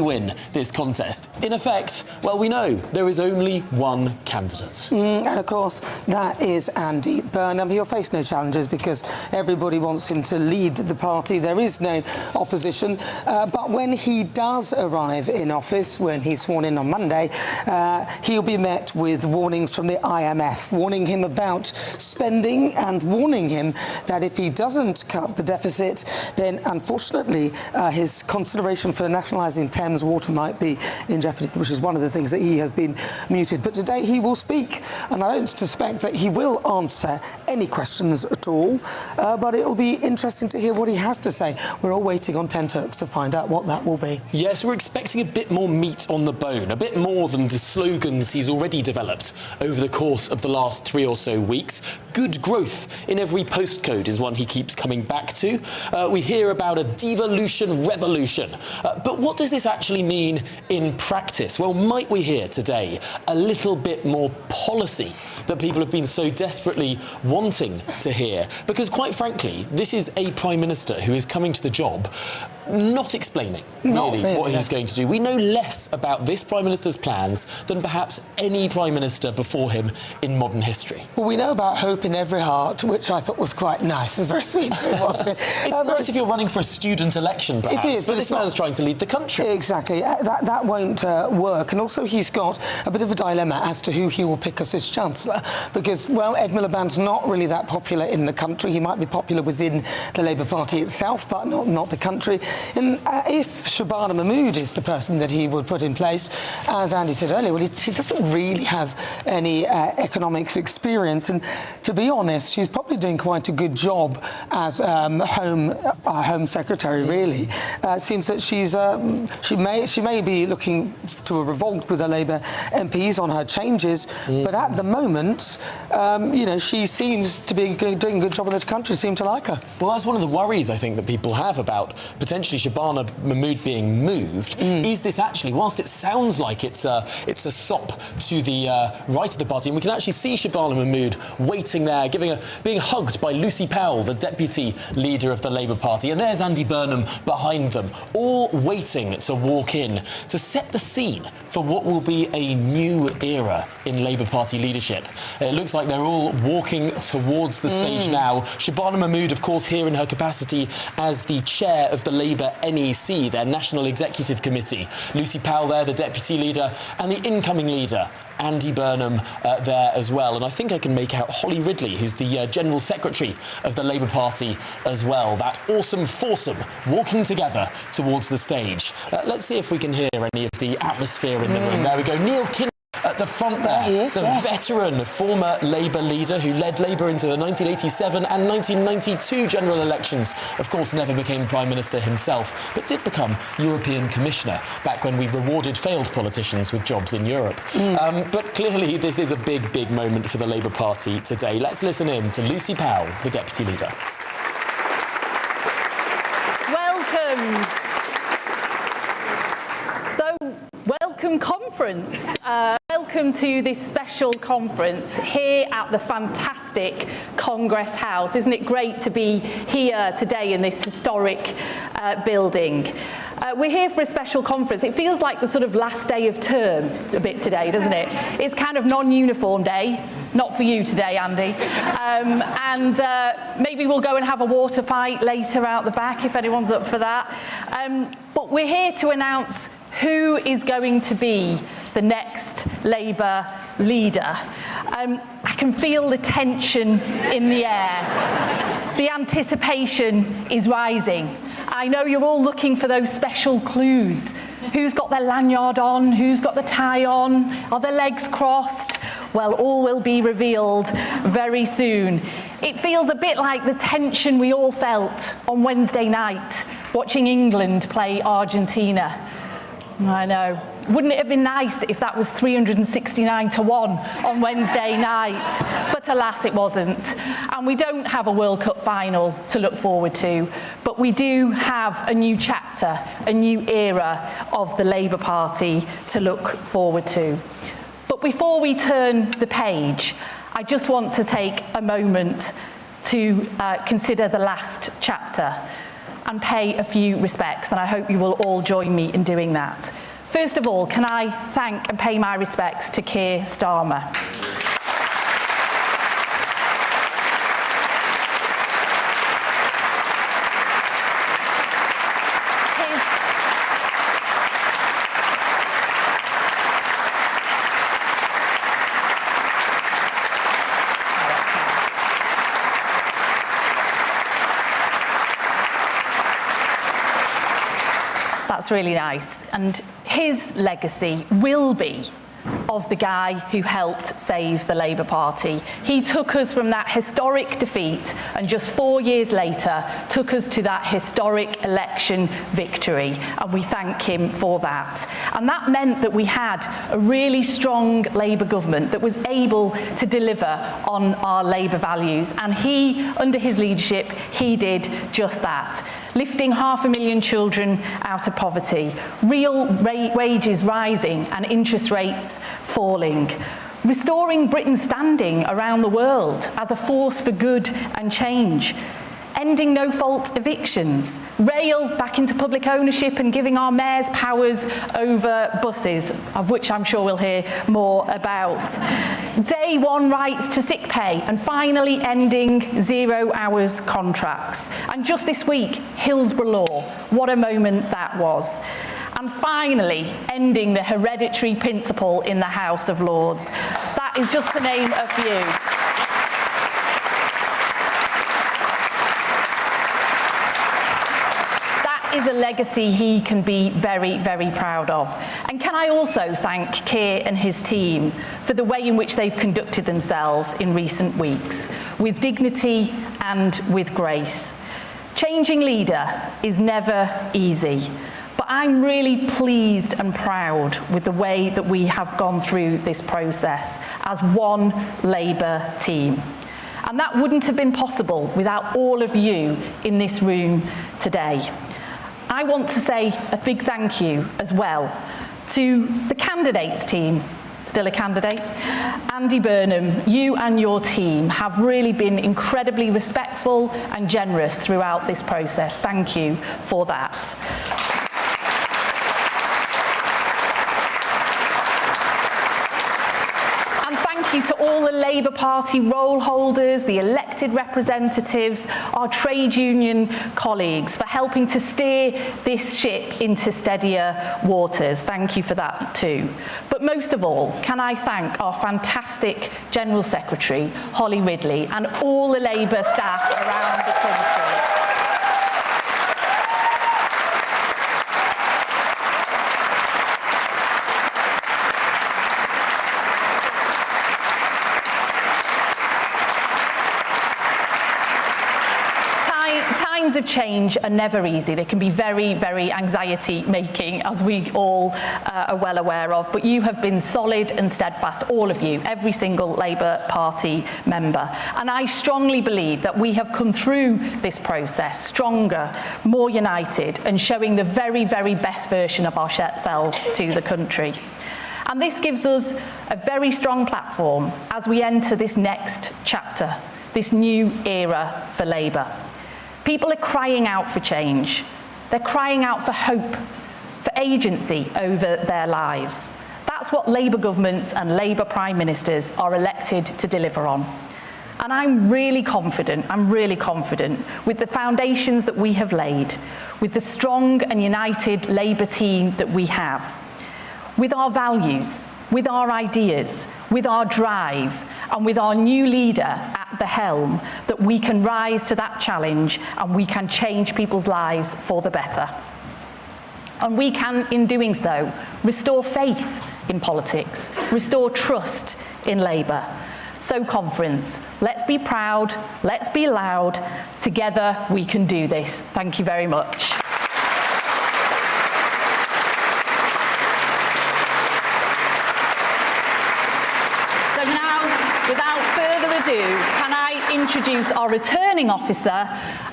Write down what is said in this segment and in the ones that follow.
win this contest? In effect, well, we know there is only one candidate. And of course, that is Andy Burnham. He'll face no challenges because everybody wants him to lead the party. There is no opposition. But when he does arrive in office, when he's sworn in on Monday, he'll be met with warnings from the IMF, warning him about spending and warning him that if he doesn't cut the deficit, then unfortunately his consideration for nationalising Thames Water might be in jeopardy, which is one of the things that he has been muted. But today he will speak, and I don't suspect that he will answer any questions at all, but it'll be interesting to hear what he has to say. We're all waiting on 10 Turks to find out what that will be. Yes, we're expecting a bit more meat on the bone, a bit more than the slogans he's already developed over the course of the last 3 or so weeks. Good growth in every postcode is one he keeps coming back to. We hear about a devolution revolution. But what does this actually mean in practice? Well, might we hear today a little bit more policy that people have been so desperately wanting to hear? Because quite frankly, this is a Prime Minister who is coming to the job not explaining really what he's going to do. We know less about this Prime Minister's plans than perhaps any Prime Minister before him in modern history. Well, we know about hope in every heart, which I thought was quite nice. It's very sweet, wasn't it? It's nice if you're running for a student election, perhaps, it is, but this man's trying to lead the country. Exactly. That won't work. And also he's got a bit of a dilemma as to who he will pick as his Chancellor, because, well, Ed Miliband's not really that popular in the country. He might be popular within the Labour Party itself, but not the country. And if Shabana Mahmood is the person that he would put in place, as Andy said earlier, well, she doesn't really have any economics experience. And to be honest, she's probably doing quite a good job as Home Secretary, really. It seems that she may be looking to a revolt with the Labour MPs on her changes, but at the moment, you know, she seems to be doing a good job in the country, seem to like her. Well, that's one of the worries, I think, that people have about potentially Shabana Mahmood being moved. Is this actually, whilst it sounds like it's a sop to the right of the party, and we can actually see Shabana Mahmood waiting there, being hugged by Lucy Powell, the deputy leader of the Labour Party, and there's Andy Burnham behind them, all waiting to walk in to set the scene for what will be a new era in Labour Party leadership. It looks like they're all walking towards the stage now. Shabana Mahmood, of course, here in her capacity as the chair of the Labour NEC, their National Executive Committee. Lucy Powell there, the deputy leader, and the incoming leader, Andy Burnham, there as well. And I think I can make out Holly Ridley, who's the General Secretary of the Labour Party as well. That awesome foursome walking together towards the stage. Let's see if we can hear any of the atmosphere in the room. There we go. Neil Kinnock at the front there, veteran former Labour leader who led Labour into the 1987 and 1992 general elections. Of course, never became Prime Minister himself, but did become European Commissioner back when we rewarded failed politicians with jobs in Europe. But clearly, this is a big, big moment for the Labour Party today. Let's listen in to Lucy Powell, the Deputy Leader. Welcome. Welcome conference. Welcome to this special conference here at the fantastic Congress House. Isn't it great to be here today in this historic building? We're here for a special conference. It feels like the sort of last day of term a bit today, doesn't it? It's kind of non-uniform day. Not for you today, Andy. And maybe we'll go and have a water fight later out the back if anyone's up for that. But we're here to announce who is going to be the next Labour leader. I can feel the tension in the air. The anticipation is rising. I know you're all looking for those special clues. Who's got their lanyard on? Who's got the tie on? Are their legs crossed? Well, all will be revealed very soon. It feels a bit like the tension we all felt on Wednesday night watching England play Argentina. I know. Wouldn't it have been nice if that was 369-1 on Wednesday night? But alas, it wasn't. And we don't have a World Cup final to look forward to, but we do have a new chapter, a new era of the Labour Party to look forward to. But before we turn the page, I just want to take a moment to consider the last chapter. and pay a few respects, and I hope you will all join me in doing that. First of all, can I thank and pay my respects to Keir Starmer. That's really nice. And his legacy will be of the guy who helped save the Labour Party. He took us from that historic defeat and just 4 years later took us to that historic election victory, and we thank him for that. And that meant that we had a really strong Labour government that was able to deliver on our Labour values, and he, under his leadership, he did just that. Lifting 500,000 children out of poverty, real wages rising and interest rates falling, restoring Britain's standing around the world as a force for good and change, ending no-fault evictions, rail back into public ownership and giving our mayors powers over buses, of which I'm sure we'll hear more about, day one rights to sick pay, and finally ending 0 hours contracts. And just this week, Hillsborough Law, what a moment that was. And finally, ending the hereditary principle in the House of Lords. That is just to name a few. That is a legacy he can be very, very proud of. And can I also thank Keir and his team for the way in which they've conducted themselves in recent weeks, with dignity and with grace. Changing leader is never easy. But I'm really pleased and proud with the way that we have gone through this process as one Labour team. And that wouldn't have been possible without all of you in this room today. I want to say a big thank you as well to the candidates team. Still a candidate. Andy Burnham, you and your team have really been incredibly respectful and generous throughout this process. Thank you for that. To all the Labour Party roll holders, the elected representatives, our trade union colleagues for helping to steer this ship into steadier waters. Thank you for that too. But most of all, can I thank our fantastic General Secretary, Holly Ridley, and all the Labour staff around the country. Times of change are never easy. They can be very, very anxiety-making, as we all are well aware of. But you have been solid and steadfast, all of you, every single Labour Party member. And I strongly believe that we have come through this process stronger, more united, and showing the very, very best version of ourselves to the country. And this gives us a very strong platform as we enter this next chapter, this new era for Labour. People are crying out for change. They're crying out for hope, for agency over their lives. That's what Labour governments and Labour prime ministers are elected to deliver on. And I'm really confident with the foundations that we have laid, with the strong and united Labour team that we have, with our values, with our ideas, with our drive, and with our new leader at the helm, that we can rise to that challenge and we can change people's lives for the better. And we can, in doing so, restore faith in politics, restore trust in Labour. So conference, let's be proud, let's be loud, together we can do this. Thank you very much. Without further ado, can I introduce our returning officer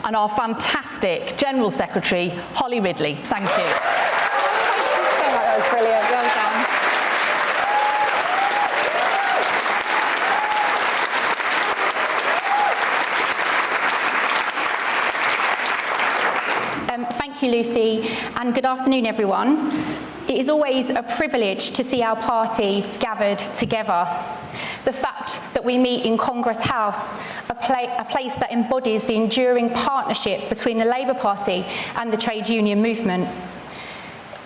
and our fantastic General Secretary, Holly Ridley. Thank you. Thank you so much, that was brilliant. Well Lucy, and good afternoon, everyone. It is always a privilege to see our party gathered together. The fact that we meet in Congress House, a place that embodies the enduring partnership between the Labour Party and the trade union movement.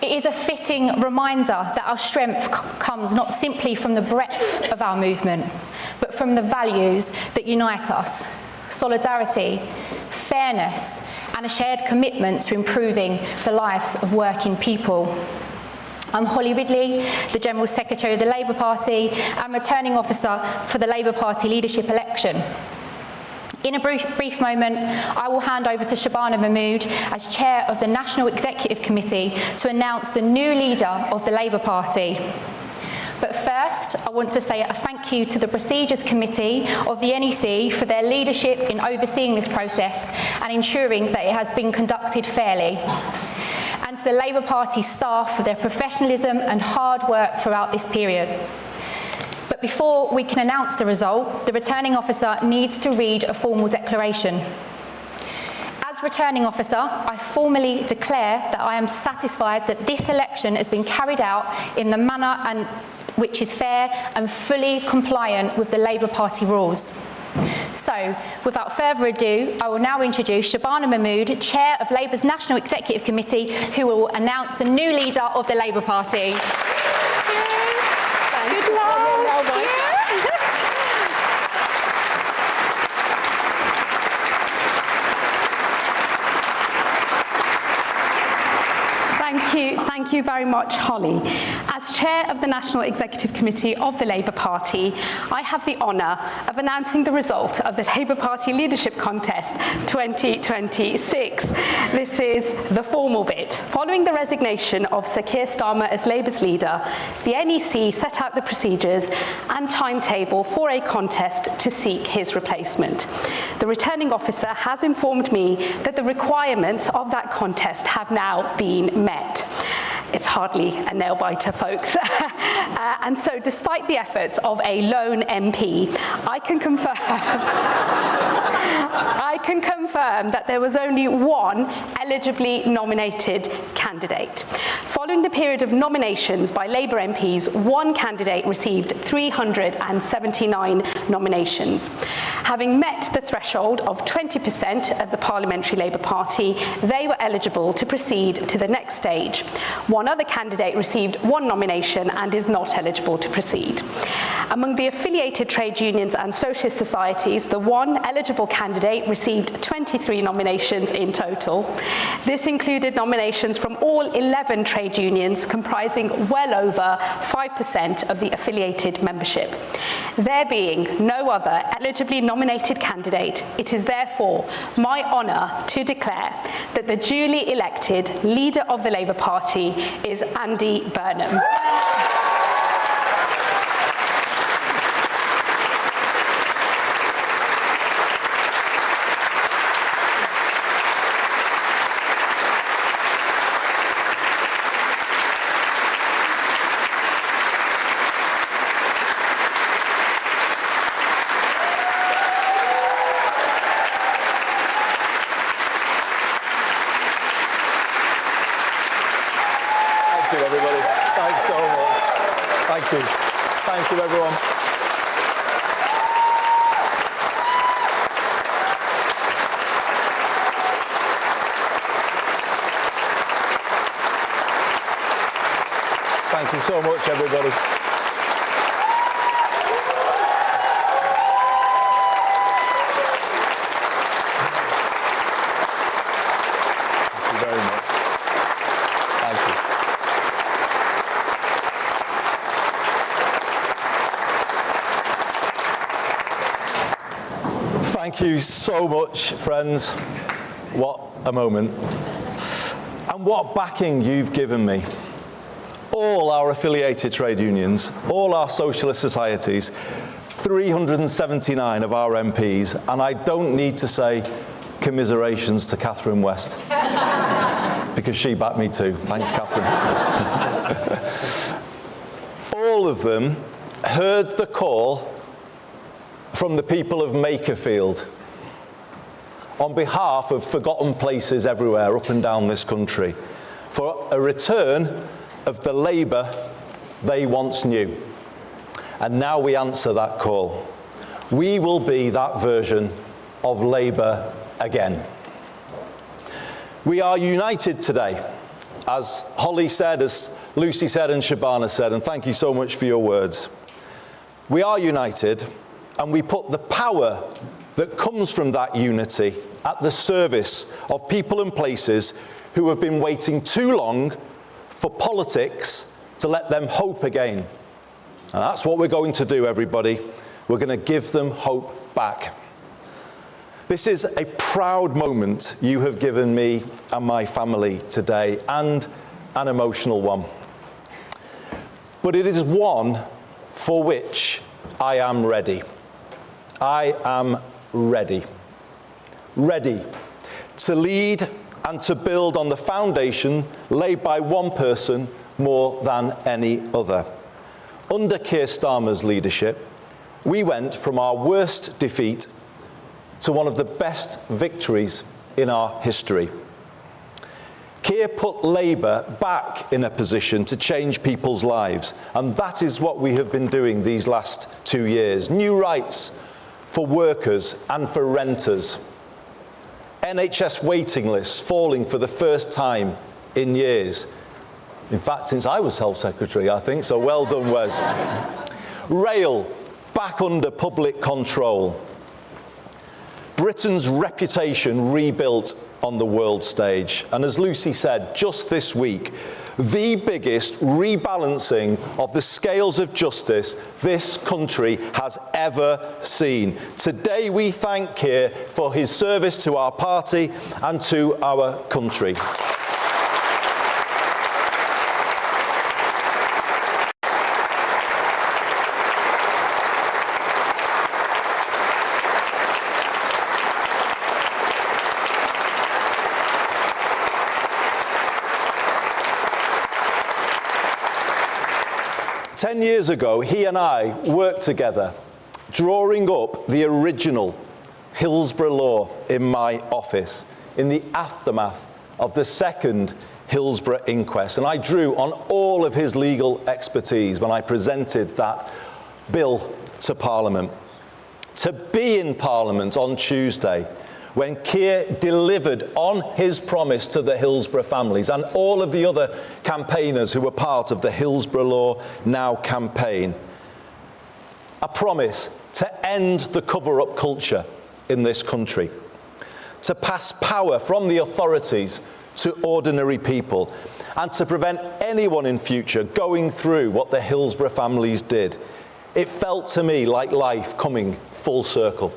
It is a fitting reminder that our strength comes not simply from the breadth of our movement, but from the values that unite us: solidarity, fairness, and a shared commitment to improving the lives of working people. I'm Holly Ridley, the General Secretary of the Labour Party and Returning Officer for the Labour Party leadership election. In a brief moment, I will hand over to Shabana Mahmood as Chair of the National Executive Committee to announce the new leader of the Labour Party. But first, I want to say a thank you to the Procedures Committee of the NEC for their leadership in overseeing this process and ensuring that it has been conducted fairly, and to the Labour Party staff for their professionalism and hard work throughout this period. But before we can announce the result, the Returning Officer needs to read a formal declaration. As Returning Officer, I formally declare that I am satisfied that this election has been carried out in the manner which is fair and fully compliant with the Labour Party rules. So, without further ado, I will now introduce Shabana Mahmood, Chair of Labour's National Executive Committee, who will announce the new leader of the Labour Party. Good luck. Thank you very much, Holly. As Chair of the National Executive Committee of the Labour Party, I have the honour of announcing the result of the Labour Party Leadership Contest 2026. This is the formal bit. Following the resignation of Sir Keir Starmer as Labour's leader, the NEC set out the procedures and timetable for a contest to seek his replacement. The Returning Officer has informed me that the requirements of that contest have now been met. It's hardly a nail-biter, folks. And so, despite the efforts of a lone MP, I can confirm that there was only one eligibly nominated candidate. Following the period of nominations by Labour MPs, one candidate received 379 nominations. Having met the threshold of 20% of the Parliamentary Labour Party, they were eligible to proceed to the next stage. One other candidate received one nomination and is not eligible to proceed. Among the affiliated trade unions and socialist societies, the one eligible candidate received 23 nominations in total. This included nominations from all 11 trade unions, comprising well over 5% of the affiliated membership. There being no other eligibly nominated candidate, it is therefore my honour to declare that the duly elected leader of the Labour Party is Andy Burnham. Thank you, everybody. Thanks so much. Thank you. Thank you, everyone. Thank you so much, everybody. Thank you very much. Thank you. Thank you so much, friends. What a moment. And what backing you've given me. All our affiliated trade unions, all our socialist societies, 379 of our MPs, and I don't need to say commiserations to Catherine West, because she backed me too. Thanks, Catherine. All of them heard the call from the people of Makerfield. on behalf of forgotten places everywhere up and down this country for a return of the Labour they once knew. And now we answer that call. We will be that version of Labour again. We are united today, as Holly said, as Lucy said and Shabana said, and thank you so much for your words. We are united, and we put the power that comes from that unity at the service of people and places who have been waiting too long for politics to let them hope again. And that's what we're going to do, everybody. We're going to give them hope back. This is a proud moment you have given me and my family today, and an emotional one. But it is one for which I am ready. I am ready. Ready to lead and to build on the foundation laid by one person more than any other. Under Keir Starmer's leadership, we went from our worst defeat to one of the best victories in our history. Keir put Labour back in a position to change people's lives, and that is what we have been doing these last 2 years. New rights for workers and for renters. NHS waiting lists falling for the first time in years. In fact, since I was Health Secretary, I think, so well done, Wes. Rail back under public control. Britain's reputation rebuilt on the world stage. And as Lucy said, just this week, the biggest rebalancing of the scales of justice this country has ever seen. Today we thank Keir for his service to our party and to our country. Ten years ago, he and I worked together, drawing up the original Hillsborough law in my office in the aftermath of the second Hillsborough inquest. And I drew on all of his legal expertise when I presented that bill to Parliament. To be in Parliament on Tuesday, when Keir delivered on his promise to the Hillsborough families and all of the other campaigners who were part of the Hillsborough Law Now campaign, a promise to end the cover-up culture in this country, to pass power from the authorities to ordinary people, and to prevent anyone in future going through what the Hillsborough families did. It felt to me like life coming full circle.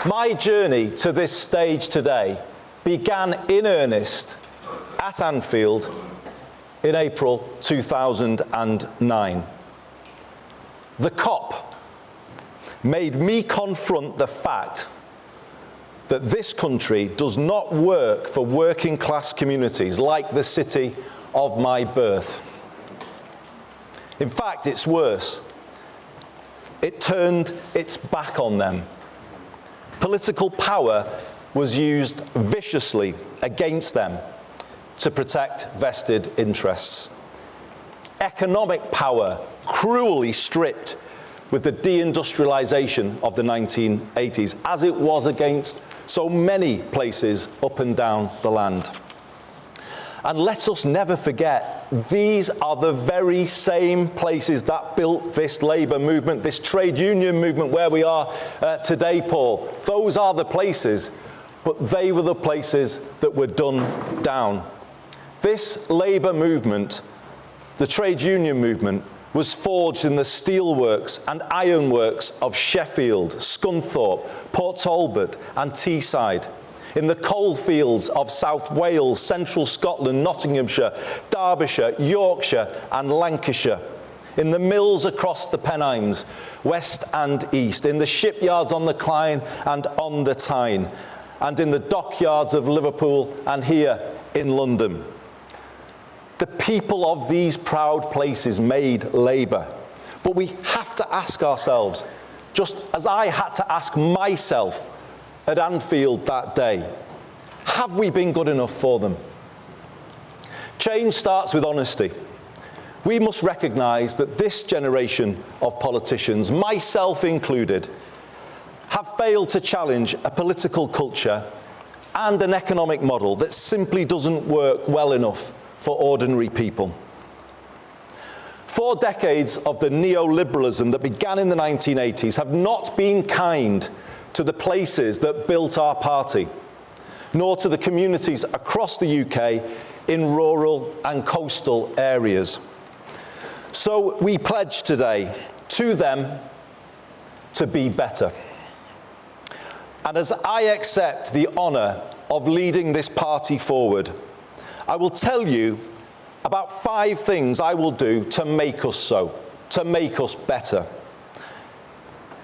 My journey to this stage today began in earnest at Anfield in April 2009. The COP made me confront the fact that this country does not work for working class communities like the city of my birth. In fact, it's worse. It turned its back on them. Political power was used viciously against them to protect vested interests. Economic power cruelly stripped with the deindustrialization of the 1980s, as it was against so many places up and down the land. And let us never forget, these are the very same places that built this Labour movement, this trade union movement where we are today, Paul. Those are the places, but they were the places that were done down. This Labour movement, the trade union movement, was forged in the steelworks and ironworks of Sheffield, Scunthorpe, Port Talbot and Teesside, in the coalfields of South Wales, Central Scotland, Nottinghamshire, Derbyshire, Yorkshire and Lancashire, in the mills across the Pennines, west and east, in the shipyards on the Clyde and on the Tyne, and in the dockyards of Liverpool and here in London. The people of these proud places made Labour. But we have to ask ourselves, just as I had to ask myself at Anfield that day, have we been good enough for them? Change starts with honesty. We must recognise that this generation of politicians, myself included, have failed to challenge a political culture and an economic model that simply doesn't work well enough for ordinary people. 4 decades of the neoliberalism that began in the 1980s have not been kind to the places that built our party, nor to the communities across the UK in rural and coastal areas. So we pledge today to them to be better. And as I accept the honour of leading this party forward, I will tell you about 5 things I will do to make us so, to make us better.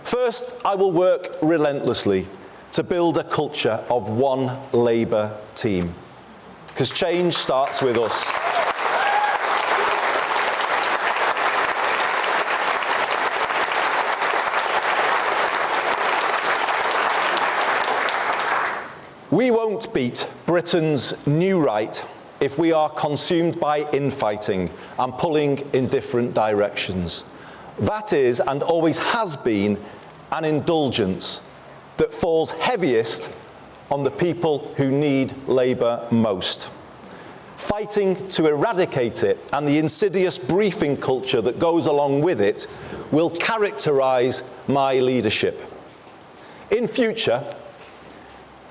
First, I will work relentlessly to build a culture of one Labour team, because change starts with us. We won't beat Britain's new right if we are consumed by infighting and pulling in different directions. That is, and always has been, an indulgence that falls heaviest on the people who need Labour most. Fighting to eradicate it and the insidious briefing culture that goes along with it will characterise my leadership. In future,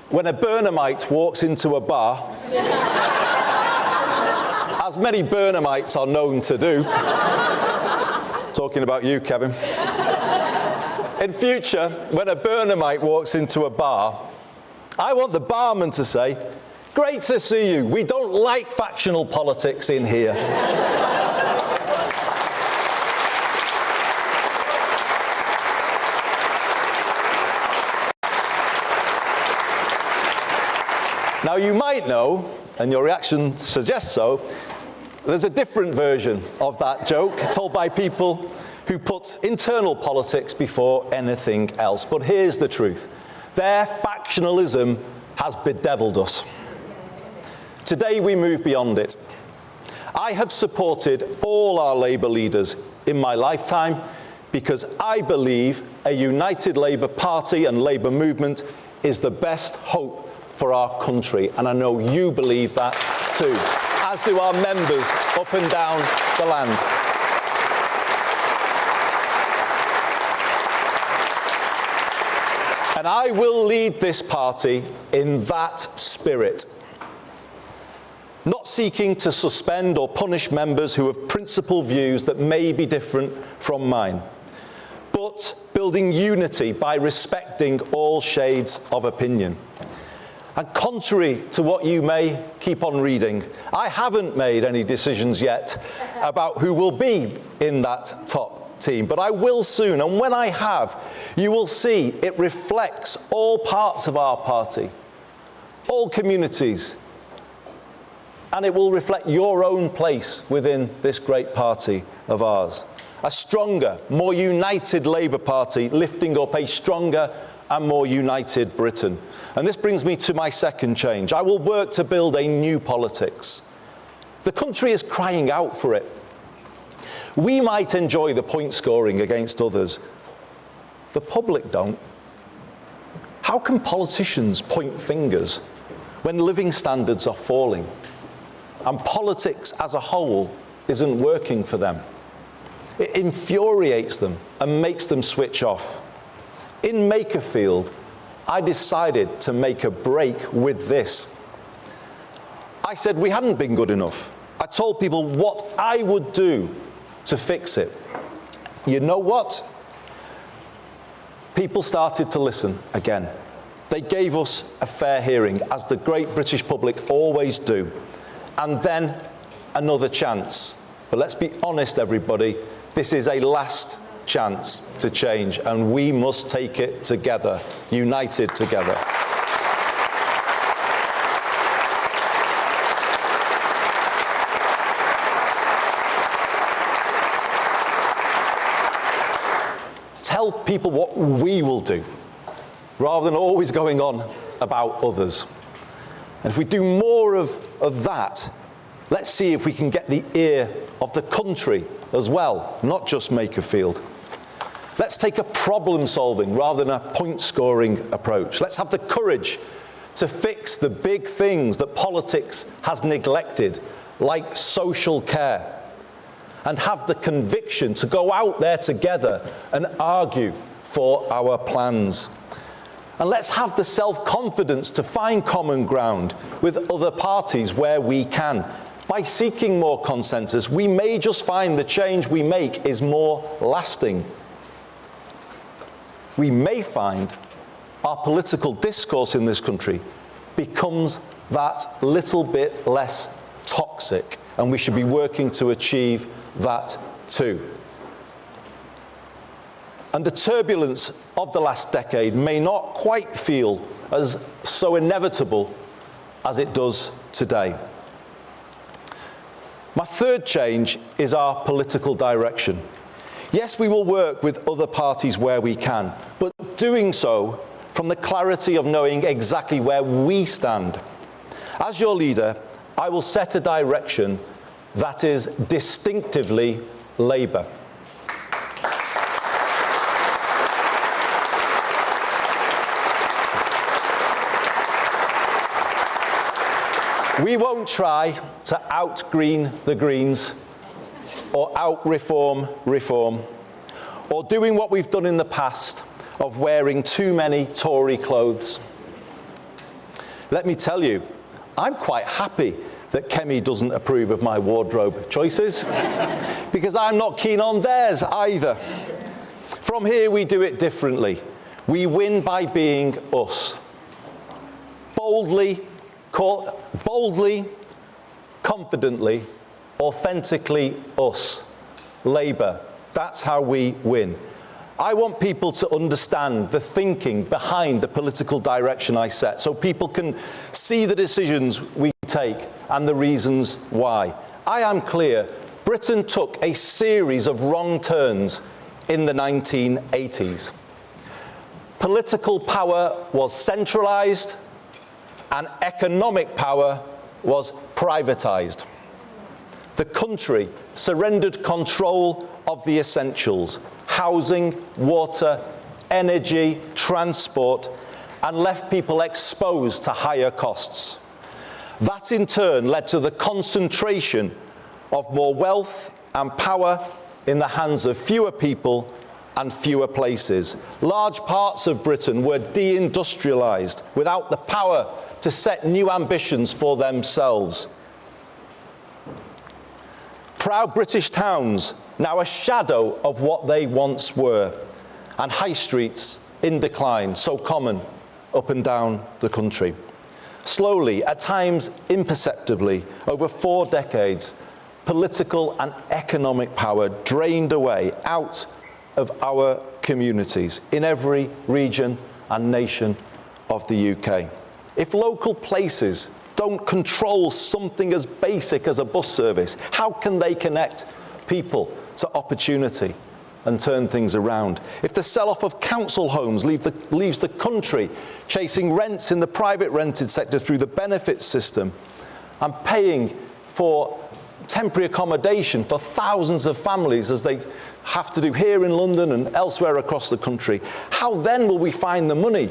when a Burnhamite walks into a bar, as many Burnhamites are known to do, talking about you, Kevin. In future, when a Burnhamite walks into a bar, I want the barman to say, "Great to see you. We don't like factional politics in here." Now, you might know, and your reaction suggests so, there's a different version of that joke told by people who put internal politics before anything else. But here's the truth. Their factionalism has bedeviled us. Today we move beyond it. I have supported all our Labour leaders in my lifetime because I believe a united Labour Party and Labour movement is the best hope for our country, and I know you believe that too, as do our members up and down the land. And I will lead this party in that spirit, not seeking to suspend or punish members who have principled views that may be different from mine, but building unity by respecting all shades of opinion. And contrary to what you may keep on reading, I haven't made any decisions yet about who will be in that top team, but I will soon. And when I have, you will see it reflects all parts of our party, all communities, and it will reflect your own place within this great party of ours. A stronger, more united Labour Party lifting up a stronger and more united Britain. And this brings me to my second change. I will work to build a new politics. The country is crying out for it. We might enjoy the point scoring against others. The public don't. How can politicians point fingers when living standards are falling and politics as a whole isn't working for them? It infuriates them and makes them switch off. In Makerfield, I decided to make a break with this. I said we hadn't been good enough. I told people what I would do to fix it. You know what? People started to listen again. They gave us a fair hearing, as the great British public always do. And then another chance. But let's be honest, everybody, this is a last chance to change, and we must take it together, united together. tell people what we will do, rather than always going on about others. And if we do more of that, let's see if we can get the ear of the country as well, not just Makerfield. Let's take a problem-solving rather than a point-scoring approach. Let's have the courage to fix the big things that politics has neglected, like social care, and have the conviction to go out there together and argue for our plans. And let's have the self-confidence to find common ground with other parties where we can. By seeking more consensus, we may just find the change we make is more lasting. We may find our political discourse in this country becomes that little bit less toxic, and we should be working to achieve that too. And the turbulence of the last decade may not quite feel as so inevitable as it does today. My third change is our political direction. Yes, we will work with other parties where we can, but doing so from the clarity of knowing exactly where we stand. As your leader, I will set a direction that is distinctively Labour. We won't try to out-green the Greens or out-reform reform, or doing what we've done in the past of wearing too many Tory clothes. Let me tell you, I'm quite happy that Kemi doesn't approve of my wardrobe choices, because I'm not keen on theirs either. From here, we do it differently. We win by being us. Boldly, confidently, authentically us. Labour. That's how we win. I want people to understand the thinking behind the political direction I set, so people can see the decisions we take and the reasons why. I am clear, Britain took a series of wrong turns in the 1980s. Political power was centralised and economic power was privatised. The country surrendered control of the essentials: housing, water, energy, transport, and left people exposed to higher costs. That in turn led to the concentration of more wealth and power in the hands of fewer people and fewer places. Large parts of Britain were deindustrialised without the power to set new ambitions for themselves. Proud British towns, now a shadow of what they once were, and high streets in decline, so common up and down the country. Slowly, at times imperceptibly, over 4 decades, political and economic power drained away out of our communities in every region and nation of the UK. If local places don't control something as basic as a bus service, how can they connect people to opportunity and turn things around? If the sell-off of council homes leaves the country chasing rents in the private rented sector through the benefits system and paying for temporary accommodation for thousands of families as they have to do here in London and elsewhere across the country, how then will we find the money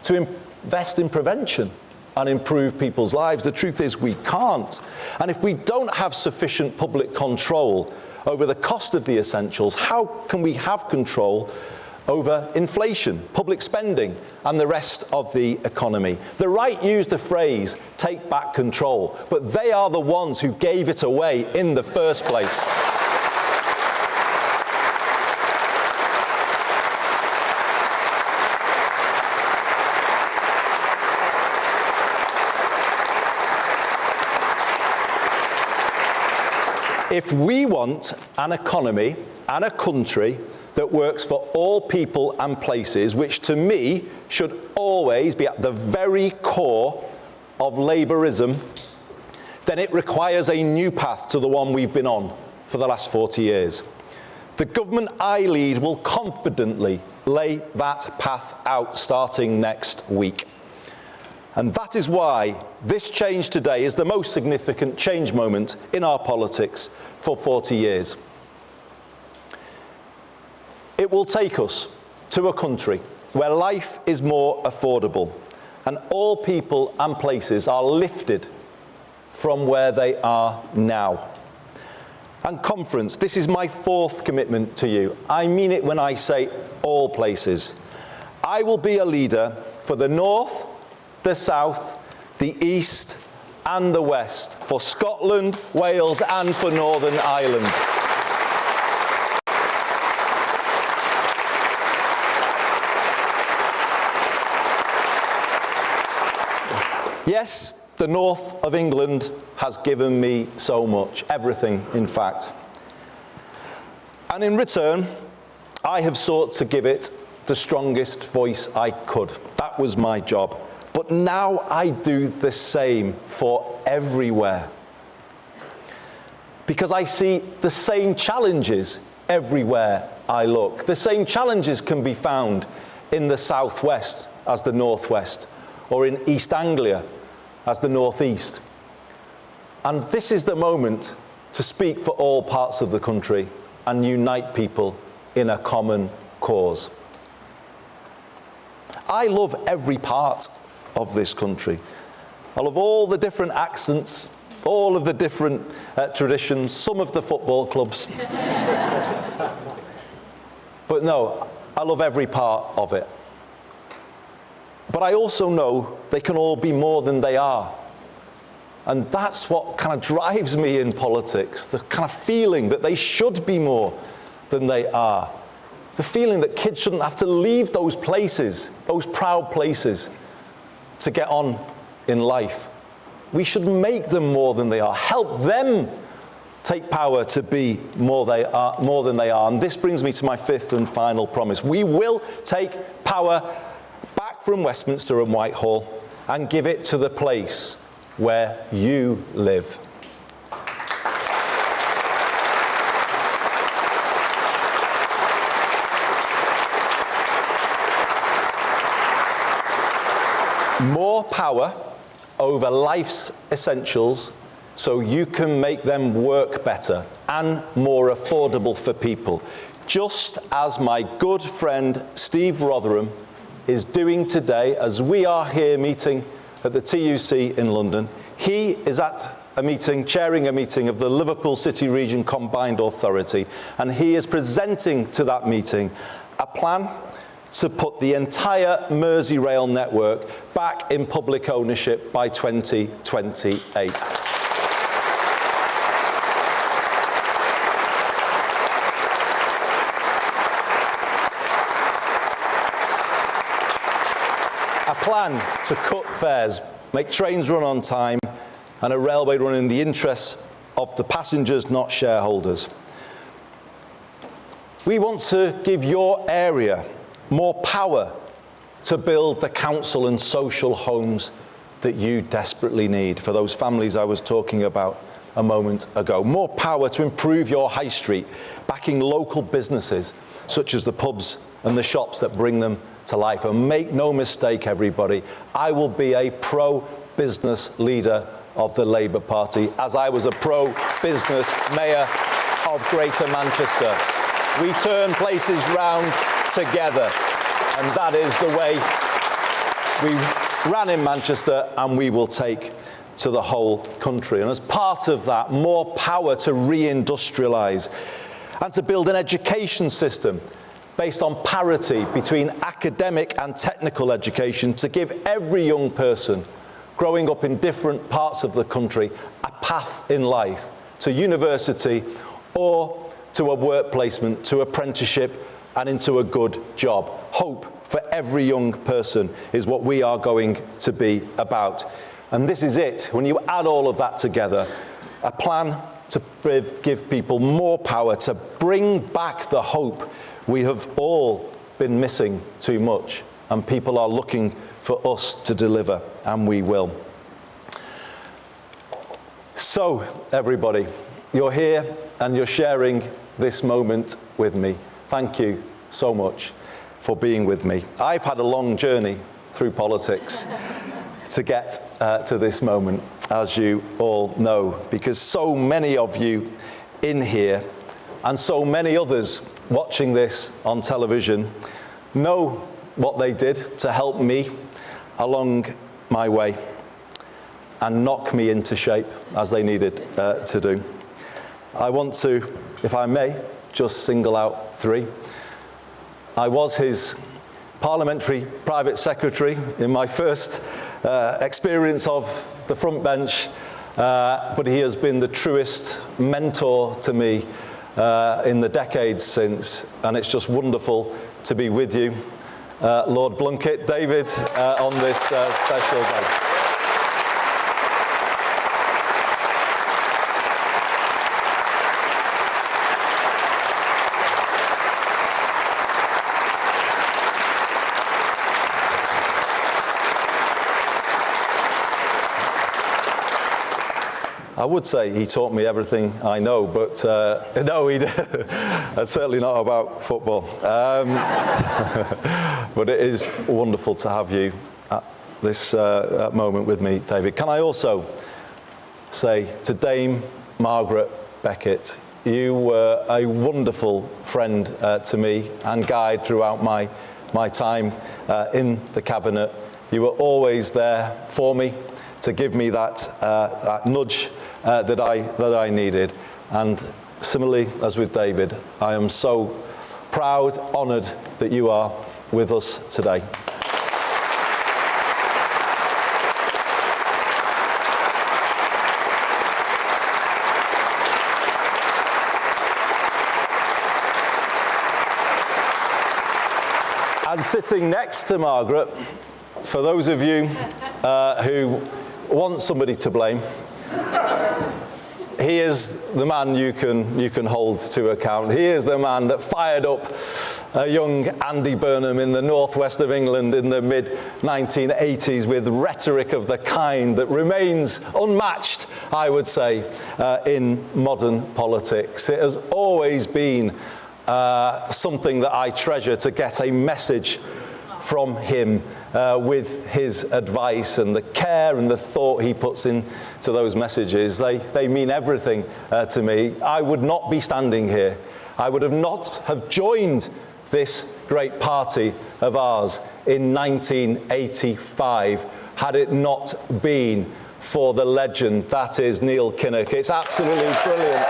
to invest in prevention and improve people's lives? The truth is we can't. And if we don't have sufficient public control over the cost of the essentials, how can we have control over inflation, public spending, and the rest of the economy? The right used the phrase, take back control, but they are the ones who gave it away in the first place. If we want an economy and a country that works for all people and places, which to me should always be at the very core of Labourism, then it requires a new path to the one we've been on for the last 40 years. The government I lead will confidently lay that path out starting next week. And that is why this change today is the most significant change moment in our politics for 40 years. It will take us to a country where life is more affordable and all people and places are lifted from where they are now. And conference, this is my 4th commitment to you. I mean it when I say all places. I will be a leader for the North, the South, the East and the West, for Scotland, Wales and for Northern Ireland. Yes, the north of England has given me so much, everything in fact. And in return, I have sought to give it the strongest voice I could. That was my job. But now I do the same for everywhere. Because I see the same challenges everywhere I look. The same challenges can be found in the southwest as the northwest, or in East Anglia as the northeast. And this is the moment to speak for all parts of the country and unite people in a common cause. I love every part of this country. I love all the different accents, all of the different traditions, some of the football clubs. But no, I love every part of it. But I also know they can all be more than they are. And that's what kind of drives me in politics, the kind of feeling that they should be more than they are. The feeling that kids shouldn't have to leave those places, those proud places, to get on in life. We should make them more than they are, help them take power to be more than they are. And this brings me to my 5th and final promise. We will take power back from Westminster and Whitehall and give it to the place where you live. More power over life's essentials so you can make them work better and more affordable for people. Just as my good friend Steve Rotherham is doing today as we are here meeting at the TUC in London. He is at a meeting, chairing a meeting of the Liverpool City Region Combined Authority, and he is presenting to that meeting a plan to put the entire Merseyrail network back in public ownership by 2028. A plan to cut fares, make trains run on time, and a railway run in the interests of the passengers, not shareholders. We want to give your area more power to build the council and social homes that you desperately need for those families I was talking about a moment ago. More power to improve your high street, backing local businesses such as the pubs and the shops that bring them to life. And make no mistake, everybody, I will be a pro-business leader of the Labour Party, as I was a pro-business mayor of Greater Manchester. We turn places round together, and that is the way we ran in Manchester, and we will take to the whole country. And as part of that, more power to re-industrialise and to build an education system based on parity between academic and technical education, to give every young person growing up in different parts of the country a path in life to university or to a work placement, to apprenticeship and into a good job. Hope for every young person is what we are going to be about. And this is it, when you add all of that together, a plan to give people more power, to bring back the hope we have all been missing too much, and people are looking for us to deliver, and we will. So, everybody, you're here and you're sharing this moment with me. Thank you so much for being with me. I've had a long journey through politics to get to this moment, as you all know, because so many of you in here and so many others watching this on television know what they did to help me along my way and knock me into shape as they needed to do. I want to, if I may, just single out three. I was his parliamentary private secretary in my first experience of the front bench, but he has been the truest mentor to me in the decades since, and it's just wonderful to be with you, Lord Blunkett, David, on this special day. I would say he taught me everything I know, but no, he that's certainly not about football. But it is wonderful to have you at this moment with me, David. Can I also say to Dame Margaret Beckett, you were a wonderful friend to me and guide throughout my time in the cabinet. You were always there for me to give me that nudge that I needed. And similarly, as with David, I am so proud, honoured that you are with us today. And sitting next to Margaret, for those of you who want somebody to blame, he is the man you can hold to account. He is the man that fired up a young Andy Burnham in the northwest of England in the mid-1980s with rhetoric of the kind that remains unmatched, I would say, in modern politics. It has always been something that I treasure to get a message from him with his advice and the care and the thought he puts into those messages. They mean everything to me. I would not be standing here. I would not have joined this great party of ours in 1985 had it not been for the legend that is Neil Kinnock. It's absolutely brilliant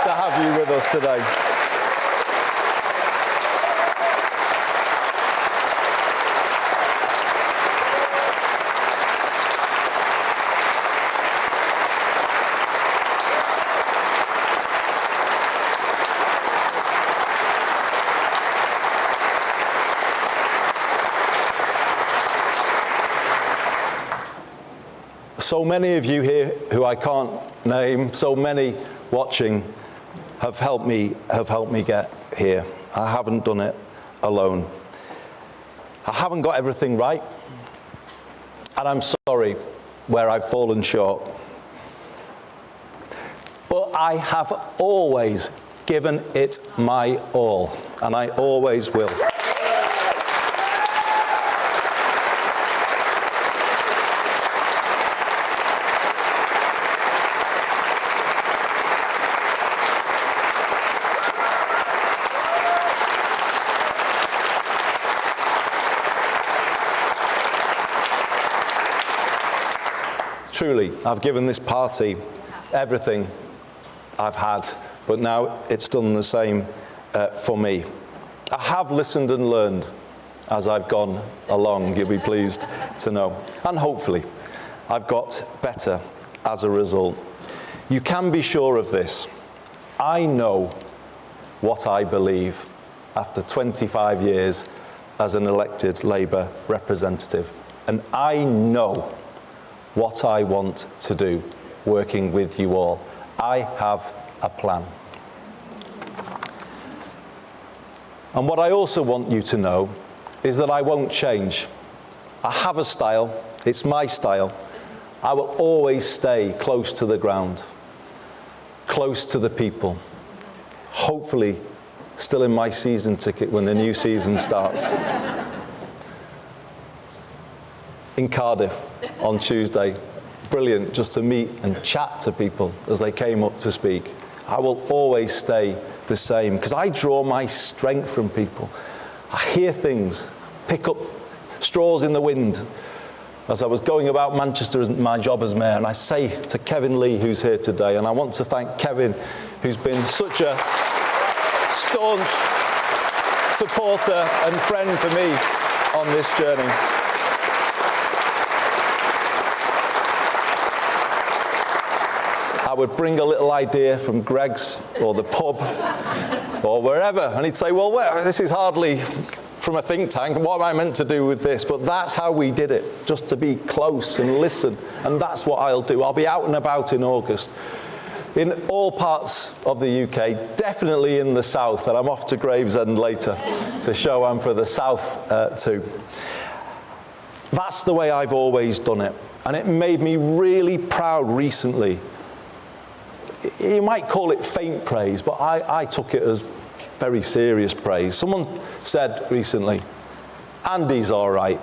to have you with us today. So many of you here who I can't name, so many watching, have helped me get here. I haven't done it alone. I haven't got everything right, and I'm sorry where I've fallen short. But I have always given it my all, and I always will. Truly, I've given this party everything I've had, but now it's done the same for me. I have listened and learned as I've gone along, you'll be pleased to know. And hopefully, I've got better as a result. You can be sure of this. I know what I believe after 25 years as an elected Labour representative. And I know what I want to do, working with you all. I have a plan. And what I also want you to know is that I won't change. I have a style, it's my style. I will always stay close to the ground, close to the people, hopefully still in my season ticket when the new season starts. In Cardiff on Tuesday. Brilliant just to meet and chat to people as they came up to speak. I will always stay the same because I draw my strength from people. I hear things, pick up straws in the wind as I was going about Manchester and my job as mayor, and I say to Kevin Lee, who's here today, and I want to thank Kevin, who's been such a staunch supporter and friend for me on this journey. I would bring a little idea from Greg's or the pub or wherever, and he'd say, well, this is hardly from a think tank, what am I meant to do with this? But that's how we did it, just to be close and listen, and that's what I'll do. I'll be out and about in August in all parts of the UK, definitely in the south, and I'm off to Gravesend later to show I'm for the south too. That's the way I've always done it, and it made me really proud recently. You might call it faint praise, but I took it as very serious praise. Someone said recently, Andy's all right.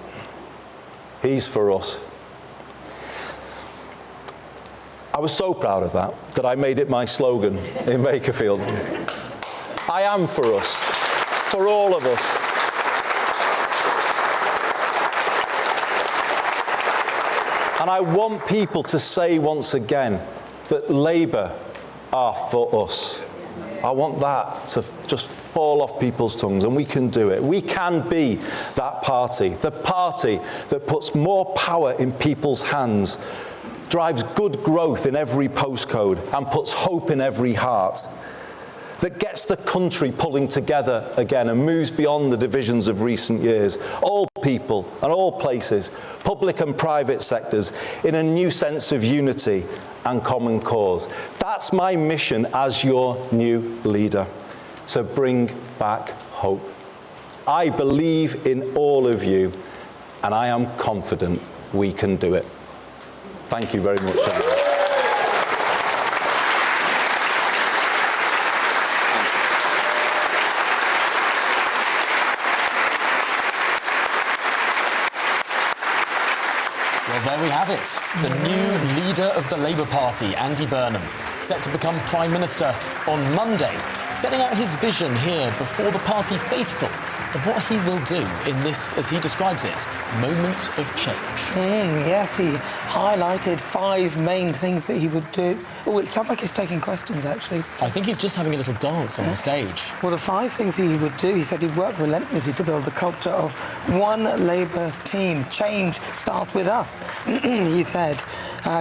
He's for us. I was so proud of that I made it my slogan in Bakerfield. I am for us, for all of us. And I want people to say once again that Labour are for us. I want that to just fall off people's tongues, and we can do it. We can be that party, the party that puts more power in people's hands, drives good growth in every postcode, and puts hope in every heart, that gets the country pulling together again and moves beyond the divisions of recent years. All people and all places, public and private sectors, in a new sense of unity and common cause. That's my mission as your new leader, to bring back hope. I believe in all of you, and I am confident we can do it. Thank you very much, everyone. Well, there we have it. The new leader of the Labour Party, Andy Burnham, set to become Prime Minister on Monday, setting out his vision here before the party faithful of what he will do in this, as he describes it, moment of change. Yes, he highlighted 5 main things that he would do. Oh, it sounds like he's taking questions, actually. I think he's just having a little dance on the stage. Well, the 5 things he would do, he said he'd work relentlessly to build the culture of one Labour team. Change starts with us, he said.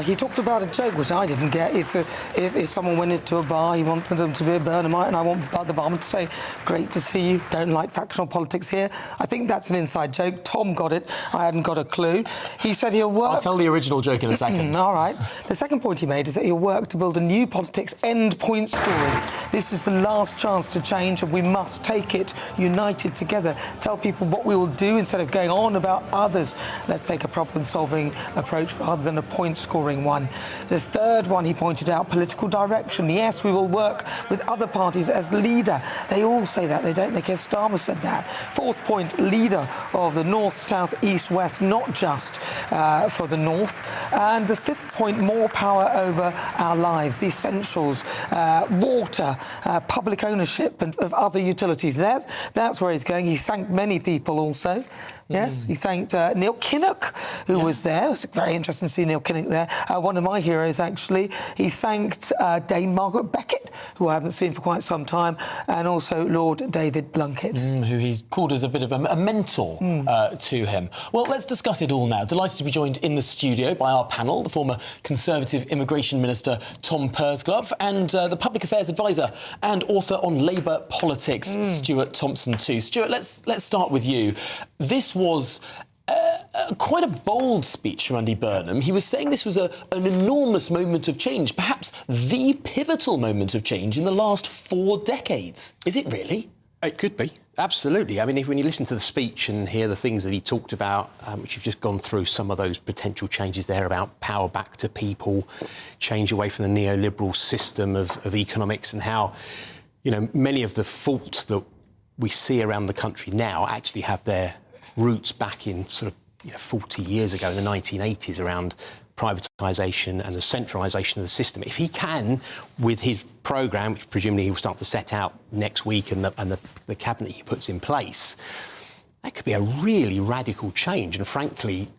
He talked about a joke, which I didn't get. If someone went into a bar, he wanted them to be a Burnhamite, and I want the barman to say, great to see you, don't like factional politics here. I think that's an inside joke. Tom got it. I hadn't got a clue. He said he'll work... I'll tell the original joke in a second. All right. The second point he made is that he'll work to build a new politics, end point scoring. This is the last chance to change, and we must take it united together. Tell people what we will do instead of going on about others. Let's take a problem-solving approach rather than a point-scoring one. The third one, he pointed out, political direction. Yes, we will work with other parties as leader. They all say that. They don't. Keir Starmer said that. Fourth point, leader of the north, south, east, west, not just for the north. And the fifth point, more power over our lives, the essentials, water, public ownership and of other utilities. That's where he's going. He thanked many people also. Yes, he thanked Neil Kinnock, who was there. It was very interesting to see Neil Kinnock there. One of my heroes, actually. He thanked Dame Margaret Beckett, who I haven't seen for quite some time, and also Lord David Blunkett. Who he called as a bit of a mentor to him. Well, let's discuss it all now. Delighted to be joined in the studio by our panel, the former Conservative Immigration Minister Tom Pursglove, and the Public Affairs Advisor and author on Labour politics, Stuart Thompson too. Stuart, let's start with you. This was quite a bold speech from Andy Burnham. He was saying this was an enormous moment of change, perhaps the pivotal moment of change in the last 4 decades. Is it really? It could be, absolutely. I mean, when you listen to the speech and hear the things that he talked about, which you've just gone through, some of those potential changes there about power back to people, change away from the neoliberal system of economics, and how You know, many of the faults that we see around the country now actually have their roots back in sort of 40 years ago in the 1980s around privatisation and the centralisation of the system. If he can, with his programme, which presumably he'll start to set out next week, and the cabinet he puts in place, that could be a really radical change, and frankly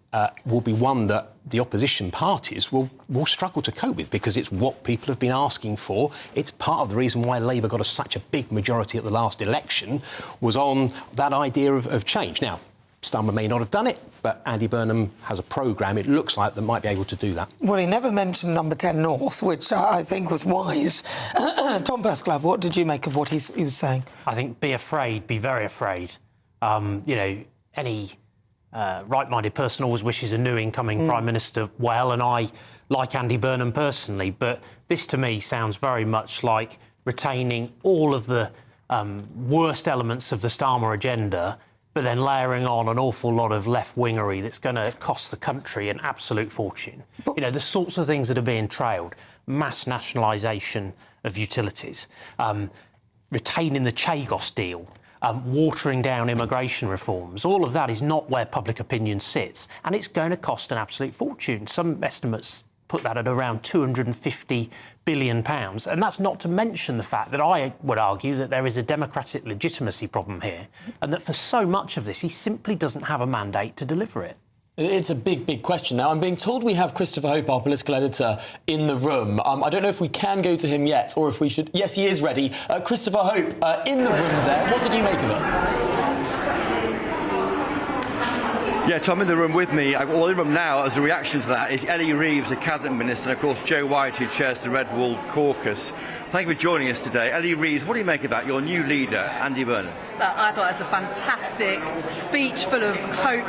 will be one that the opposition parties will struggle to cope with, because it's what people have been asking for. It's part of the reason why Labour got such a big majority at the last election, was on that idea of change. Now, Starmer may not have done it, but Andy Burnham has a programme, it looks like, that might be able to do that. Well, he never mentioned number 10 North, which I think was wise. Tom Persclave, what did you make of what he was saying? I think be afraid, be very afraid. Any right-minded person always wishes a new incoming Prime Minister well, and I like Andy Burnham personally, but this to me sounds very much like retaining all of the worst elements of the Starmer agenda, but then layering on an awful lot of left-wingery that's going to cost the country an absolute fortune. The sorts of things that are being trailed, mass nationalisation of utilities, retaining the Chagos deal, watering down immigration reforms, all of that is not where public opinion sits, and it's going to cost an absolute fortune. Some estimates put that at around £250 billion, and that's not to mention the fact that I would argue that there is a democratic legitimacy problem here, and that for so much of this he simply doesn't have a mandate to deliver it. It's a big, big question. Now, I'm being told we have Christopher Hope, our political editor, in the room. I don't know if we can go to him yet, or if we should... Yes, he is ready. Christopher Hope, in the room there. What did you make of it? Yeah, Tom, in the room with me, well, in the room now, as a reaction to that, is Ellie Reeves, the Cabinet Minister, and of course Joe White, who chairs the Red Wall Caucus. Thank you for joining us today. Ellie Reeves, what do you make about your new leader, Andy Burnham? I thought it was a fantastic speech full of hope.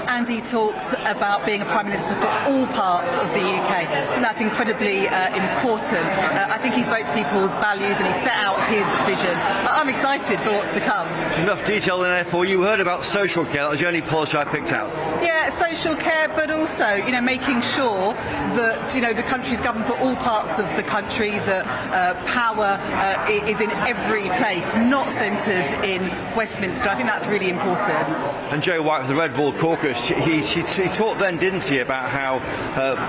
Andy talked about being a Prime Minister for all parts of the UK, and that's incredibly important. I think he spoke to people's values and he set out his vision. I'm excited for what's to come. There's enough detail in there for you. You heard about social care. That was the only policy I picked out. Yeah, social care, but also, making sure that, the country's governed for all parts of the country, that power is in every place, not centred in Westminster. I think that's really important. And Joe White of the Red Wall Caucus, he talked then, didn't he, about how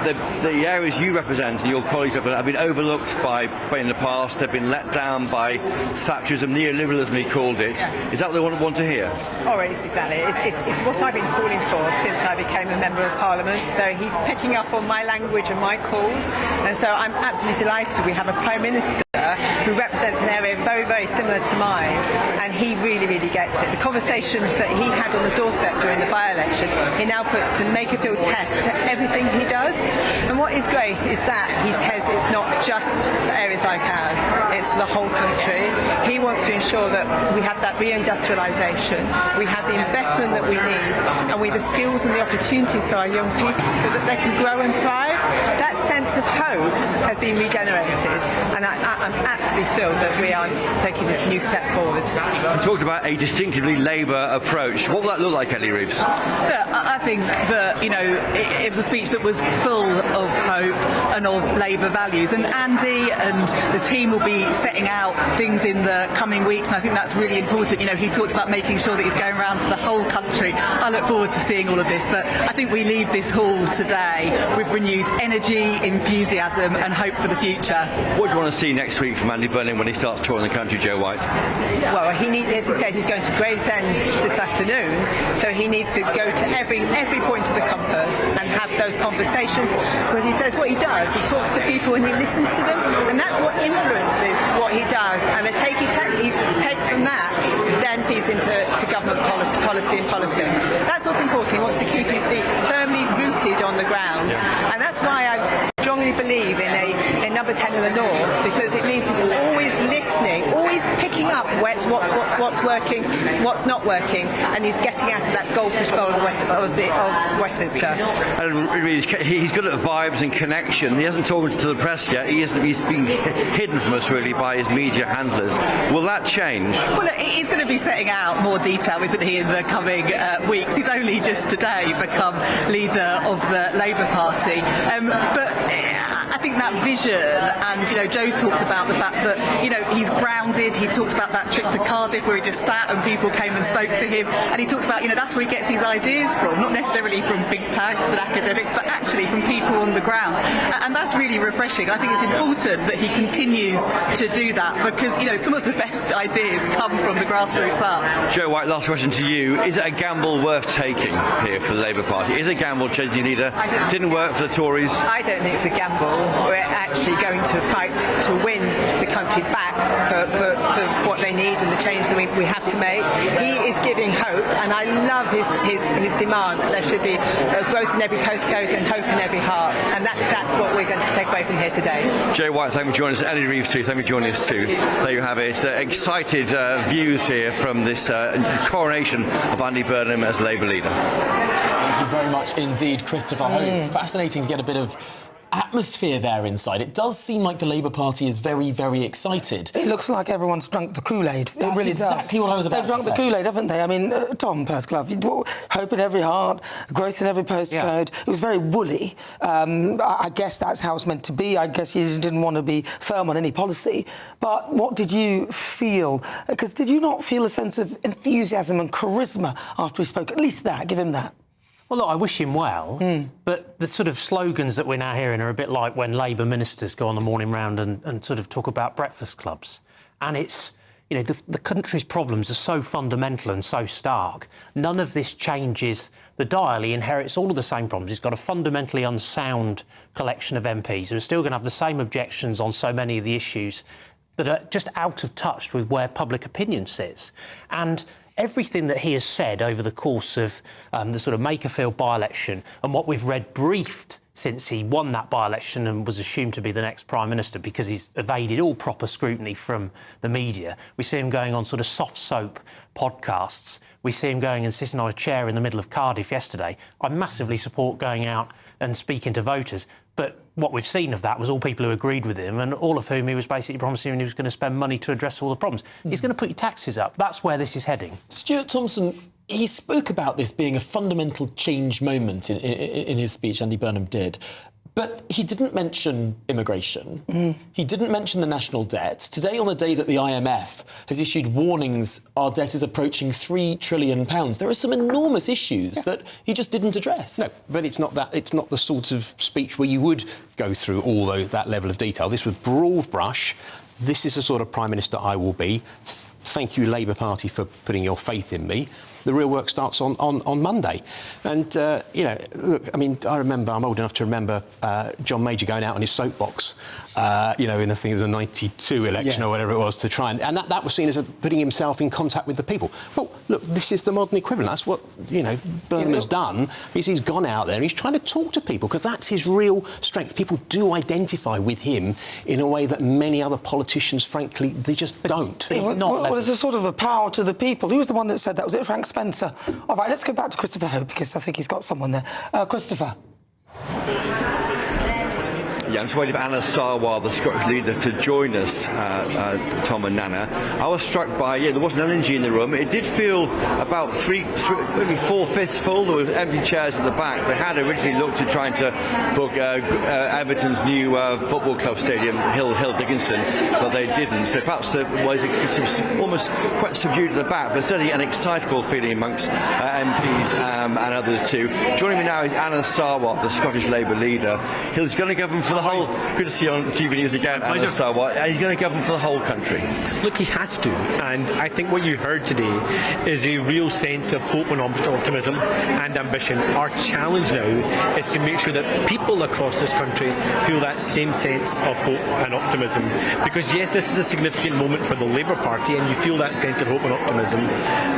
the areas you represent and your colleagues have been overlooked by in the past, they've been let down by Thatcherism, neoliberalism he called it. Is that what they want to hear? Oh, it's exactly. It's what I've been calling for since I became a Member of Parliament. So he's picking up on my language and my calls. And so I'm absolutely delighted we have a Prime Minister who represents an area very, very similar to mine, and he really, really gets it. The conversations that he had on the doorstep during the by-election, he now puts the make-a-field test to everything he does. And what is great is that he says it's not just for areas like ours, it's for the whole country. He wants to ensure that we have that reindustrialisation, we have the investment that we need, and we have the skills and the opportunities for our young people so that they can grow and thrive. That sense of hope has been regenerated, and I'm absolutely thrilled that we are taking this new step forward. You talked about a distinctively Labour approach. What will that look like, Ellie Reeves? I think that, it was a speech that was full of hope and of Labour values, and Andy and the team will be setting out things in the coming weeks, and I think that's really important. He talked about making sure that he's going around to the whole country. I look forward to seeing all of this, but I think we leave this hall today with renewed energy, enthusiasm and hope for the future. What do you want to see next week from Andy Burnham when he starts touring the country, Joe White? Well, as he said, he's going to Gravesend this afternoon, so he needs to go to every point of the compass and have those conversations, because he says what he does, he talks to people and he listens to them, and that's what influences what he does, and the take he takes from that then feeds into government policy and politics. That's what's important. He wants to keep his feet firmly rooted on the ground, and that's why I strongly believe in number 10 in the North, because it means he's always listening, always picking picking up what's working, what's not working, and he's getting out of that goldfish bowl of Westminster. And he's good at vibes and connection. He hasn't talked to the press yet. He's been hidden from us really by his media handlers. Will that change? Well, he's going to be setting out more detail, isn't he, in the coming weeks. He's only just today become leader of the Labour Party. But I think that vision, and Joe talked about the fact that he's grounded. He talked about that trip to Cardiff where he just sat and people came and spoke to him, and he talked about that's where he gets his ideas from, not necessarily from think tanks and academics, but actually from people on the ground, and that's really refreshing. I think it's important that he continues to do that, because some of the best ideas come from the grassroots up. Joe White, last question to you. Is it a gamble worth taking here for the Labour Party? Is it a gamble changing your leader? Didn't work for the Tories. I don't think it's a gamble. We're actually going to fight to win the country back for what they need and the change that we have to make. He is giving hope, and I love his demand that there should be growth in every postcode and hope in every heart, and that's what we're going to take away from here today. Joe White, thank you for joining us. Andy Reeves too, thank you for joining us too. There you have it. Excited views here from this coronation of Andy Burnham as Labour leader. Thank you very much indeed, Christopher Hope. Fascinating to get a bit of atmosphere there inside. It does seem like the Labour Party is very, very excited. It looks like everyone's drunk the Kool-Aid. It really does. That's exactly what I was about to say. They've drunk the Kool-Aid, haven't they? I mean, Tom Pursglove, hope in every heart, growth in every postcode. Yeah. It was very woolly. I guess that's how it's meant to be. I guess he didn't want to be firm on any policy. But what did you feel? Because did you not feel a sense of enthusiasm and charisma after he spoke? At least that. Give him that. Well, look, I wish him well, but the sort of slogans that we're now hearing are a bit like when Labour ministers go on the morning round and sort of talk about breakfast clubs. And it's, the country's problems are so fundamental and so stark. None of this changes the dial. He inherits all of the same problems. He's got a fundamentally unsound collection of MPs who are still going to have the same objections on so many of the issues that are just out of touch with where public opinion sits. And everything that he has said over the course of the sort of Makerfield by-election and what we've read briefed since he won that by-election and was assumed to be the next Prime Minister because he's evaded all proper scrutiny from the media. We see him going on sort of soft soap podcasts. We see him going and sitting on a chair in the middle of Cardiff yesterday. I massively support going out and speaking to voters. But what we've seen of that was all people who agreed with him and all of whom he was basically promising he was going to spend money to address all the problems. He's going to put your taxes up. That's where this is heading. Stuart Thompson, he spoke about this being a fundamental change moment in his speech, Andy Burnham did. But he didn't mention immigration. He didn't mention the national debt. Today, on the day that the IMF has issued warnings our debt is approaching £3 trillion, there are some enormous issues that he just didn't address. No, but it's not that. It's not the sort of speech where you would go through all that level of detail. This was broad brush. This is the sort of Prime Minister I will be. Thank you, Labour Party, for putting your faith in me. The real work starts on Monday. And, look, I mean, I'm old enough to remember John Major going out on his soapbox, I think it was a 92 election or whatever it was, to try and that was seen as putting himself in contact with the people. Well, look, this is the modern equivalent. That's what, Burnham has done, is he's gone out there and he's trying to talk to people, because that's his real strength. People do identify with him in a way that many other politicians, frankly, they just don't. Well, there's a sort of a power to the people. Who was the one that said that? Was it Frank Spencer? All right, let's go back to Christopher Hope, because I think he's got someone there. Christopher. Yeah, I'm just waiting for Anna Sarwar, the Scottish leader, to join us, Tom and Nana. I was struck by, there wasn't energy in the room. It did feel about maybe 4/5 full. There were empty chairs at the back. They had originally looked at trying to book Everton's new football club stadium, Hill Dickinson, but they didn't. So perhaps it was almost quite subdued at the back, but certainly an excitable feeling amongst MPs and others too. Joining me now is Anna Sarwar, the Scottish Labour leader. He's going to govern for the whole. Good to see you on GBNews again, Anna Sarwar. He's going to govern for the whole country. Look, he has to, and I think what you heard today is a real sense of hope and optimism and ambition. Our challenge now is to make sure that people across this country feel that same sense of hope and optimism. Because yes, this is a significant moment for the Labour Party, and you feel that sense of hope and optimism,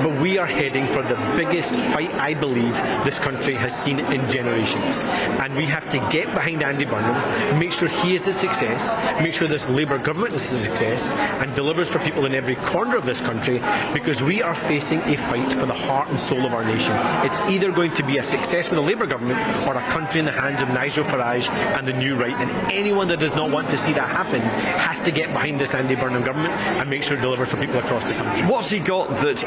but we are heading for the biggest fight, I believe, this country has seen in generations. And we have to get behind Andy Burnham. make sure he is a success, make sure this Labour government is a success, and delivers for people in every corner of this country, because we are facing a fight for the heart and soul of our nation. It's either going to be a success with a Labour government or a country in the hands of Nigel Farage and the New Right. And anyone that does not want to see that happen has to get behind this Andy Burnham government and make sure it delivers for people across the country. What's he got that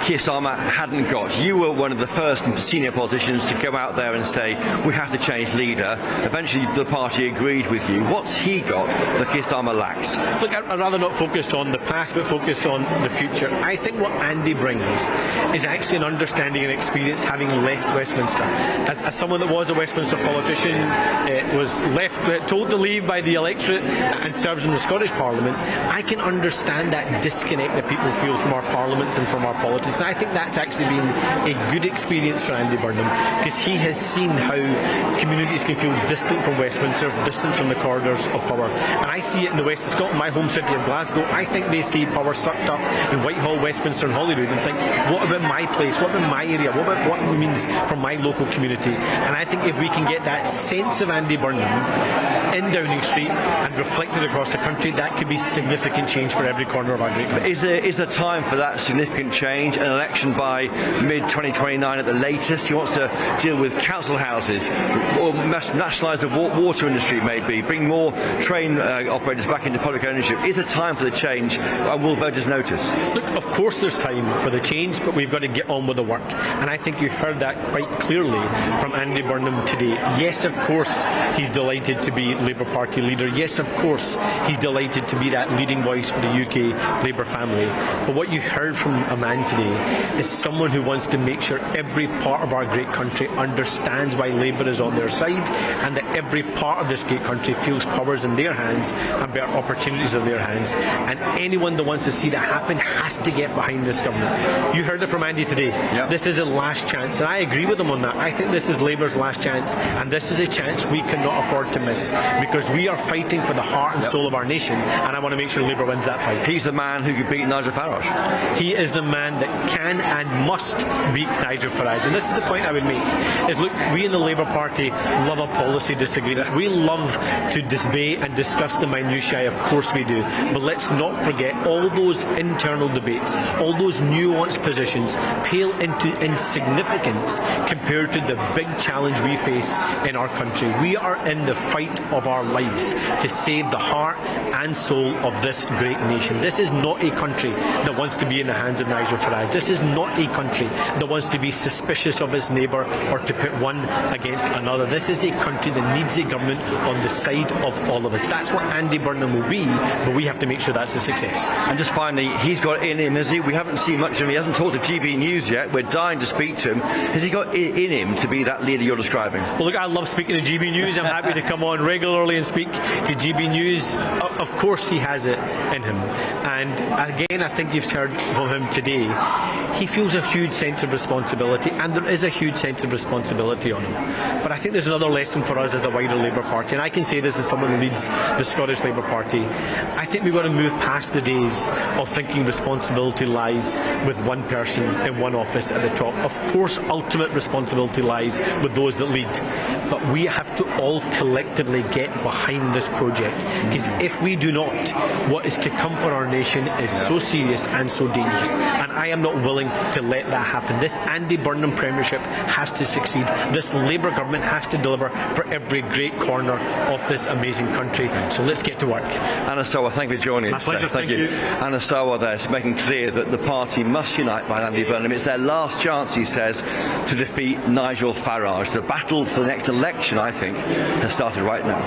Keir Starmer hadn't got? You were one of the first senior politicians to go out there and say, we have to change leader. Eventually the party agreed with you. What's he got that Keir Starmer lacks? Look, I'd rather not focus on the past but focus on the future. I think what Andy brings is actually an understanding and experience having left Westminster. As someone that was a Westminster politician, was told to leave by the electorate and serves in the Scottish Parliament, I can understand that disconnect that people feel from our parliaments and from our politics. And I think that's actually been a good experience for Andy Burnham, because he has seen how communities can feel distant from Westminster, distant from the corridors of power. And I see it in the west of Scotland, my home city of Glasgow. I think they see power sucked up in Whitehall, Westminster and Holyrood and think, what about my place, what about my area, what about what it means for my local community? And I think if we can get that sense of Andy Burnham in Downing Street and reflected across the country, that could be significant change for every corner of our great country. Is there time for that significant change? An election by mid-2029 at the latest? He wants to deal with council houses, or nationalise the water industry maybe, bring more train operators back into public ownership. Is there time for the change, and will voters notice? Look, of course there's time for the change, but we've got to get on with the work. And I think you heard that quite clearly from Andy Burnham today. Yes, of course, he's delighted to be Labour Party leader. Yes, of course, he's delighted to be that leading voice for the UK Labour family. But what you heard from a man today is someone who wants to make sure every part of our great country understands why Labour is on their side, and that every part of this great country feels powers in their hands and better opportunities in their hands. And anyone that wants to see that happen has to get behind this government. You heard it from Andy today. Yep. This is a last chance, and I agree with him on that. I think this is Labour's last chance, and this is a chance we cannot afford to miss, because we are fighting for the heart and soul of our nation, and I want to make sure Labour wins that fight. He's the man who could beat Nigel Farage. He is the man that can and must beat Nigel Farage. And this is the point I would make, is look, we in the Labour Party love a policy disagreement. We love to debate and discuss the minutiae, of course we do. But let's not forget all those internal debates, all those nuanced positions pale into insignificance compared to the big challenge we face in our country. We are in the fight of our lives to save the heart and soul of this great nation. This is not a country that wants to be in the hands of Nigel Farage. This is not a country that wants to be suspicious of its neighbour or to pit one against another. This is a country that needs a government on the side of all of us. That's what Andy Burnham will be, but we have to make sure that's a success. And just finally, he's got it in him, has he? We haven't seen much of him. He hasn't talked to GBNews yet. We're dying to speak to him. Has he got it in him to be that leader you're describing? Well, look, I love speaking to GBNews. I'm happy to come on regularly and speak to GBNews. Of course he has it in him. And again, I think you've heard from him today. He feels a huge sense of responsibility, and there is a huge sense of responsibility on him. But I think there's another lesson for us as a wider Labour Party, and I can say this as someone who leads the Scottish Labour Party. I think we've got to move past the days of thinking responsibility lies with one person in one office at the top. Of course, ultimate responsibility lies with those that lead. But we have to all collectively get behind this project, because if we do not, what is to come for our nation is so serious and so dangerous. And I am not willing to let that happen. This Andy Burnham premiership has to succeed. This Labour government has to deliver for every great corner of this amazing country. So let's get to work. Anna Sower, thank you for joining us. My pleasure, thank you. Anna Sower there is making clear that the party must unite behind Andy Burnham. It's their last chance, he says, to defeat Nigel Farage. The battle for the next election, I think, has started right now.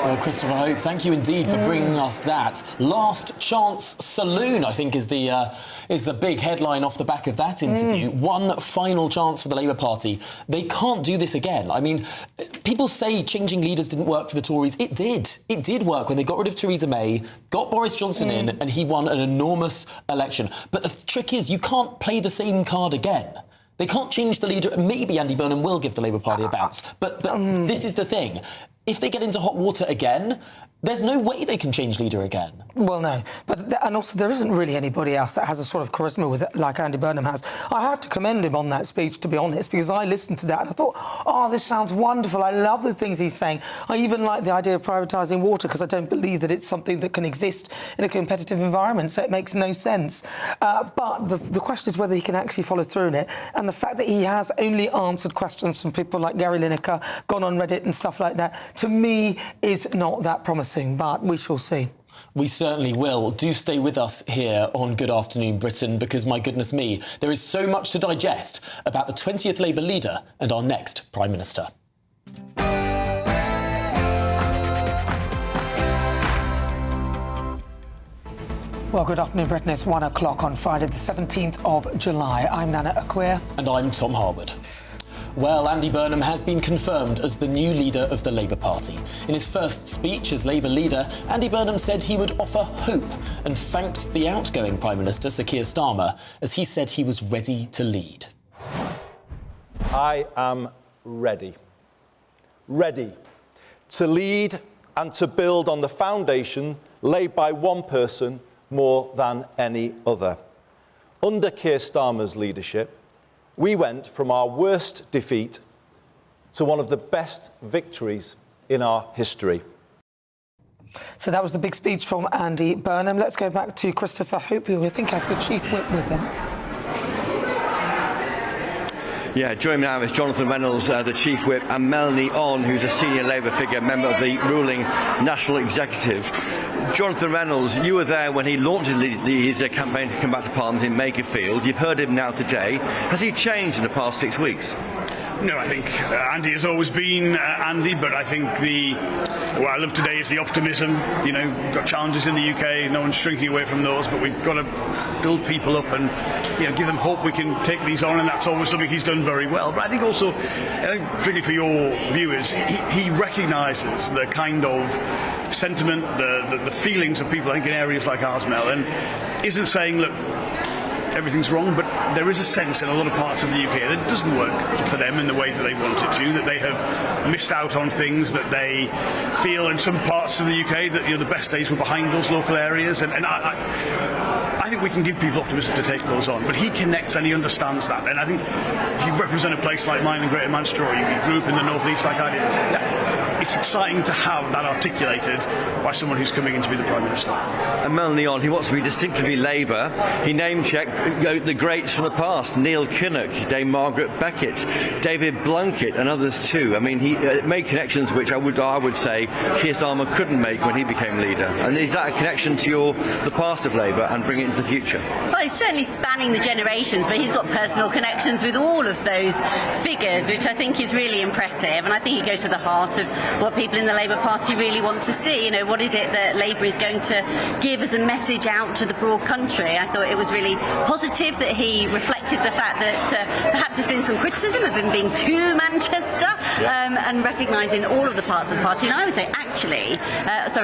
Well, Christopher Hope, thank you indeed for bringing us that. Last Chance Saloon, I think, is the big headline off the back of that interview. One final chance for the Labour Party. They can't do this again. I mean, people say changing leaders didn't work for the Tories. It did. It did work when they got rid of Theresa May, got Boris Johnson in, and he won an enormous election. But the trick is, you can't play the same card again. They can't change the leader. Maybe Andy Burnham will give the Labour Party a bounce. But this is the thing. If they get into hot water again, There's no way they can change leader again. Well, no. And also, there isn't really anybody else that has a sort of charisma with it like Andy Burnham has. I have to commend him on that speech, to be honest, because I listened to that and I thought, oh, this sounds wonderful. I love the things he's saying. I even like the idea of privatising water, because I don't believe that it's something that can exist in a competitive environment, so it makes no sense. But the question is whether he can actually follow through on it. And the fact that he has only answered questions from people like Gary Lineker, gone on Reddit and stuff like that, to me, is not that promising. But we shall see. We certainly will. Do stay with us here on Good Afternoon Britain, because, my goodness me, there is so much to digest about the 20th Labour leader and our next Prime Minister. Well, good afternoon, Britain. It's 1 o'clock on Friday, the 17th of July. I'm Nana Akua. And I'm Tom Harwood. Well, Andy Burnham has been confirmed as the new leader of the Labour Party. In his first speech as Labour leader, Andy Burnham said he would offer hope and thanked the outgoing Prime Minister, Sir Keir Starmer, as he said he was ready to lead. I am ready. Ready to lead and to build on the foundation laid by one person more than any other. Under Keir Starmer's leadership, we went from our worst defeat to one of the best victories in our history. So that was the big speech from Andy Burnham. Let's go back to Christopher Hope, who I think has the Chief Whip with him. Yeah, joining me now is Jonathan Reynolds, the Chief Whip, and Melanie On, who's a senior Labour figure, member of the ruling National Executive. Jonathan Reynolds, you were there when he launched his campaign to come back to Parliament in Makerfield. You've heard him now today. Has he changed in the past 6 weeks? No, I think Andy has always been Andy, but I think what I love today is the optimism. You know, we've got challenges in the UK, no one's shrinking away from those, but we've got to build people up and, you know, give them hope we can take these on, and that's always something he's done very well. But I think also, particularly for your viewers, he recognises the kind of sentiment, the feelings of people, I think, in areas like ours, Mel, and isn't saying, look, everything's wrong, but there is a sense in a lot of parts of the UK that it doesn't work for them in the way that they want it to, that they have missed out on things, that they feel in some parts of the UK that, you know, the best days were behind those local areas, and I think we can give people optimism to take those on, but he connects and he understands that, and I think if you represent a place like mine in Greater Manchester, or you grew up in the North East like I did, it's exciting to have that articulated by someone who's coming in to be the Prime Minister. And Melanie On, he wants to be distinctively Labour. He name-checked the greats from the past: Neil Kinnock, Dame Margaret Beckett, David Blunkett, and others too. I mean, he made connections which I would say Keir Starmer couldn't make when he became leader. And is that a connection to the past of Labour and bring it into the future? Well, it's certainly spanning the generations, but he's got personal connections with all of those figures, which I think is really impressive. And I think it goes to the heart of what people in the Labour Party really want to see. You know, what is it that Labour is going to give as a message out to the broad country? I thought it was really positive that he reflected the fact that perhaps there's been some criticism of him being too Manchester, and recognising all of the parts of the party. And I would say, actually,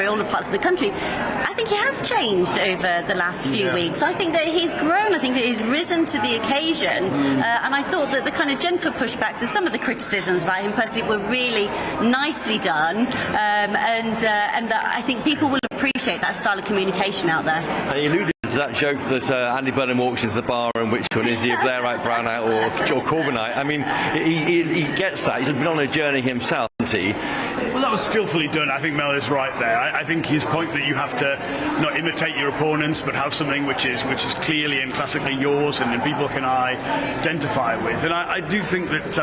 all the parts of the country, I think he has changed over the last few weeks. I think that he's grown. I think that he's risen to the occasion. And I thought that the kind of gentle pushbacks and some of the criticisms about him personally were really nicely done, and that I think people will appreciate that style of communication out there. And you alluded to that joke that Andy Burnham walks into the bar and which one is he, a Blairite, Brownite or Corbynite? I mean, he gets that. He's been on a journey himself, hasn't he? Well, that was skillfully done. I think Mel is right there. I think his point that you have to not imitate your opponents, but have something which is clearly and classically yours, and people can identify with. And I do think that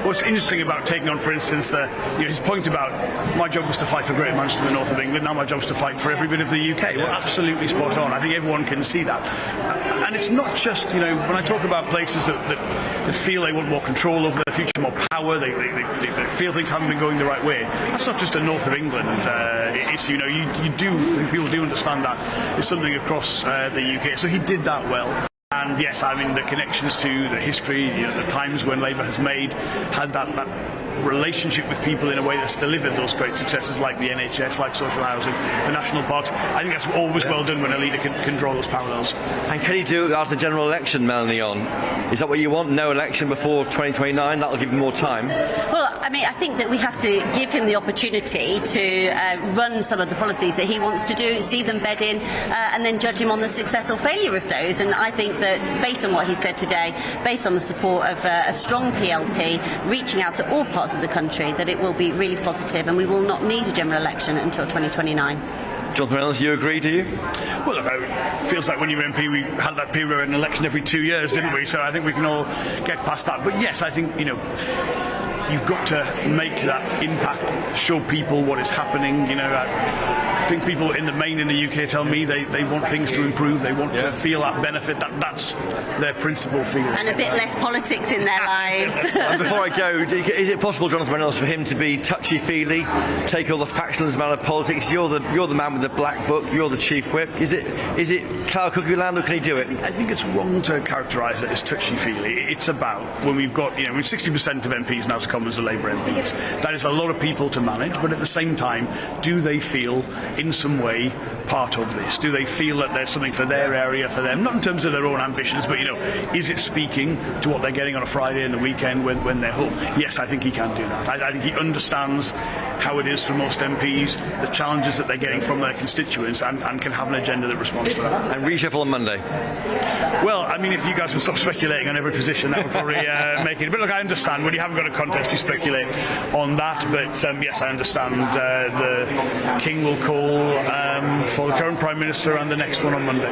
what's interesting about taking on, for instance, his point about my job was to fight for Greater Manchester and the north of England. Now my job is to fight for every bit of the UK. Well, absolutely spot on. I think everyone can see that. And it's not just, when I talk about places that feel they want more control over their future, more power, they feel things haven't been going the right way. That's not just a north of England issue. People do understand that it's something across the UK. So he did that well. And yes, I mean, the connections to the history, the times when Labour has had that relationship with people in a way that's delivered those great successes, like the NHS, like social housing, the national parks. I think that's always well done when a leader can draw those parallels. And can he do it after the general election, Melanie On? Is that what you want? No election before 2029? That'll give him more time? Well, I mean, I think that we have to give him the opportunity to run some of the policies that he wants to do, see them bed in, and then judge him on the success or failure of those. And I think that based on what he said today, based on the support of a strong PLP reaching out to all parts of the country, that it will be really positive and we will not need a general election until 2029. Jonathan Reynolds, you agree, do you? Well, look, it feels like when you were MP, we had that period of an election every 2 years, didn't we? So I think we can all get past that. But yes, I think, you know, you've got to make that impact, show people what is happening. You know, I think people in the main in the UK tell me they want things to improve, they want to feel that benefit. That's their principal feeling. And a bit less politics in their lives. And before I go, is it possible, Jonathan Reynolds, for him to be touchy-feely, take all the factionalism out of politics? You're the man with the black book, you're the chief whip. Is it cloud cuckoo land, or can he do it? I think it's wrong to characterise it as touchy-feely. It's about when we've got, you know, 60% of MPs now to come as the Labour MPs. That is a lot of people to manage, but at the same time, do they feel in some way part of this? Do they feel that there's something for their area, for them? Not in terms of their own ambitions, but, you know, is it speaking to what they're getting on a Friday and the weekend when they're home? Yes, I think he can do that. I think he understands how it is for most MPs, the challenges that they're getting from their constituents, and can have an agenda that responds to that. And reshuffle on Monday? Well, I mean, if you guys would stop speculating on every position, that would probably make it. But look, I understand when you haven't got a contest, you speculate on that. But yes, I understand the King will call for the current Prime Minister and the next one on Monday.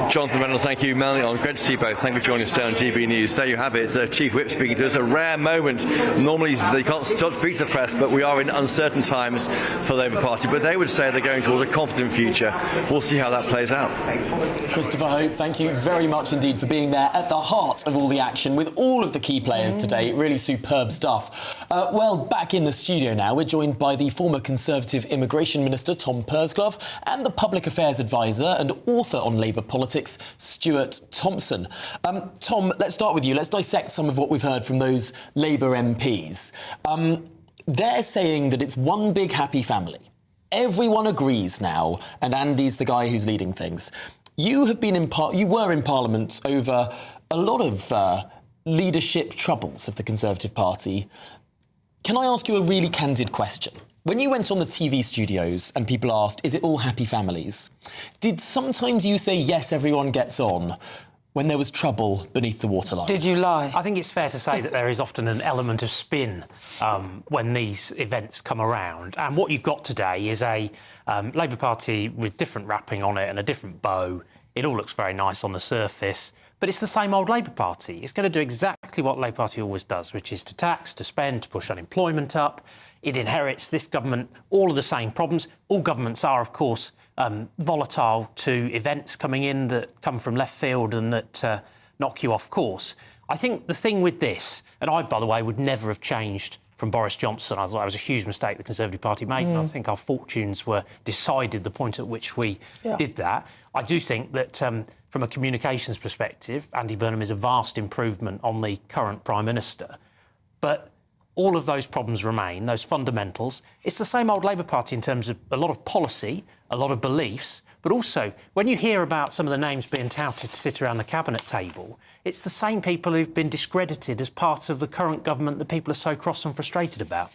Jonathan Reynolds, thank you. Melanie, great to see you both. Thank you for joining us today on GB News. There you have it, the Chief Whip speaking to us. A rare moment. Normally they can't speak to the press, but we are in uncertain times for the Labour Party. But they would say they're going towards a confident future. We'll see how that plays out. Christopher Hope, thank you very much indeed for being there at the heart of all the action with all of the key players today. Really superb stuff. Well, back in the studio now, we're joined by the former Conservative Immigration Minister, Tom Pursglove, and the Public Affairs Advisor and author on Labour politics, Stuart Thompson. Tom, let's start with you. Let's dissect some of what we've heard from those Labour MPs. They're saying that it's one big happy family. Everyone agrees now, and Andy's the guy who's leading things. You have been you were in Parliament over a lot of leadership troubles of the Conservative Party. Can I ask you a really candid question? When you went on the TV studios and people asked, is it all happy families? Did sometimes you say, yes, everyone gets on, when there was trouble beneath the waterline? Did you lie? I think it's fair to say that there is often an element of spin when these events come around. And what you've got today is a Labour Party with different wrapping on it and a different bow. It all looks very nice on the surface, but it's the same old Labour Party. It's going to do exactly what Labour Party always does, which is to tax, to spend, to push unemployment up. It inherits this government all of the same problems. All governments are, of course, volatile to events coming in that come from left field and that knock you off course. I think the thing with this, and I, by the way, would never have changed from Boris Johnson. I thought it was a huge mistake the Conservative Party made, and I think our fortunes were decided the point at which we did that. I do think that from a communications perspective, Andy Burnham is a vast improvement on the current Prime Minister. But all of those problems remain, those fundamentals. It's the same old Labour Party in terms of a lot of policy, a lot of beliefs, but also when you hear about some of the names being touted to sit around the cabinet table, it's the same people who've been discredited as part of the current government that people are so cross and frustrated about.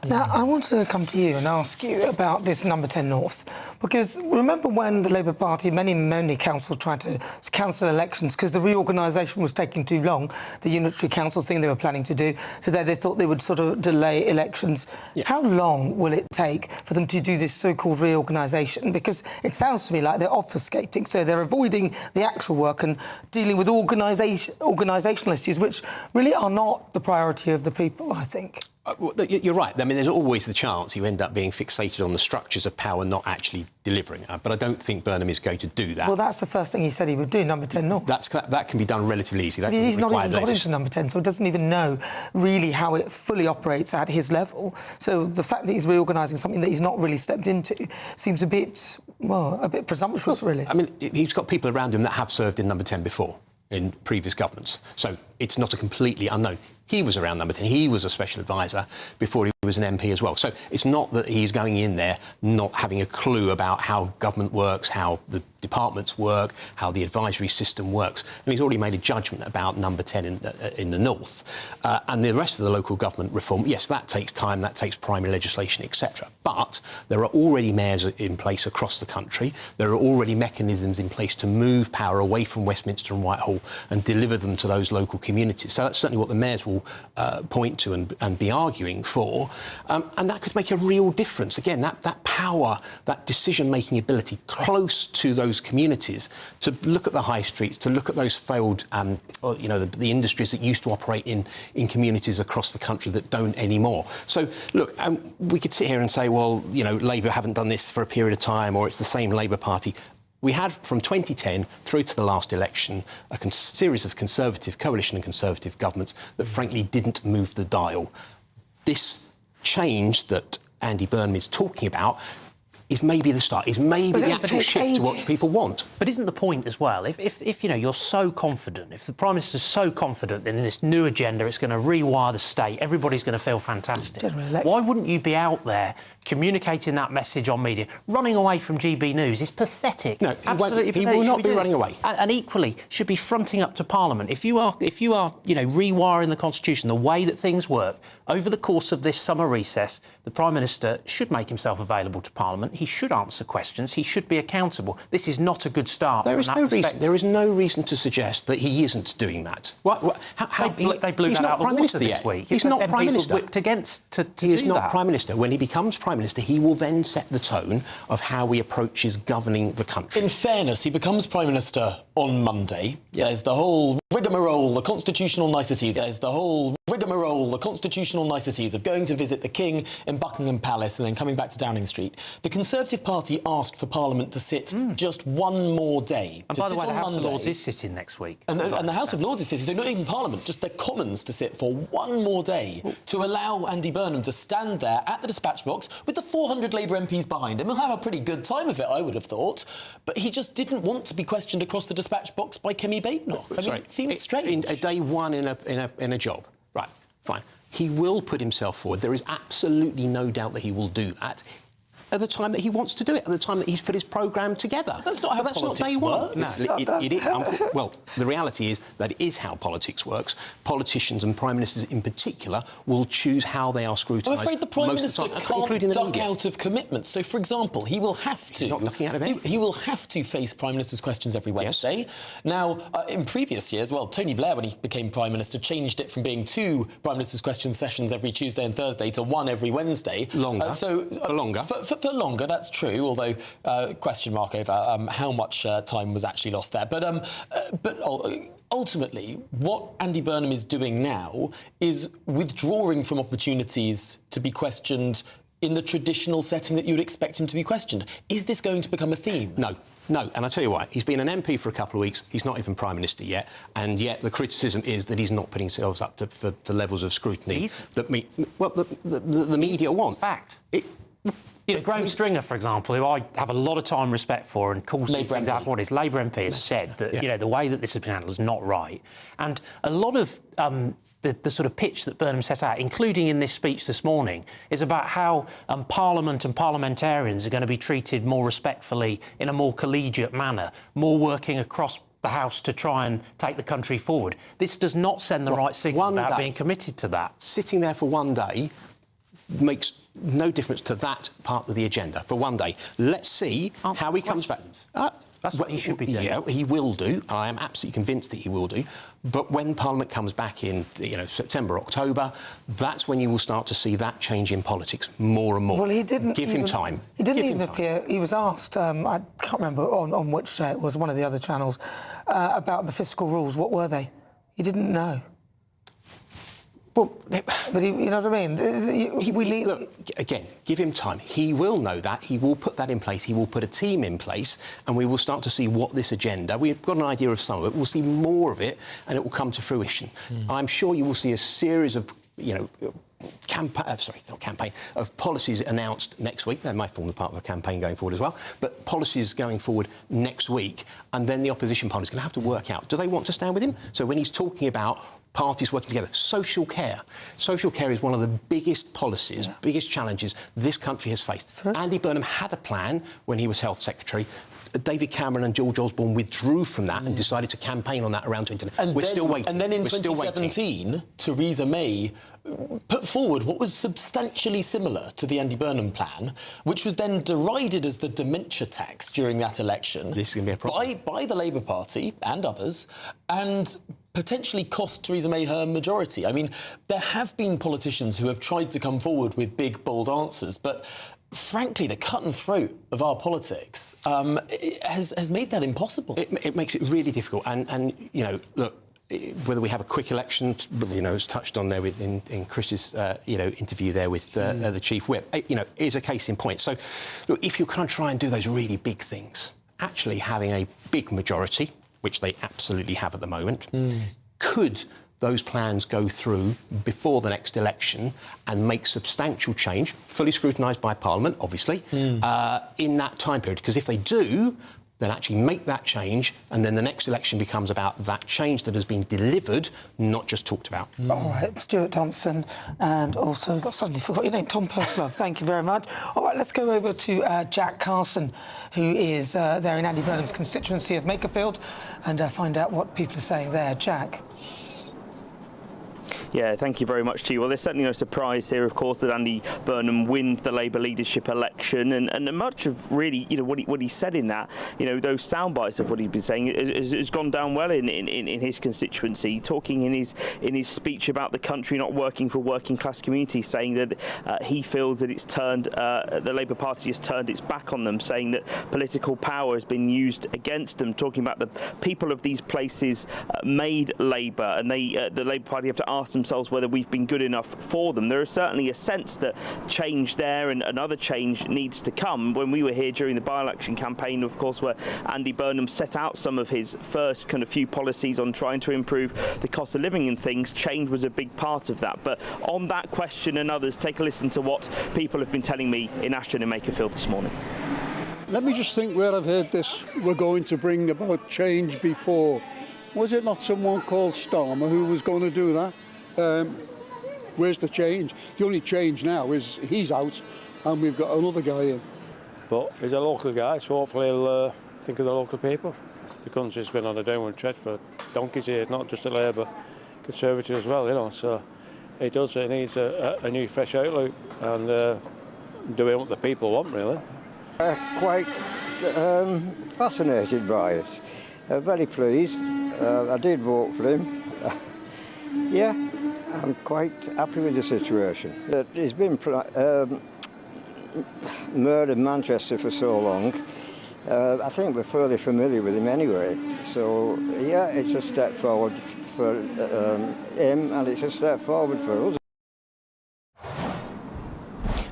Now, I want to come to you and ask you about this number 10 North, because remember when the Labour Party, many councils tried to cancel elections because the reorganisation was taking too long, the unitary council thing they were planning to do, so that they thought they would sort of delay elections. Yeah. How long will it take for them to do this so-called reorganisation? Because it sounds to me like they're obfuscating, so they're avoiding the actual work and dealing with organisational issues, which really are not the priority of the people, I think. Well, you're right. I mean, there's always the chance you end up being fixated on the structures of power, not actually delivering. But I don't think Burnham is going to do that. Well, that's the first thing he said he would do, number 10 North. That can be done relatively easily. He's not even got into number 10, so he doesn't even know really how it fully operates at his level. So the fact that he's reorganising something that he's not really stepped into seems a bit presumptuous, really. I mean, he's got people around him that have served in number 10 before, in previous governments. So it's not a completely unknown. He was around number 10. He was a special advisor before he was an MP as well. So it's not that he's going in there not having a clue about how government works, how the departments work, how the advisory system works, and he's already made a judgment about number 10 in the north. And the rest of the local government reform, yes, that takes time, that takes primary legislation, etc. But there are already mayors in place across the country. There are already mechanisms in place to move power away from Westminster and Whitehall and deliver them to those local communities. So that's certainly what the mayors will point to and be arguing for. And that could make a real difference. Again, that power, that decision-making ability close to those communities, to look at the high streets, to look at those failed, the industries that used to operate in communities across the country that don't anymore. So, look, we could sit here and say, well, Labour haven't done this for a period of time, or it's the same Labour Party. We had, from 2010 through to the last election, a series of coalition and Conservative governments that, frankly, didn't move the dial. This change that Andy Burnham is talking about is maybe the start, is maybe the actual shift to what people want. But isn't the point as well, if you're so confident, if the Prime Minister's so confident in this new agenda, it's going to rewire the state, everybody's going to feel fantastic. Why wouldn't you be out there communicating that message on media? Running away from GB News is pathetic. No, absolutely he will not be running away. And equally, should be fronting up to Parliament. If you are, rewiring the Constitution, the way that things work, over the course of this summer recess, the Prime Minister should make himself available to Parliament. He should answer questions. He should be accountable. This is not a good start. There is no reason to suggest that he isn't doing that. They blew that out of the water this week. He's not Prime Minister. Whipped against to he is not Prime Minister. When he becomes Prime Minister, he will then set the tone of how he approaches governing the country. In fairness, he becomes Prime Minister on Monday. There's the whole rigmarole, the constitutional niceties. There's the whole rigmarole, the constitutional niceties of going to visit the King in Buckingham Palace and then coming back to Downing Street. The Conservative Party asked for Parliament to sit just one more day. And by the way, the House of Lords is sitting next week. And the House of Lords is sitting, so not even Parliament, just the Commons to sit for one more day to allow Andy Burnham to stand there at the dispatch box with the 400 Labour MPs behind him. He'll have a pretty good time of it, I would have thought. But he just didn't want to be questioned across the dispatch box by Kemi Badenoch. It seems strange. In a day one in a job. Right, fine. He will put himself forward. There is absolutely no doubt that he will do that at the time that he wants to do it, at the time that he's put his programme together. That's not how politics works. No, it is. Well, the reality is that it is how politics works. Politicians and Prime Ministers in particular will choose how they are scrutinised. I'm afraid the Prime Minister can't duck out of commitments. So, for example, he will have to... He's not ducking out of it. He will have to face Prime Minister's questions every Wednesday. Yes. Now, in previous years, well, Tony Blair, when he became Prime Minister, changed it from being 2 Prime Minister's question sessions every Tuesday and Thursday to 1 every Wednesday. Longer. For longer. For longer, that's true, although question mark over how much time was actually lost there. But ultimately, what Andy Burnham is doing now is withdrawing from opportunities to be questioned in the traditional setting that you would expect him to be questioned. Is this going to become a theme? No. And I'll tell you why. He's been an MP for a couple of weeks. He's not even Prime Minister yet. And yet the criticism is that he's not putting himself up for the levels of scrutiny that the media want. Fact. Graham Stringer, for example, who I have a lot of time respect for and calls these things out for what it is, Labour MP has said that the way that this has been handled is not right. And a lot of the sort of pitch that Burnham set out, including in this speech this morning, is about how Parliament and parliamentarians are going to be treated more respectfully in a more collegiate manner, more working across the House to try and take the country forward. This does not send the right signal about being committed to that. Sitting there for one day makes no difference to that part of the agenda for one day. Let's see how he comes back. That's what he should be doing. Yeah, he will do, and I am absolutely convinced that he will do. But when Parliament comes back in, September, October, that's when you will start to see that change in politics more and more. Well, he didn't give him time. He didn't even appear. He was asked. I can't remember on which it was, one of the other channels, about the fiscal rules. What were they? He didn't know. Well, but you know what I mean? Look, again, give him time. He will know that. He will put that in place. He will put a team in place, and we will start to see what this agenda... We've got an idea of some of it. We'll see more of it, and it will come to fruition. I'm sure you will see a series of, of policies announced next week. They might form the part of a campaign going forward as well, but policies going forward next week, and then the opposition party is going to have to work out, do they want to stand with him? So when he's talking about parties working together, social care is one of the biggest policies, biggest challenges this country has faced. Andy Burnham had a plan when he was Health Secretary. David Cameron and George Osborne withdrew from that and decided to campaign on that around 2019. We're still waiting. And then in 2017, Theresa May put forward what was substantially similar to the Andy Burnham plan, which was then derided as the dementia tax during that election. This is going to be a problem. By the Labour Party and others, and potentially cost Theresa May her majority. I mean, there have been politicians who have tried to come forward with big, bold answers, but frankly, the cut and throat of our politics has made that impossible. It makes it really difficult. And you know, look, whether we have a quick election, you know, as touched on there in Chris's, you know, interview there with the Chief Whip, you know, is a case in point. So, look, if you're going to try and do those really big things, actually having a big majority, which they absolutely have at the moment, could those plans go through before the next election and make substantial change, fully scrutinised by Parliament, obviously, in that time period? Because if they do, then actually make that change, and then the next election becomes about that change that has been delivered, not just talked about. All right, Stuart Thompson, and also, I suddenly forgot your name, Tom Pursglove, thank you very much. All right, let's go over to Jack Carson, who is there in Andy Burnham's constituency of Makerfield, and find out what people are saying there. Jack. Yeah, thank you very much to you. Well, there's certainly no surprise here, of course, that Andy Burnham wins the Labour leadership election, and much of really, you know, what he said in that, you know, those sound bites of what he'd been saying has gone down well in his constituency. Talking in his speech about the country not working for working class communities, saying that he feels that it's turned, the Labour Party has turned its back on them, saying that political power has been used against them. Talking about the people of these places made Labour, and the Labour Party have to ask themselves whether we've been good enough for them. There is certainly a sense that change there and another change needs to come. When we were here during the by-election campaign, of course, where Andy Burnham set out some of his first kind of few policies on trying to improve the cost of living and things, change was a big part of that. But on that question and others, take a listen to what people have been telling me in Ashton and Makerfield this morning. Let me just think where I've heard this, we're going to bring about change before. Was it not someone called Starmer who was going to do that? Where's the change? The only change now is he's out and we've got another guy in. But he's a local guy, so hopefully he'll think of the local people. The country's been on a downward trend for donkeys here, not just a Labour Conservative as well, you know, so it does, it needs a new fresh outlook and doing what the people want, really. Quite fascinated by it, very pleased. I did vote for him. Yeah, I'm quite happy with the situation. He's been murdered in Manchester for so long. I think we're fairly familiar with him anyway. So, yeah, it's a step forward for him and it's a step forward for us.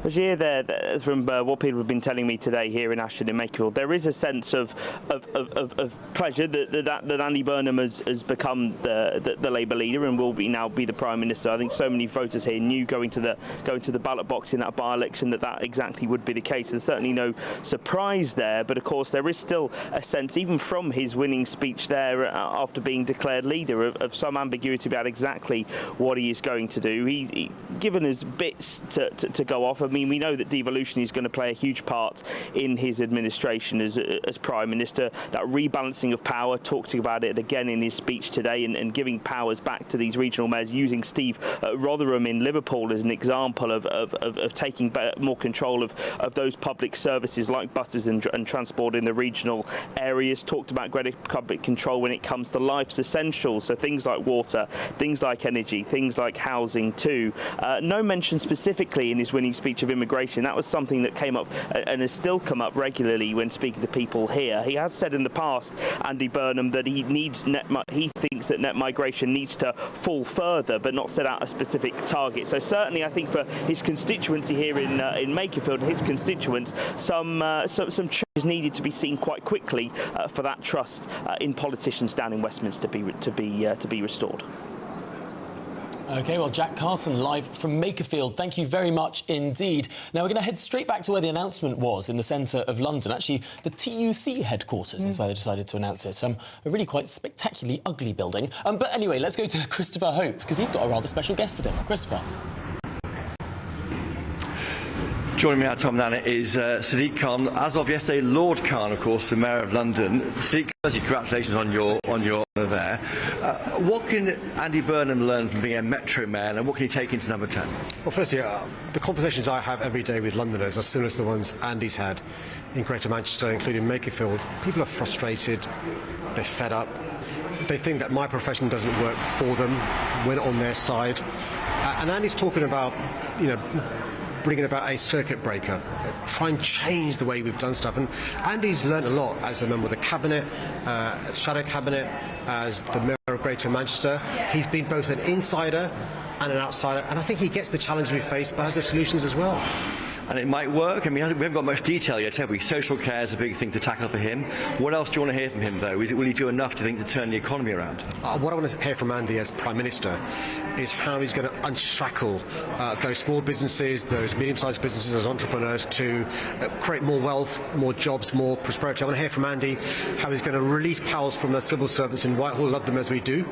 As you hear there from what people have been telling me today here in Ashton and Makerfield, there is a sense of pleasure that Andy Burnham has become the Labour leader and will now be the Prime Minister. I think so many voters here knew going to the ballot box in that by-election that exactly would be the case. There's certainly no surprise there, but of course there is still a sense, even from his winning speech there after being declared leader, of some ambiguity about exactly what he is going to do. He's given us bits to go off. I mean, we know that devolution is going to play a huge part in his administration as Prime Minister. That rebalancing of power, talking about it again in his speech today, and giving powers back to these regional mayors, using Steve Rotherham in Liverpool as an example of taking more control of those public services like buses and transport in the regional areas. Talked about greater public control when it comes to life's essentials, so things like water, things like energy, things like housing too. No mention specifically in his winning speech of immigration. That was something that came up and has still come up regularly when speaking to people here. He has said in the past, Andy Burnham, that he thinks that net migration needs to fall further, but not set out a specific target. So certainly, I think for his constituency here in Makerfield, his constituents, some changes needed to be seen quite quickly for that trust in politicians down in Westminster to be restored. OK, well, Jack Carson live from Makerfield. Thank you very much indeed. Now, we're going to head straight back to where the announcement was in the centre of London. Actually, the TUC headquarters is where they decided to announce it. A really quite spectacularly ugly building. But anyway, let's go to Christopher Hope, because he's got a rather special guest with him. Christopher. Joining me now, Tom Nana, is Sadiq Khan. As of yesterday, Lord Khan, of course, the Mayor of London. Sadiq, firstly, congratulations on your honour there. What can Andy Burnham learn from being a Metro Mayor, and what can he take into number 10? Well, firstly, the conversations I have every day with Londoners are similar to the ones Andy's had in Greater Manchester, including Makerfield. People are frustrated, they're fed up, they think that my profession doesn't work for them, we're not on their side. And Andy's talking about, bringing about a circuit breaker, try and change the way we've done stuff. And Andy's learned a lot as a member of the Cabinet, Shadow Cabinet, as the Mayor of Greater Manchester. He's been both an insider and an outsider, and I think he gets the challenge we face, but has the solutions as well. And it might work. I mean, we haven't got much detail yet, have we? Social care is a big thing to tackle for him. What else do you want to hear from him, though? Will he do enough, do you think, to turn the economy around? What I want to hear from Andy as Prime Minister is how he's going to unshackle those small businesses, those medium-sized businesses, those entrepreneurs to create more wealth, more jobs, more prosperity. I want to hear from Andy how he's going to release powers from the civil servants in Whitehall, love them as we do,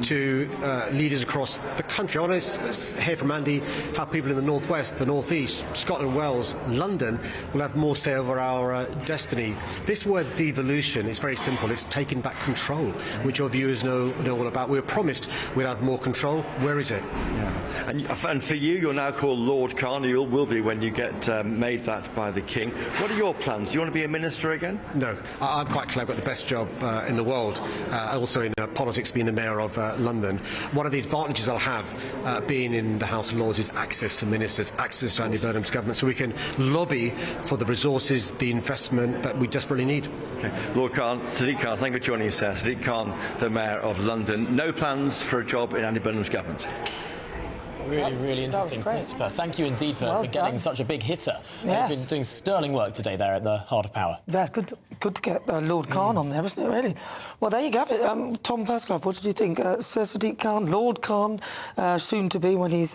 to leaders across the country. I want to hear from Andy how people in the North West, the North East, Scotland, Wales, London will have more say over our destiny. This word devolution is very simple. It's taking back control, which your viewers know all about. We were promised we'd have more control. Where is it? Yeah. And for you, you're now called Lord Khan. You will be when you get made that by the King. What are your plans? Do you want to be a minister again? No. I'm quite clear. I've got the best job in the world, also in politics, being the Mayor of London. One of the advantages I'll have being in the House of Lords is access to ministers, access to Andy Burnham's government, so we can lobby for the resources, the investment that we desperately need. Okay. Lord Khan, Sadiq Khan, thank you for joining us there. Sadiq Khan, the Mayor of London. No plans for a job in Andy Burnham's government? Really interesting, Christopher. Thank you indeed for getting such a big hitter. Yes. You've been doing sterling work today there at the Heart of Power. Yeah, good to get Lord Khan on there, isn't it, really? Well, there you go. Tom Perscliffe, what did you think? Sir Sadiq Khan, Lord Khan, soon to be when he's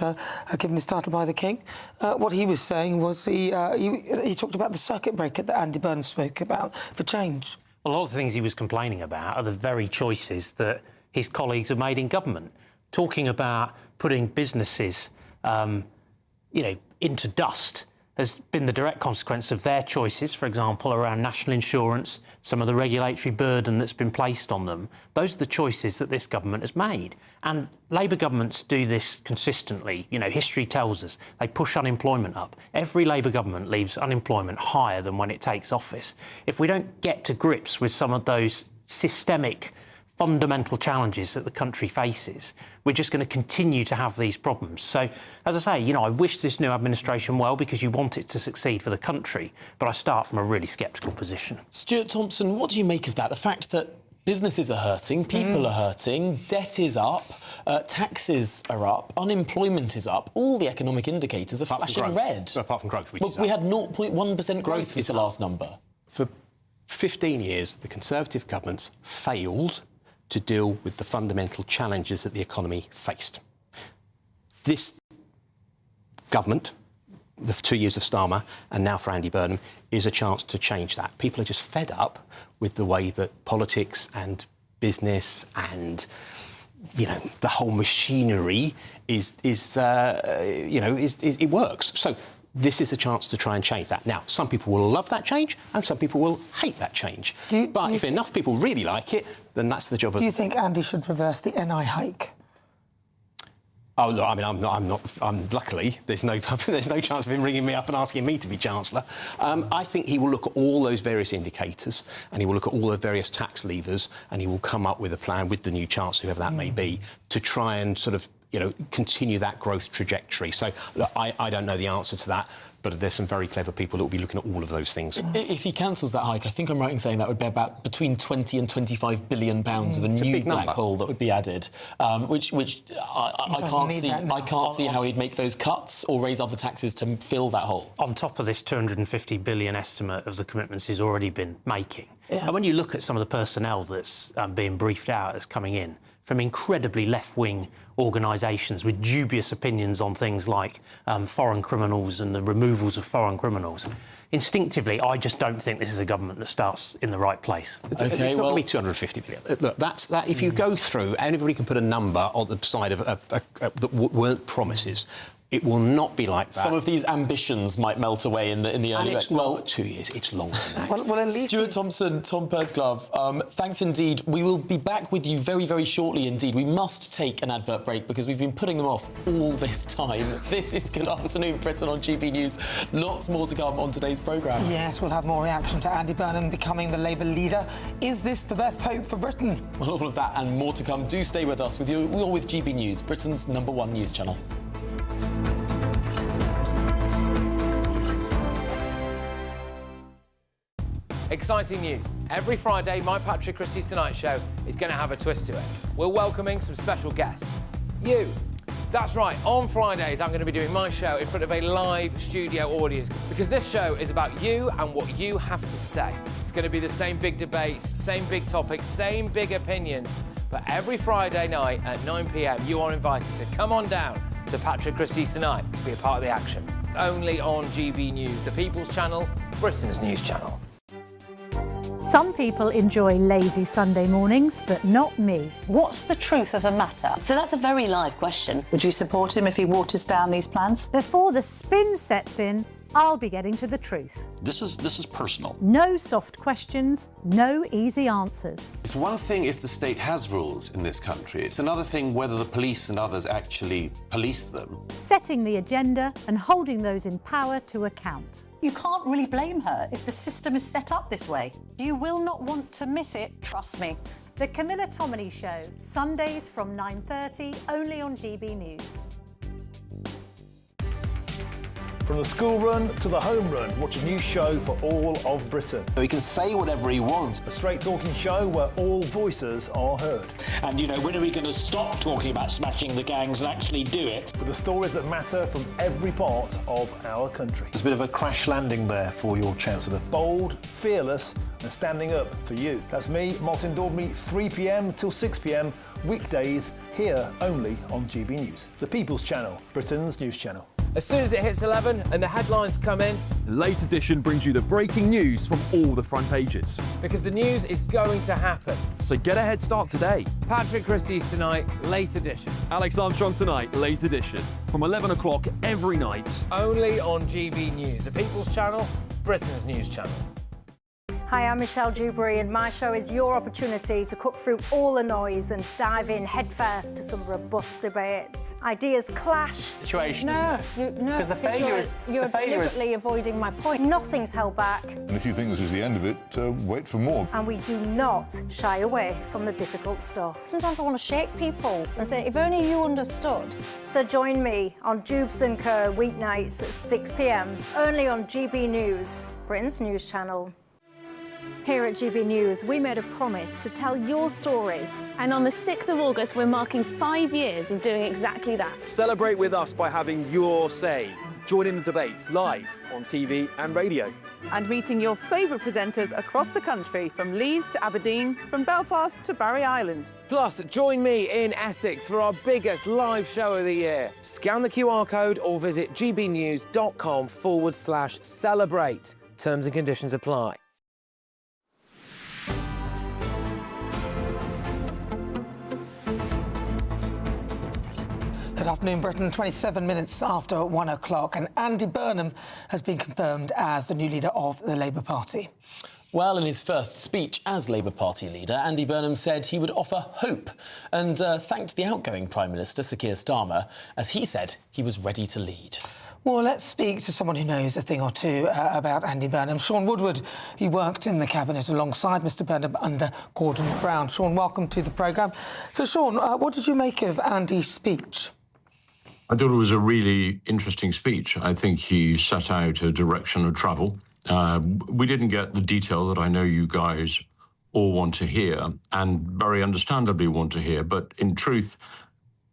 given his title by the King. What he was saying was he talked about the circuit breaker that Andy Burnham spoke about for change. Well, a lot of the things he was complaining about are the very choices that his colleagues have made in government. Talking about putting businesses, into dust has been the direct consequence of their choices, for example, around national insurance, some of the regulatory burden that's been placed on them. Those are the choices that this government has made. And Labour governments do this consistently. History tells us they push unemployment up. Every Labour government leaves unemployment higher than when it takes office. If we don't get to grips with some of those systemic fundamental challenges that the country faces, we're just going to continue to have these problems. So, as I say, I wish this new administration well because you want it to succeed for the country, but I start from a really sceptical position. Stuart Thompson, what do you make of that? The fact that businesses are hurting, people are hurting, debt is up, taxes are up, unemployment is up, all the economic indicators are flashing red. Apart from growth, which is we had 0.1% growth was the last number. For 15 years, the Conservative governments failed to deal with the fundamental challenges that the economy faced. This government, the 2 years of Starmer, and now for Andy Burnham, is a chance to change that. People are just fed up with the way that politics and business and the whole machinery it works. So this is a chance to try and change that. Now, some people will love that change and some people will hate that change. But if enough people really like it, then that's the job of... Do you think Andy should reverse the NI hike? Oh, look, I mean, I'm not... luckily, there's no chance of him ringing me up and asking me to be Chancellor. I think he will look at all those various indicators and he will look at all the various tax levers and he will come up with a plan with the new Chancellor, whoever that may be, to try and sort of continue that growth trajectory. So, look, I don't know the answer to that, but there's some very clever people that will be looking at all of those things. If he cancels that hike, I think I'm right in saying that would be about between 20 and 25 billion pounds of a new black hole that would be added, which I can't see how he'd make those cuts or raise other taxes to fill that hole. On top of this 250 billion estimate of the commitments he's already been making. Yeah. And when you look at some of the personnel that's being briefed out as coming in from incredibly left-wing organisations with dubious opinions on things like foreign criminals and the removals of foreign criminals. Instinctively, I just don't think this is a government that starts in the right place. Okay, it's not going to be 250 billion. Look, that's if you go through, and everybody can put a number on the side of that weren't promises. It will not be like that. Some of these ambitions might melt away in the early... And it's not 2 years, it's longer than that. Well, at least Stuart Thompson, Tom Pursglove, thanks indeed. We will be back with you very, very shortly indeed. We must take an advert break because we've been putting them off all this time. This is Good Afternoon Britain on GB News. Lots more to come on today's programme. Yes, we'll have more reaction to Andy Burnham becoming the Labour leader. Is this the best hope for Britain? Well, all of that and more to come. Do stay with us. You're with GB News, Britain's #1 news channel. Exciting news. Every Friday, my Patrick Christie's Tonight Show is going to have a twist to it. We're welcoming some special guests. You. That's right, on Fridays I'm going to be doing my show in front of a live studio audience because this show is about you and what you have to say. It's going to be the same big debates, same big topics, same big opinions. But every Friday night at 9 p.m, you are invited to come on down to Patrick Christie's Tonight to be a part of the action. Only on GB News, the People's Channel, Britain's news channel. Some people enjoy lazy Sunday mornings, but not me. What's the truth of the matter? So that's a very live question. Would you support him if he waters down these plans? Before the spin sets in, I'll be getting to the truth. This is personal. No soft questions, no easy answers. It's one thing if the state has rules in this country. It's another thing whether the police and others actually police them. Setting the agenda and holding those in power to account. You can't really blame her if the system is set up this way. You will not want to miss it, trust me. The Camilla Tominey Show, Sundays from 9:30, only on GB News. From the school run to the home run, watch a new show for all of Britain. He can say whatever he wants. A straight-talking show where all voices are heard. And, you know, when are we going to stop talking about smashing the gangs and actually do it? With the stories that matter from every part of our country. There's a bit of a crash landing there for your Chancellor. Bold, fearless and standing up for you. That's me, Martin Daubney, 3 p.m. till 6 p.m, weekdays, here only on GB News. The People's Channel, Britain's news channel. As soon as it hits 11 and the headlines come in, the Late Edition brings you the breaking news from all the front pages. Because the news is going to happen. So get a head start today. Patrick Christie's Tonight, Late Edition. Alex Armstrong Tonight, Late Edition. From 11 o'clock every night. Only on GB News, the People's Channel, Britain's news channel. Hi, I'm Michelle Dewberry, and my show is your opportunity to cut through all the noise and dive in headfirst to some robust debates. Ideas clash. Situation, No, Because the failure is... You're deliberately avoiding my point. Nothing's held back. And if you think this is the end of it, wait for more. And we do not shy away from the difficult stuff. Sometimes I want to shake people and say, if only you understood. So join me on Jubes & Co. weeknights at 6 p.m, only on GB News, Britain's news channel. Here at GB News, we made a promise to tell your stories. And on the 6th of August, we're marking 5 years of doing exactly that. Celebrate with us by having your say. Join in the debates live on TV and radio. And meeting your favourite presenters across the country, from Leeds to Aberdeen, from Belfast to Barry Island. Plus, join me in Essex for our biggest live show of the year. Scan the QR code or visit gbnews.com/celebrate. Terms and conditions apply. Good afternoon, Britain. 27 minutes after 1 o'clock, and Andy Burnham has been confirmed as the new leader of the Labour Party. Well, in his first speech as Labour Party leader, Andy Burnham said he would offer hope and thanked the outgoing Prime Minister, Sir Keir Starmer, as he said he was ready to lead. Well, let's speak to someone who knows a thing or two about Andy Burnham. Sean Woodward, he worked in the Cabinet alongside Mr Burnham under Gordon Brown. Sean, welcome to the programme. So, Sean, what did you make of Andy's speech? I thought it was a really interesting speech. I think he set out a direction of travel. We didn't get the detail that I know you guys all want to hear, and very understandably want to hear, but in truth,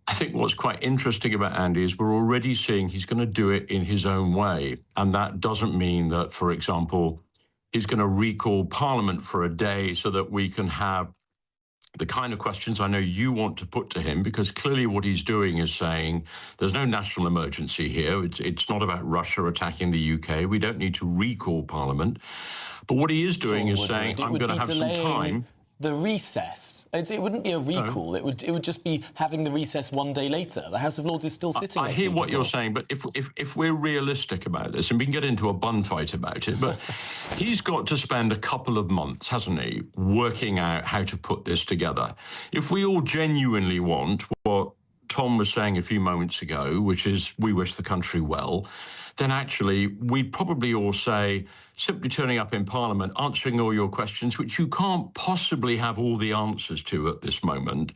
I think what's quite interesting about Andy is we're already seeing he's going to do it in his own way, and that doesn't mean that, for example, he's going to recall Parliament for a day so that we can have the kind of questions I know you want to put to him, because clearly what he's doing is saying there's no national emergency here. It's not about Russia attacking the UK. We don't need to recall Parliament. But what he is doing is saying, I'm going to have some time. the recess. It wouldn't be a recall. No. It would just be having the recess one day later. The House of Lords is still sitting. I hear what you're saying, but if we're realistic about this, and we can get into a bun fight about it, but he's got to spend a couple of months, hasn't he, working out how to put this together. If we all genuinely want what Tom was saying a few moments ago, which is we wish the country well, then actually we'd probably all say simply turning up in Parliament, answering all your questions, which you can't possibly have all the answers to at this moment.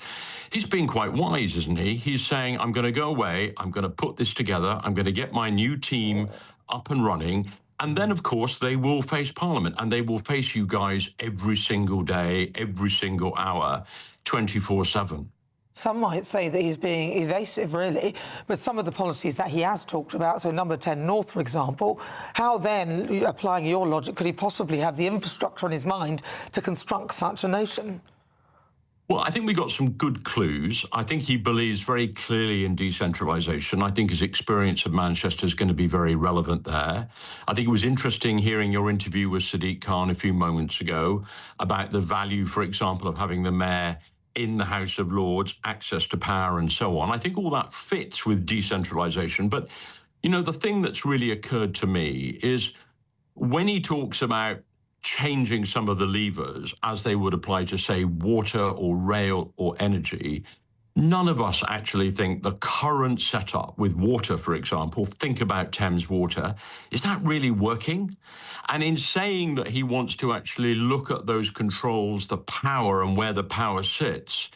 He's been quite wise, isn't he? He's saying, I'm going to go away, I'm going to put this together, I'm going to get my new team up and running. And then, of course, they will face Parliament, and they will face you guys every single day, every single hour, 24/7. Some might say that he's being evasive, really, but some of the policies that he has talked about, so number 10 North, for example, how then, applying your logic, could he possibly have the infrastructure in his mind to construct such a nation? Well, I think we got some good clues. I think he believes very clearly in decentralisation. I think his experience of Manchester is going to be very relevant there. I think it was interesting hearing your interview with Sadiq Khan a few moments ago about the value, for example, of having the mayor in the House of Lords, access to power and so on. I think all that fits with decentralisation. But, you know, the thing that's really occurred to me is when he talks about changing some of the levers as they would apply to, say, water or rail or energy, none of us actually think the current setup with water, for example, think about Thames Water, is that really working? And in saying that he wants to actually look at those controls, the power and where the power sits,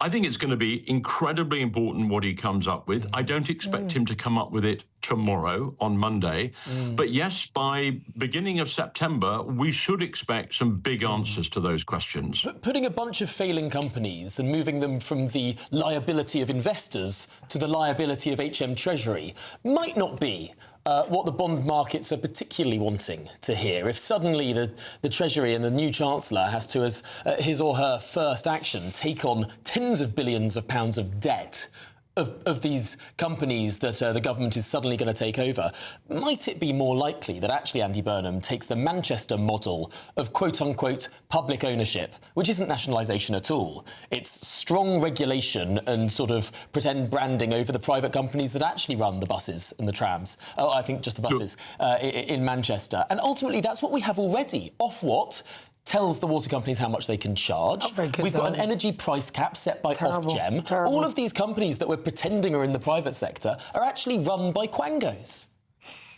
I think it's going to be incredibly important what he comes up with. I don't expect him to come up with it tomorrow, on Monday. But yes, by beginning of September, we should expect some big answers to those questions. But putting a bunch of failing companies and moving them from the liability of investors to the liability of HM Treasury might not be what the bond markets are particularly wanting to hear. If suddenly the Treasury and the new Chancellor has to, as his or her first action, take on tens of billions of pounds of debt of these companies that the government is suddenly going to take over, might it be more likely that actually Andy Burnham takes the Manchester model of quote-unquote public ownership, which isn't nationalisation at all? It's strong regulation and sort of pretend branding over the private companies that actually run the buses and the trams. Oh, I think just the buses in Manchester. And ultimately, that's what we have already. Ofwat tells the water companies how much they can charge. We've got an energy price cap set by Ofgem. All of these companies that we're pretending are in the private sector are actually run by quangos.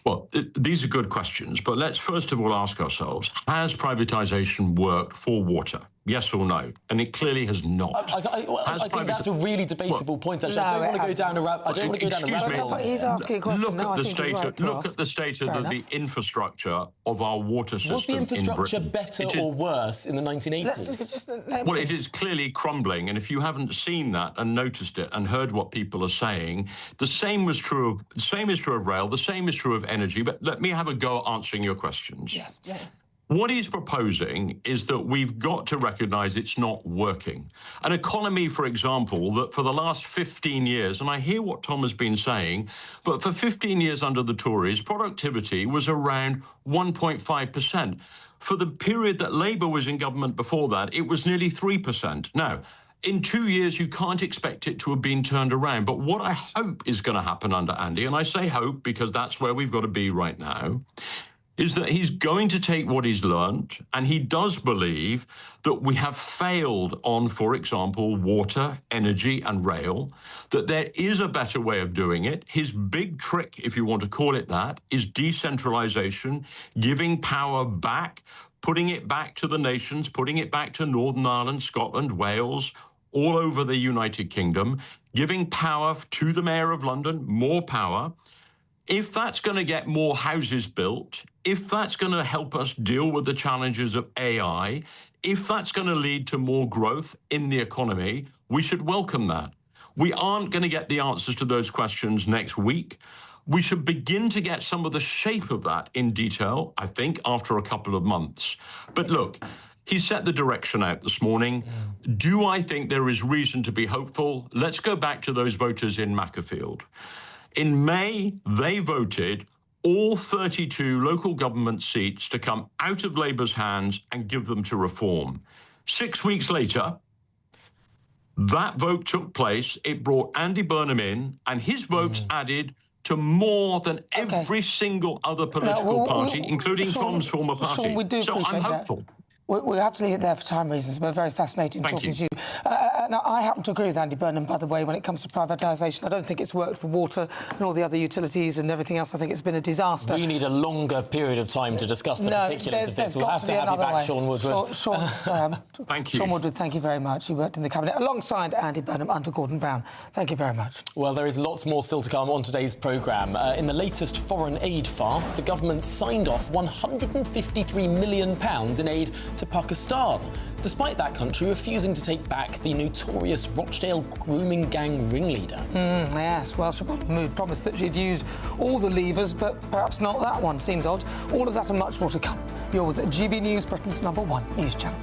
Well, these are good questions, but let's first of all ask ourselves, has privatisation worked for water? Yes or no? And it clearly has not. I think that's a really debatable point, actually. I don't want to go down a rabbit hole. He's asking a question. Look at the state of the infrastructure of our water system. Was the infrastructure better or worse in the 1980s? Well, it is clearly crumbling, and if you haven't seen that and noticed it and heard what people are saying, the same is true of rail, the same is true of energy. But let me have a go at answering your questions. Yes. What he's proposing is that we've got to recognise it's not working. An economy, for example, that for the last 15 years, and I hear what Tom has been saying, but for 15 years under the Tories, productivity was around 1.5%. For the period that Labour was in government before that, it was nearly 3%. Now, in 2 years, you can't expect it to have been turned around. But what I hope is going to happen under Andy, and I say hope because that's where we've got to be right now, is that he's going to take what he's learned, and he does believe that we have failed on, for example, water, energy and rail, that there is a better way of doing it. His big trick, if you want to call it that, is decentralisation, giving power back, putting it back to the nations, putting it back to Northern Ireland, Scotland, Wales, all over the United Kingdom, giving power to the Mayor of London, more power. If that's going to get more houses built, if that's going to help us deal with the challenges of AI, if that's going to lead to more growth in the economy, we should welcome that. We aren't going to get the answers to those questions next week. We should begin to get some of the shape of that in detail, I think, after a couple of months. But look, he set the direction out this morning. Do I think there is reason to be hopeful? Let's go back to those voters in Macclesfield. In May, they voted all 32 local government seats to come out of Labour's hands and give them to Reform. 6 weeks later, that vote took place. It brought Andy Burnham in, and his votes added to more than every single other political party, including Tom's former party. Sean, we do so I'm appreciate hopeful. that. We have to leave it there for time reasons, but very fascinating talking to you. Now, I happen to agree with Andy Burnham, by the way, when it comes to privatisation. I don't think it's worked for water and all the other utilities and everything else. I think it's been a disaster. We need a longer period of time to discuss the particulars of this. We'll have to have you back, Sean Woodward. Thank you. Sean Woodward, thank you very much. He worked in the Cabinet alongside Andy Burnham under Gordon Brown. Thank you very much. Well, there is lots more still to come on today's programme. In the latest foreign aid fast, the government signed off £153 million in aid to Pakistan, despite that country refusing to take back the notorious Rochdale grooming gang ringleader. Yes, well, Shabana Mahmood promised that she'd use all the levers, but perhaps not that one. Seems odd. All of that and much more to come. You're with GB News, Britain's #1 news channel.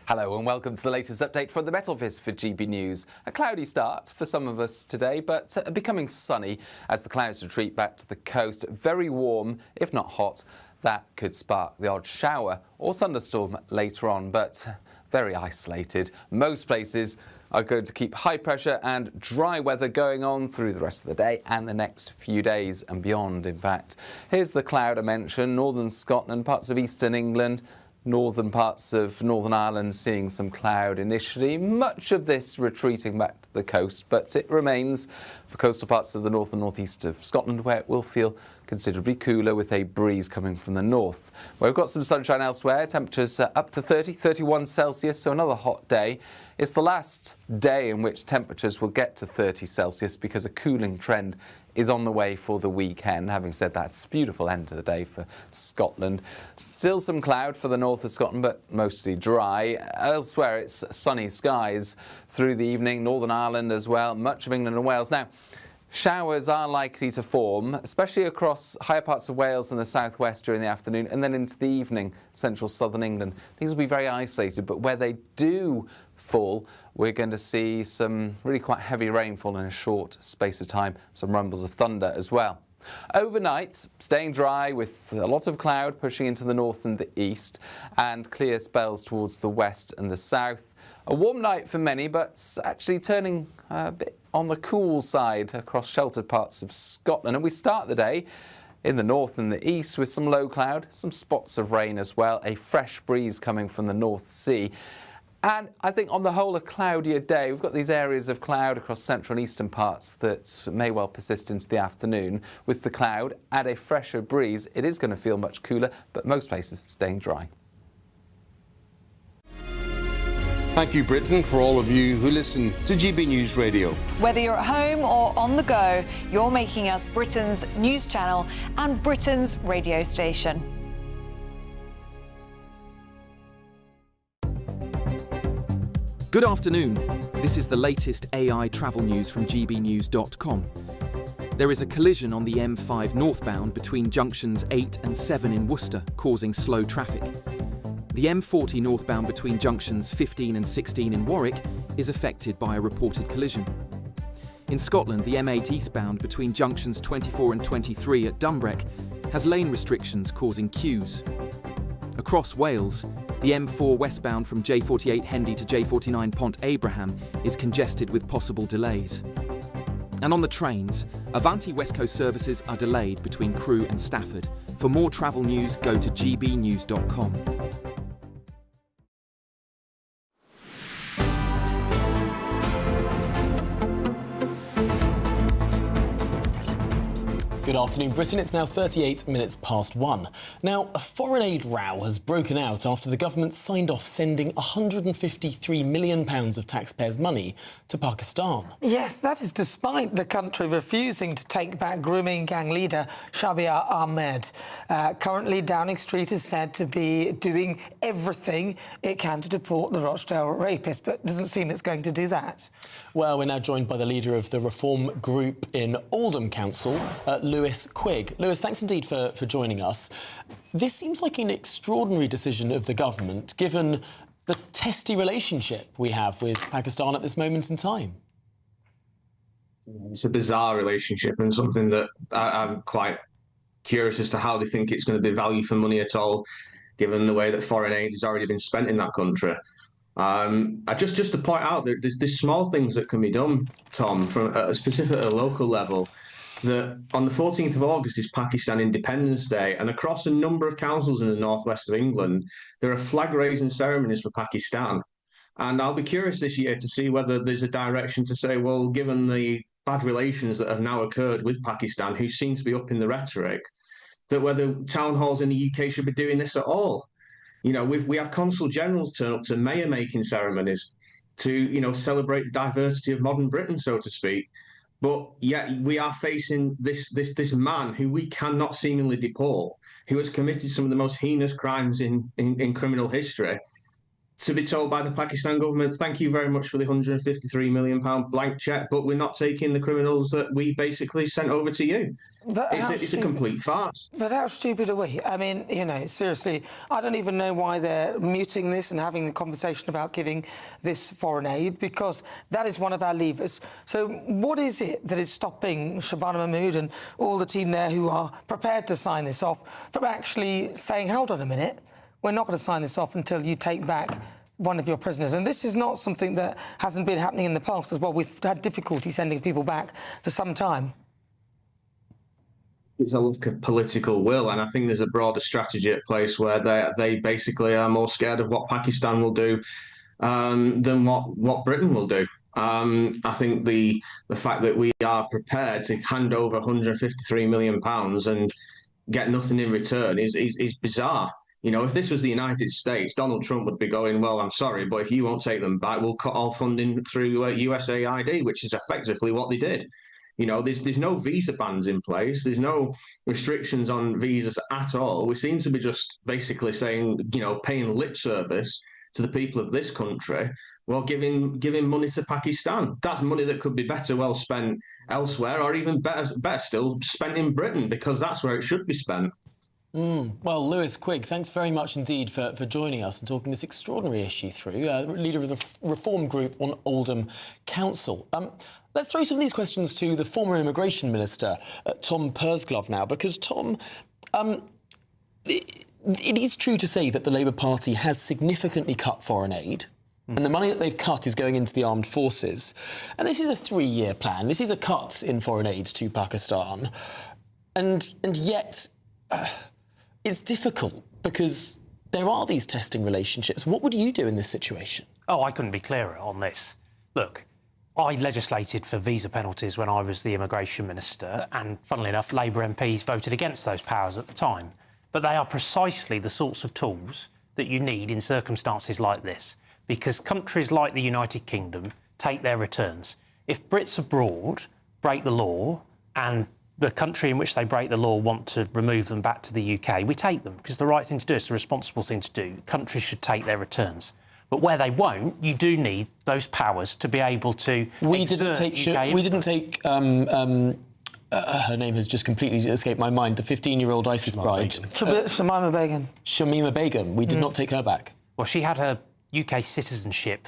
Hello and welcome to the latest update from the Met Office for GB News. A cloudy start for some of us today, but becoming sunny as the clouds retreat back to the coast. Very warm, if not hot. That could spark the odd shower or thunderstorm later on, but very isolated. Most places are going to keep high pressure and dry weather going on through the rest of the day and the next few days and beyond, in fact. Here's the cloud I mentioned: northern Scotland, parts of eastern England, northern parts of Northern Ireland seeing some cloud initially. Much of this retreating back to the coast, but it remains for coastal parts of the north and northeast of Scotland, where it will feel considerably cooler with a breeze coming from the north. We've got some sunshine elsewhere. Temperatures up to 31 Celsius, so another hot day. It's the last day in which temperatures will get to 30 Celsius because a cooling trend is on the way for the weekend. Having said that, it's a beautiful end of the day for Scotland. Still some cloud for the north of Scotland, but mostly dry. Elsewhere, it's sunny skies through the evening. Northern Ireland as well, much of England and Wales. Now, showers are likely to form, especially across higher parts of Wales and the southwest during the afternoon, and then into the evening, central southern England. These will be very isolated, but where they do fall, we're going to see some really quite heavy rainfall in a short space of time, some rumbles of thunder as well. Overnight, staying dry with a lot of cloud pushing into the north and the east, and clear spells towards the west and the south. A warm night for many, but actually turning a bit on the cool side across sheltered parts of Scotland. And we start the day in the north and the east with some low cloud, some spots of rain as well, a fresh breeze coming from the North Sea. And I think on the whole, a cloudier day. We've got these areas of cloud across central and eastern parts that may well persist into the afternoon. With the cloud, add a fresher breeze. It is going to feel much cooler, but most places staying dry. Thank you, Britain, for all of you who listen to GB News Radio. Whether you're at home or on the go, you're making us Britain's news channel and Britain's radio station. Good afternoon. This is the latest AI travel news from gbnews.com. There is a collision on the M5 northbound between junctions 8 and 7 in Worcester, causing slow traffic. The M40 northbound between junctions 15 and 16 in Warwick is affected by a reported collision. In Scotland, the M8 eastbound between junctions 24 and 23 at Dumbreck has lane restrictions causing queues. Across Wales, the M4 westbound from J48 Hendy to J49 Pont Abraham is congested with possible delays. And on the trains, Avanti West Coast services are delayed between Crewe and Stafford. For more travel news, go to gbnews.com. Good afternoon, Britain. It's now 38 minutes past 1. Now, a foreign aid row has broken out after the government signed off sending £153 million of taxpayers' money to Pakistan. Yes, that is despite the country refusing to take back grooming gang leader Shabir Ahmed. Currently, Downing Street is said to be doing everything it can to deport the Rochdale rapist, but it doesn't seem it's going to do that. Well, we're now joined by the leader of the reform group in Oldham Council, Lewis Quigg. Lewis, thanks indeed for joining us. This seems like an extraordinary decision of the government, given the testy relationship we have with Pakistan at this moment in time. It's a bizarre relationship and something that I'm quite curious as to how they think it's going to be value for money at all, given the way that foreign aid has already been spent in that country. Just to point out that there's small things that can be done, Tom, from a specific local level. That on the 14th of August is Pakistan Independence Day, and across a number of councils in the northwest of England, there are flag-raising ceremonies for Pakistan. And I'll be curious this year to see whether there's a direction to say, well, given the bad relations that have now occurred with Pakistan, who seems to be up in the rhetoric, that whether town halls in the UK should be doing this at all. You know, we have consul generals turn up to mayor-making ceremonies to, you know, celebrate the diversity of modern Britain, so to speak. But yet we are facing this man who we cannot seemingly deport, who has committed some of the most heinous crimes in criminal history, to be told by the Pakistan government, thank you very much for the £153 million blank cheque, but we're not taking the criminals that we basically sent over to you. It's a complete farce. But how stupid are we? I mean, you know, seriously, I don't even know why they're muting this and having the conversation about giving this foreign aid, because that is one of our levers. So what is it that is stopping Shabana Mahmood and all the team there who are prepared to sign this off from actually saying, hold on a minute, we're not going to sign this off until you take back one of your prisoners? And this is not something that hasn't been happening in the past as well. We've had difficulty sending people back for some time. It's a lack of political will, and I think there's a broader strategy at place where they basically are more scared of what Pakistan will do than what Britain will do. I think the fact that we are prepared to hand over £153 million and get nothing in return is bizarre. You know, if this was the United States, Donald Trump would be going, well, I'm sorry, but if you won't take them back, we'll cut all funding through USAID, which is effectively what they did. You know, there's no visa bans in place. There's no restrictions on visas at all. We seem to be just basically saying, you know, paying lip service to the people of this country while giving money to Pakistan. That's money that could be better well spent elsewhere, or even better still, spent in Britain, because that's where it should be spent. Well, Lewis Quigg, thanks very much indeed for joining us and talking this extraordinary issue through. Leader of the Reform Group on Oldham Council. Let's throw some of these questions to the former Immigration Minister, Tom Pursglove, now, because, Tom, it is true to say that the Labour Party has significantly cut foreign aid, and the money that they've cut is going into the armed forces. And this is a 3-year plan. This is a cut in foreign aid to Pakistan. And yet... it's difficult because there are these testing relationships. What would you do in this situation? Oh, I couldn't be clearer on this. Look, I legislated for visa penalties when I was the Immigration Minister, and funnily enough, Labour MPs voted against those powers at the time. But they are precisely the sorts of tools that you need in circumstances like this, because countries like the United Kingdom take their returns. If Brits abroad break the law and the country in which they break the law want to remove them back to the UK, we take them, because the right thing to do, it's the responsible thing to do. Countries should take their returns. But where they won't, you do need those powers to be able to We didn't take her name has just completely escaped my mind, the 15-year-old ISIS bride. Shamima Begum. Shamima Begum. We did not take her back. Well, she had her UK citizenship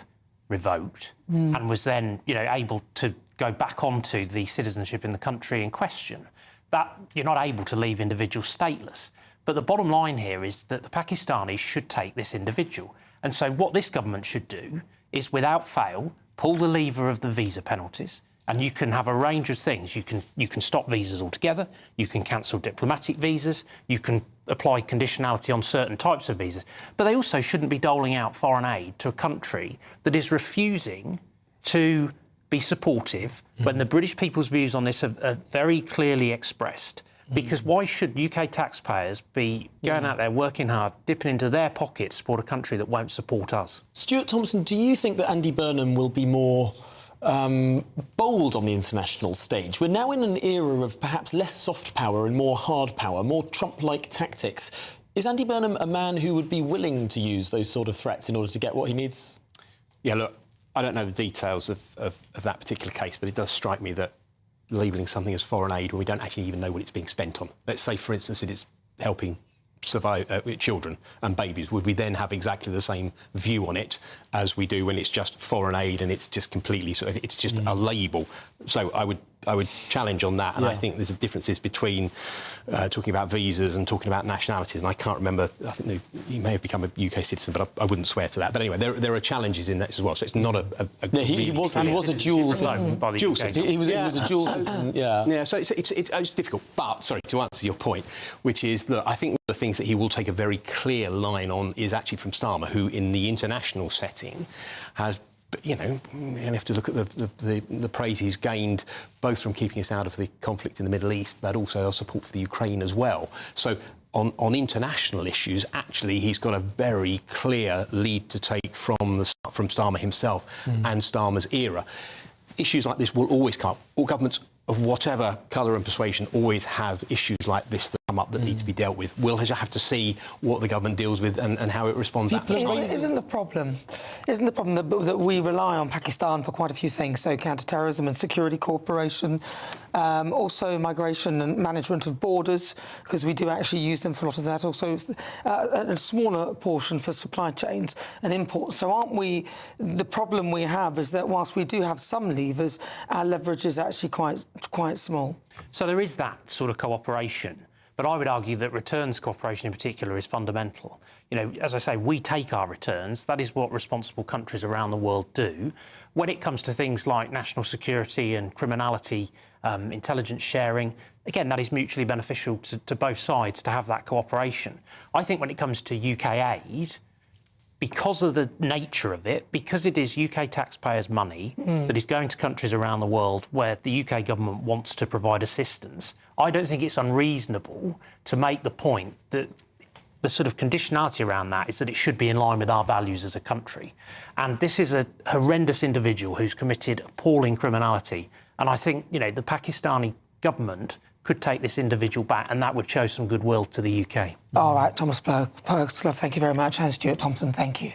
revoked and was then, you know, able to go back onto the citizenship in the country in question. That you're not able to leave individuals stateless. But the bottom line here is that the Pakistanis should take this individual. And so what this government should do is, without fail, pull the lever of the visa penalties, and you can have a range of things. You can stop visas altogether, you can cancel diplomatic visas, you can apply conditionality on certain types of visas. But they also shouldn't be doling out foreign aid to a country that is refusing to be supportive when the British people's views on this are very clearly expressed. Because why should UK taxpayers be going out there working hard, dipping into their pockets to support a country that won't support us? Stuart Thompson, do you think that Andy Burnham will be more bold on the international stage? We're now in an era of perhaps less soft power and more hard power, more Trump-like tactics. Is Andy Burnham a man who would be willing to use those sort of threats in order to get what he needs? Yeah, look, I don't know the details of that particular case, but it does strike me that labelling something as foreign aid when we don't actually even know what it's being spent on. Let's say, for instance, that it's helping survive children and babies. Would we then have exactly the same view on it as we do when it's just foreign aid and it's just completely it's just a label? So I would challenge on that, and I think there's differences between talking about visas and talking about nationalities. And I can't remember. I think he may have become a UK citizen, but I wouldn't swear to that. But anyway, there are challenges in that as well. So it's not a he was a dual citizen. Dual citizen. He was a dual citizen. Yeah. So it's difficult. But sorry, to answer your point, which is that I think one of the things that he will take a very clear line on is actually from Starmer, who in the international setting has. But, you know, you have to look at the praise he's gained, both from keeping us out of the conflict in the Middle East, but also our support for the Ukraine as well. So on international issues, actually, he's got a very clear lead to take from Starmer himself and Starmer's era. Issues like this will always come up. All governments of whatever colour and persuasion always have issues like this that come up that need to be dealt with. We'll have to see what the government deals with and how it responds. Isn't the problem that we rely on Pakistan for quite a few things? So counter-terrorism and security cooperation, also migration and management of borders, because we do actually use them for a lot of that. Also, a smaller portion for supply chains and imports. So aren't we? The problem we have is that whilst we do have some levers, our leverage is actually quite small. So there is that sort of cooperation, but I would argue that returns cooperation in particular is fundamental. You know, as I say, we take our returns. That is what responsible countries around the world do. When it comes to things like national security and criminality, intelligence sharing, again, that is mutually beneficial to both sides to have that cooperation. I think when it comes to UK aid, because of the nature of it, because it is UK taxpayers' money that is going to countries around the world where the UK government wants to provide assistance, I don't think it's unreasonable to make the point that the sort of conditionality around that is that it should be in line with our values as a country. And this is a horrendous individual who's committed appalling criminality. And I think, you know, the Pakistani government could take this individual back, and that would show some goodwill to the UK. All right, Thomas Perksler, thank you very much, and Stuart Thompson, thank you.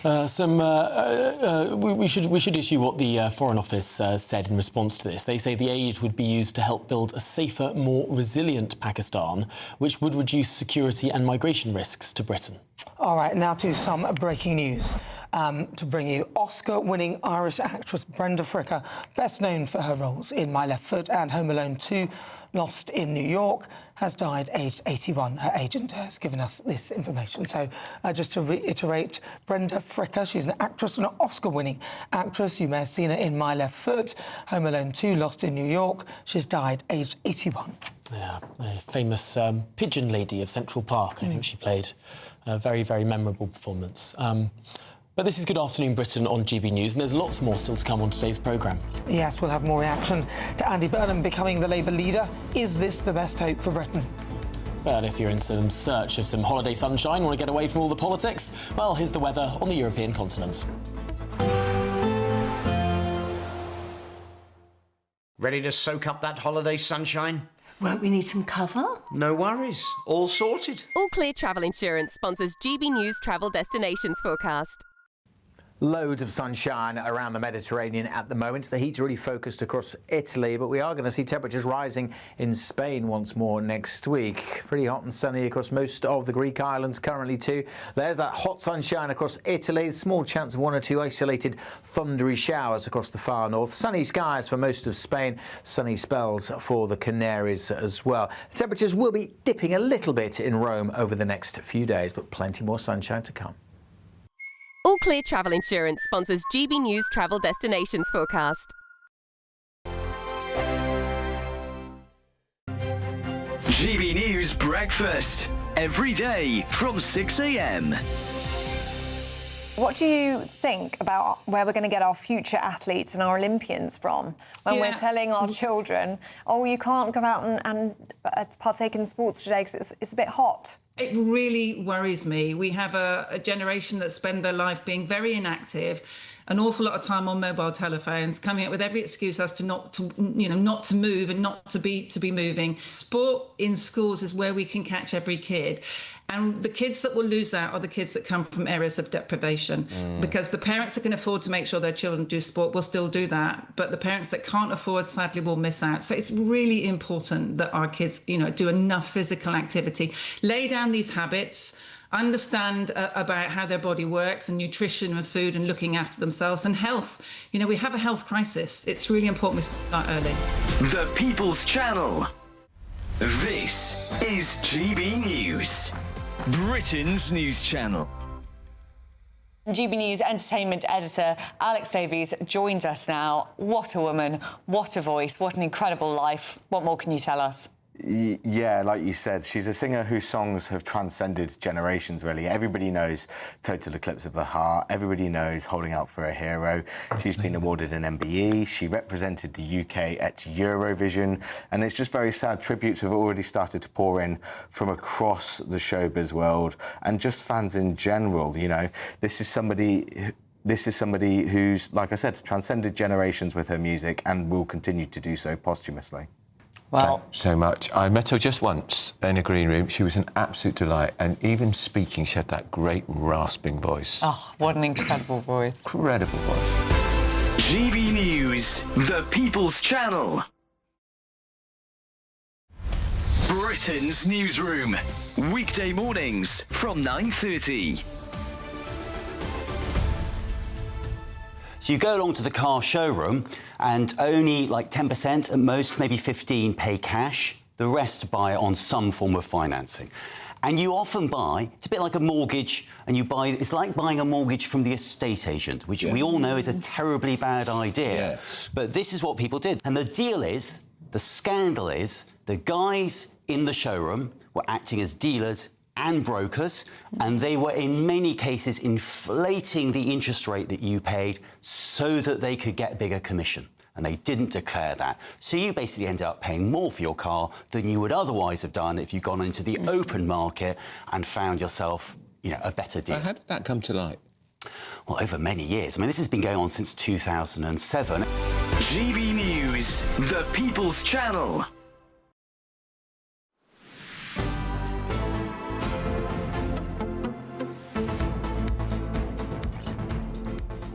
We should issue what the Foreign Office said in response to this. They say the aid would be used to help build a safer, more resilient Pakistan, which would reduce security and migration risks to Britain. All right, now to some breaking news. To bring you Oscar-winning Irish actress Brenda Fricker, best known for her roles in My Left Foot and Home Alone 2, Lost in New York, has died aged 81. Her agent has given us this information. So just to reiterate, Brenda Fricker, she's an actress and an Oscar-winning actress. You may have seen her in My Left Foot, Home Alone 2, Lost in New York. She's died aged 81. Yeah, a famous pigeon lady of Central Park. I think she played a very, very memorable performance. But this is Good Afternoon Britain on GB News, and there's lots more still to come on today's programme. Yes, we'll have more reaction to Andy Burnham becoming the Labour leader. Is this the best hope for Britain? But if you're in some search of some holiday sunshine, want to get away from all the politics, well, here's the weather on the European continent. Ready to soak up that holiday sunshine? Won't we need some cover? No worries. All sorted. All Clear Travel Insurance sponsors GB News Travel Destinations Forecast. Loads of sunshine around the Mediterranean at the moment. The heat's really focused across Italy, but we are going to see temperatures rising in Spain once more next week. Pretty hot and sunny across most of the Greek islands currently too. There's that hot sunshine across Italy. Small chance of one or two isolated thundery showers across the far north. Sunny skies for most of Spain. Sunny spells for the Canaries as well. Temperatures will be dipping a little bit in Rome over the next few days, but plenty more sunshine to come. All Clear Travel Insurance sponsors GB News Travel Destinations Forecast. GB News Breakfast. Every day from 6 a.m. What do you think about where we're going to get our future athletes and our Olympians from when we're telling our children, oh, you can't go out and partake in sports today because it's a bit hot? It really worries me. We have a generation that spend their life being very inactive, an awful lot of time on mobile telephones, coming up with every excuse as to not to move and not to be moving. Sport in schools is where we can catch every kid. And the kids that will lose out are the kids that come from areas of deprivation, because the parents that can afford to make sure their children do sport will still do that. But the parents that can't afford, sadly, will miss out. So it's really important that our kids, do enough physical activity, lay down these habits. understand about how their body works and nutrition and food and looking after themselves and health. You know, we have a health crisis. It's really important we start early. The People's Channel. This is GB News, Britain's news channel. GB News entertainment editor Alex Davies joins us now. What a woman, what a voice, what an incredible life. What more can you tell us? Yeah, like you said, she's a singer whose songs have transcended generations, really. Everybody knows Total Eclipse of the Heart. Everybody knows Holding Out for a Hero. She's been awarded an MBE. She represented the UK at Eurovision. And it's just very sad. Tributes have already started to pour in from across the showbiz world and just fans in general, you know. This is somebody who's, like I said, transcended generations with her music and will continue to do so posthumously. Well, Thanks so much. I met her just once in a green room. She was an absolute delight, and even speaking, she had that great rasping voice. oh, what an incredible voice. Incredible voice. GB News, the People's Channel. Britain's newsroom. Weekday mornings from 9:30. So you go along to the car showroom and only like 10%, at most maybe 15%, pay cash. The rest buy on some form of financing. And you often buy, it's a bit like a mortgage, and you buy, it's like buying a mortgage from the estate agent, which we all know is a terribly bad idea. But this is what people did. And the deal is, the scandal is, the guys in the showroom were acting as dealers and brokers, and they were in many cases inflating the interest rate that you paid so that they could get bigger commission. And they didn't declare that. So you basically ended up paying more for your car than you would otherwise have done if you'd gone into the open market and found yourself, you know, a better deal. How did that come to light? Well, over many years. I mean, this has been going on since 2007. GB News, the People's Channel.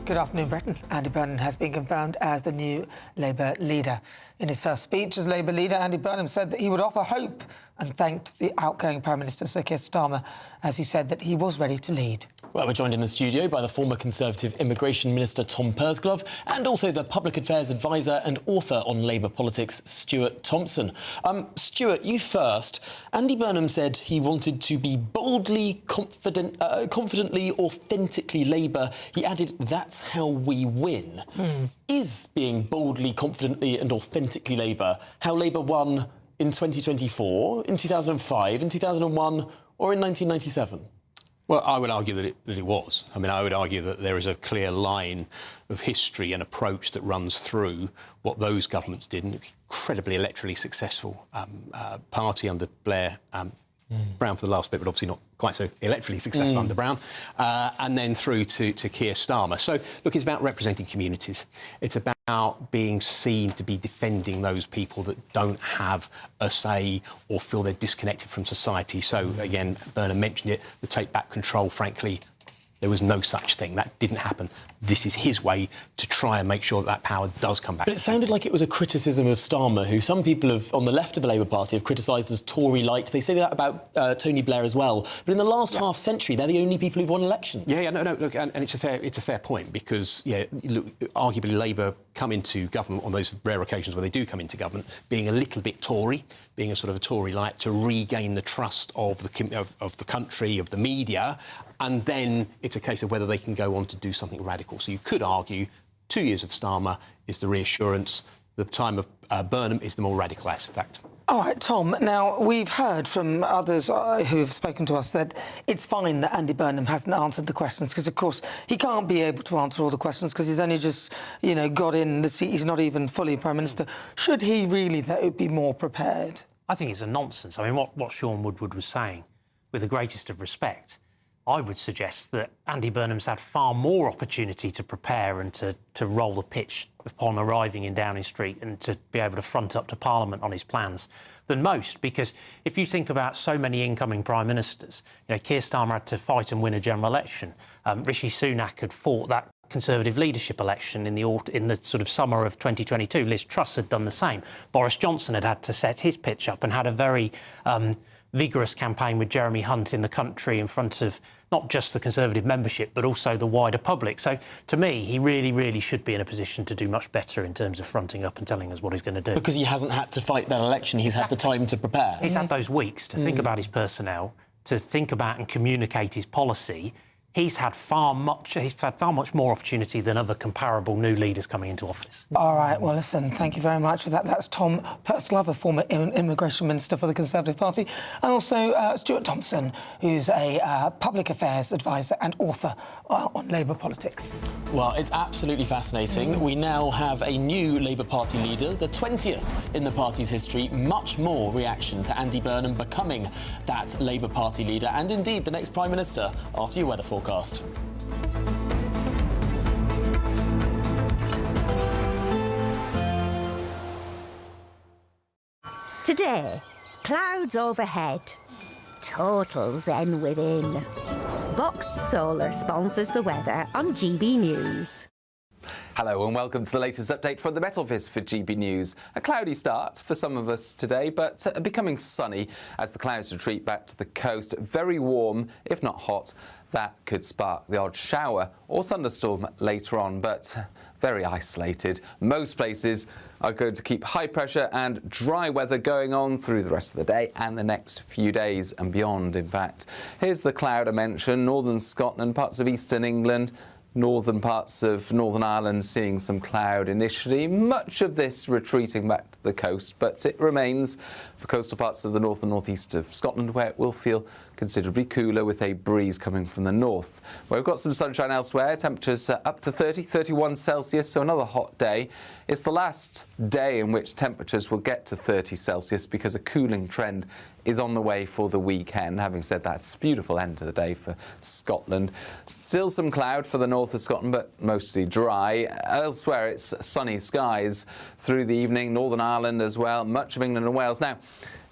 Good afternoon, Britain. Andy Burnham has been confirmed as the new Labour leader. In his first speech as Labour leader, Andy Burnham said that he would offer hope and thanked the outgoing Prime Minister, Sir Keir Starmer, as he said that he was ready to lead. Well, we're joined in the studio by the former Conservative Immigration Minister Tom Pursglove and also the Public Affairs Advisor and author on Labour politics, Stuart Thompson. Stuart, you first. Andy Burnham said he wanted to be boldly, confidently, authentically Labour. He added, that's how we win. Is being boldly, confidently and authentically Labour how Labour won in 2024, in 2005, in 2001 or in 1997? Well, I would argue that it was. I mean, I would argue that there is a clear line of history and approach that runs through what those governments did, and incredibly electorally successful party under Blair, Brown for the last bit, but obviously not quite so electorally successful under Brown, and then through to Keir Starmer. So, look, it's about representing communities. It's about being seen to be defending those people that don't have a say or feel they're disconnected from society. So, again, Burnham mentioned it, the take back control, frankly, there was no such thing. That didn't happen. This is his way to try and make sure that power does come back. But it sounded like it was a criticism of Starmer, who some people on the left of the Labour Party have criticised as Tory light. They say that about Tony Blair as well. But in the last half century, they're the only people who've won elections. No, look, and it's a fair point because, look, arguably Labour come into government on those rare occasions where they do come into government, being a little bit Tory, being a sort of a Tory light to regain the trust of the country, of the media, and then it's a case of whether they can go on to do something radical. So you could argue 2 years of Starmer is the reassurance, the time of Burnham is the more radical aspect. All right, Tom, now we've heard from others who have spoken to us that it's fine that Andy Burnham hasn't answered the questions because, of course, he can't be able to answer all the questions because he's only just, got in the seat. He's not even fully Prime Minister. Should he really, though, be more prepared? I think it's a nonsense. I mean, what Sean Woodward was saying, with the greatest of respect, I would suggest that Andy Burnham's had far more opportunity to prepare and to roll the pitch upon arriving in Downing Street and to be able to front up to Parliament on his plans than most, because if you think about so many incoming Prime Ministers, Keir Starmer had to fight and win a general election. Rishi Sunak had fought that Conservative leadership election in the sort of summer of 2022. Liz Truss had done the same. Boris Johnson had to set his pitch up and had a very vigorous campaign with Jeremy Hunt in the country in front of not just the Conservative membership, but also the wider public. So, to me, he really, really should be in a position to do much better in terms of fronting up and telling us what he's going to do. Because he hasn't had to fight that election, he's had the time to prepare. He's had those weeks to think about his personnel, to think about and communicate his policy. He's had far much more opportunity than other comparable new leaders coming into office. All right, well, listen, thank you very much for that. That's Tom Purcell-Glover, former Immigration Minister for the Conservative Party, and also Stuart Thompson, who's a public affairs advisor and author on Labour politics. Well, it's absolutely fascinating. We now have a new Labour Party leader, the 20th in the party's history. Much more reaction to Andy Burnham becoming that Labour Party leader and indeed the next Prime Minister after your weather forecast. Today, clouds overhead, total zen within. Boxed Solar sponsors the weather on GB News. Hello and welcome to the latest update from the Met Office for GB News. A cloudy start for some of us today, but becoming sunny as the clouds retreat back to the coast. Very warm, if not hot. That could spark the odd shower or thunderstorm later on, but very isolated. Most places are going to keep high pressure and dry weather going on through the rest of the day and the next few days and beyond, in fact. Here's the cloud I mentioned: northern Scotland, parts of eastern England, northern parts of Northern Ireland seeing some cloud initially. Much of this retreating back to the coast, but it remains for coastal parts of the north and northeast of Scotland, where it will feel considerably cooler with a breeze coming from the north. We've got some sunshine elsewhere, temperatures up to 31 Celsius, so another hot day. It's the last day in which temperatures will get to 30 Celsius because a cooling trend is on the way for the weekend. Having said that, it's a beautiful end to the day for Scotland. Still some cloud for the north of Scotland, but mostly dry. Elsewhere, it's sunny skies through the evening. Northern Ireland as well, much of England and Wales. Now,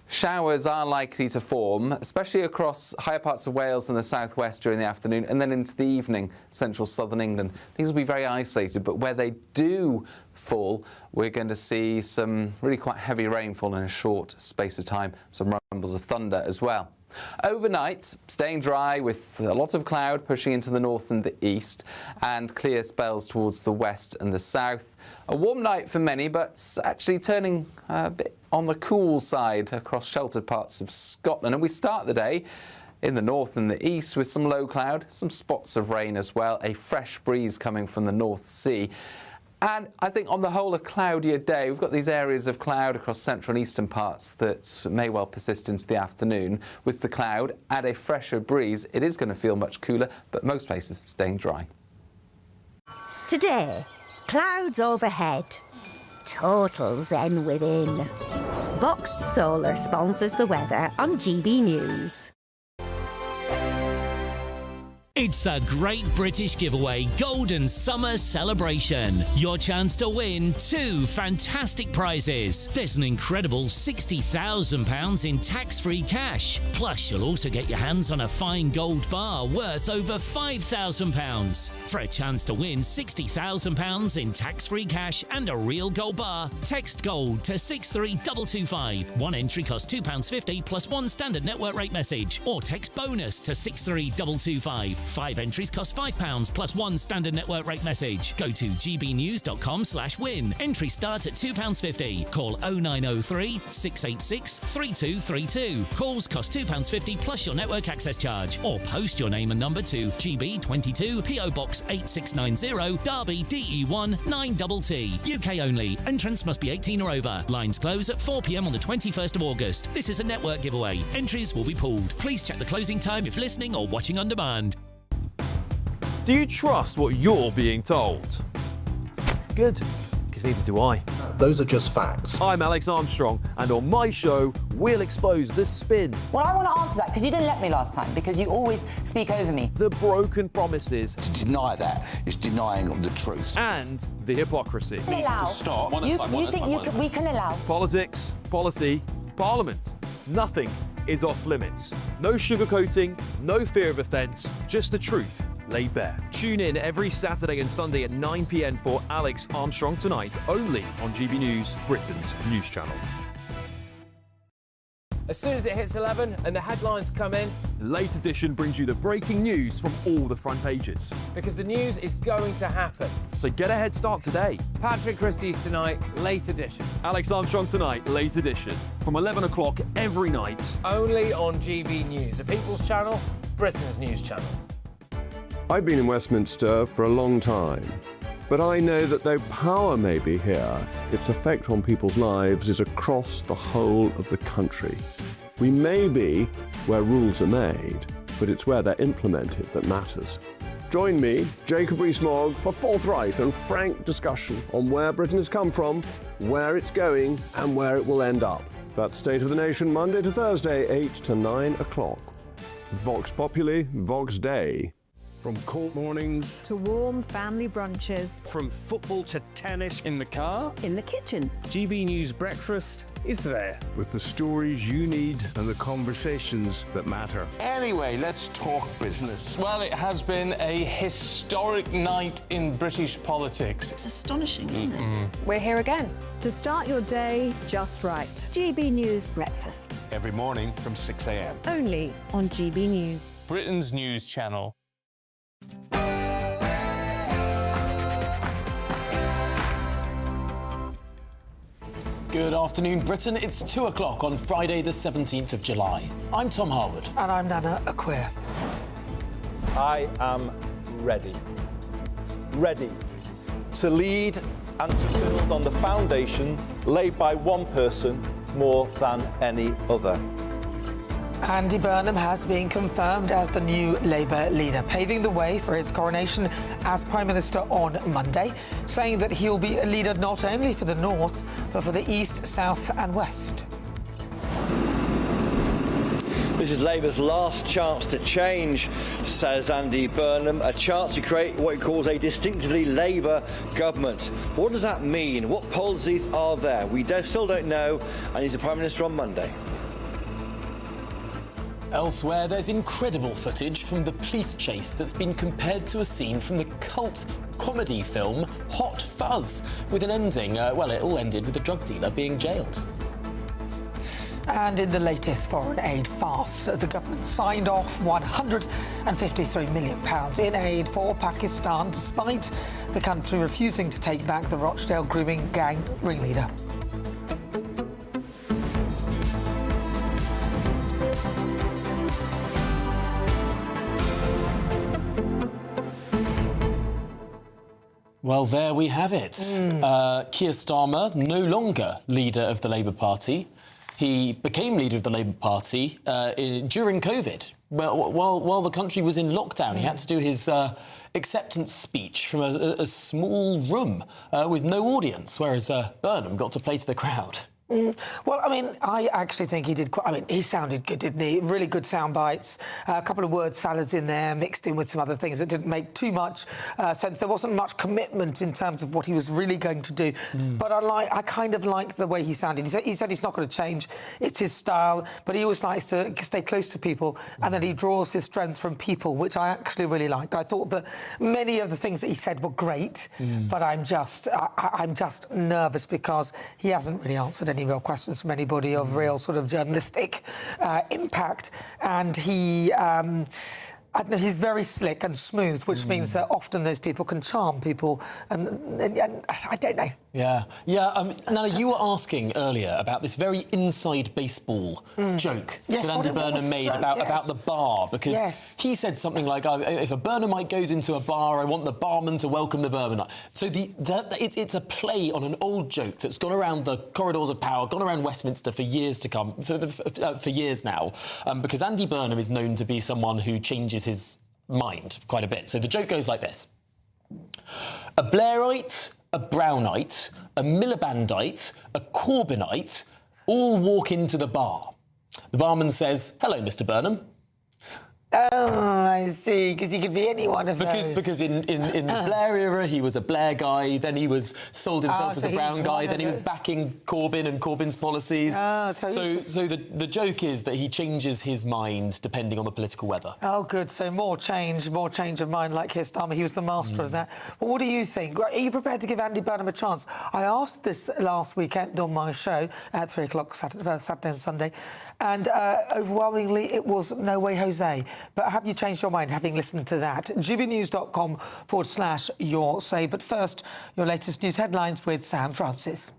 showers are likely to form, especially across higher parts of Wales and the southwest during the afternoon, and then into the evening, central southern England. These will be very isolated, but where they do fall, we're going to see some really quite heavy rainfall in a short space of time, some rumbles of thunder as well. Overnight, staying dry with a lot of cloud pushing into the north and the east, and clear spells towards the west and the south. A warm night for many, but actually turning a bit on the cool side across sheltered parts of Scotland. And we start the day in the north and the east with some low cloud, some spots of rain as well, a fresh breeze coming from the North Sea. And I think on the whole a cloudier day. We've got these areas of cloud across central and eastern parts that may well persist into the afternoon. With the cloud and a fresher breeze, it is going to feel much cooler, but most places staying dry. Today, clouds overhead, total zen within. Boxed Solar sponsors the weather on GB News. It's a Great British Giveaway Golden Summer Celebration. Your chance to win 2 fantastic prizes. There's an incredible £60,000 in tax-free cash. Plus, you'll also get your hands on a fine gold bar worth over £5,000. For a chance to win £60,000 in tax-free cash and a real gold bar, text GOLD to 63225. One entry costs £2.50 plus one standard network rate message. Or text BONUS to 63225. 5 entries cost £5 plus one standard network rate message. Go to gbnews.com/win. Entries start at £2.50. Call 0903 686 3232. Calls cost £2.50 plus your network access charge. Or post your name and number to GB22 PO Box 8690 Derby DE1 9TT. UK only. Entrants must be 18 or over. Lines close at 4 p.m. on the 21st of August. This is a network giveaway. Entries will be pooled. Please check the closing time if listening or watching on demand. Do you trust what you're being told? Good, because neither do I. Those are just facts. I'm Alex Armstrong, and on my show, we'll expose the spin. Well, I want to answer that, because you didn't let me last time, because you always speak over me. The broken promises. To deny that is denying the truth. And the hypocrisy. We can allow. You think we can allow? Politics, policy, parliament. Nothing is off limits. No sugarcoating, no fear of offence, just the truth laid bare. Tune in every Saturday and Sunday at 9 p.m. for Alex Armstrong Tonight, only on GB News, Britain's news channel. As soon as it hits 11 and the headlines come in, Late Edition brings you the breaking news from all the front pages. because the news is going to happen. So get a head start today. Patrick Christie's tonight, Late Edition. Alex Armstrong tonight, Late Edition. From 11 o'clock every night. Only on GB News, the People's Channel, Britain's news channel. I've been in Westminster for a long time, but I know that though power may be here, its effect on people's lives is across the whole of the country. We may be where rules are made, but it's where they're implemented that matters. Join me, Jacob Rees-Mogg, for forthright and frank discussion on where Britain has come from, where it's going, and where it will end up. That's State of the Nation, Monday to Thursday, 8 to 9 o'clock. Vox Populi, Vox Dei. From cold mornings to warm family brunches. From football to tennis in the car. In the kitchen. GB News Breakfast is there. With the stories you need and the conversations that matter. Anyway, let's talk business. Well, it has been a historic night in British politics. It's astonishing, isn't it? We're here again. To start your day just right. GB News Breakfast. Every morning from 6 a.m. Only on GB News. Britain's news channel. Good afternoon, Britain. It's 2 o'clock on Friday, the 17th of July. I'm Tom Harwood. And I'm Nana Akua. I am ready. Ready to lead and to build on the foundation laid by one person more than any other. Andy Burnham has been confirmed as the new Labour leader, paving the way for his coronation as Prime Minister on Monday, saying that he'll be a leader not only for the North, but for the East, South and West. This is Labour's last chance to change, says Andy Burnham, a chance to create what he calls a distinctively Labour government. What does that mean? What policies are there? We still don't know, and he's the Prime Minister on Monday. Elsewhere, there's incredible footage from the police chase that's been compared to a scene from the cult comedy film Hot Fuzz, with an ending, well, it all ended with a drug dealer being jailed. And in the latest foreign aid farce, the government signed off £153 million in aid for Pakistan, despite the country refusing to take back the Rochdale grooming gang ringleader. Well, there we have it. Keir Starmer, no longer leader of the Labour Party. He became leader of the Labour Party during COVID. While the country was in lockdown, he had to do his acceptance speech from a small room with no audience, whereas Burnham got to play to the crowd. Well, I mean, I actually think he did quite... I mean, he sounded good, didn't he? Really good sound bites. A couple of word salads in there, mixed in with some other things that didn't make too much sense. There wasn't much commitment in terms of what he was really going to do. But I kind of liked the way he sounded. He said he's not going to change. It's his style. But he always likes to stay close to people. And then he draws his strength from people, which I actually really liked. I thought that many of the things that he said were great. But I'm just nervous because he hasn't really answered any real questions from anybody of real sort of journalistic impact, and he I don't know, he's very slick and smooth, which means that often those people can charm people, and I don't know. Yeah. Nana, you were asking earlier about this very inside baseball joke that Andy Burnham made about the bar, because he said something like, if a Burnhamite goes into a bar, I want the barman to welcome the Burnhamite. So it's a play on an old joke that's gone around the corridors of power, gone around Westminster for years to come, for years now, because Andy Burnham is known to be someone who changes his mind quite a bit. So the joke goes like this. A Blairite, a Brownite, a Milibandite, a Corbynite all walk into the bar. The barman says, "Hello, Mr. Burnham." Oh, I see, because he could be any one of those. Because in the Blair era, he was a Blair guy, then he was sold himself as a Brown guy, then he was backing Corbyn and Corbyn's policies. So the joke is that he changes his mind depending on the political weather. Oh, good. So more change of mind like Keir Starmer. He was the master of that. Well, what do you think? Are you prepared to give Andy Burnham a chance? I asked this last weekend on my show at 3 o'clock Saturday and Sunday, and overwhelmingly it was no way Jose. But have you changed your mind having listened to that? gbnews.com/your say. But first, your latest news headlines with Sam Francis.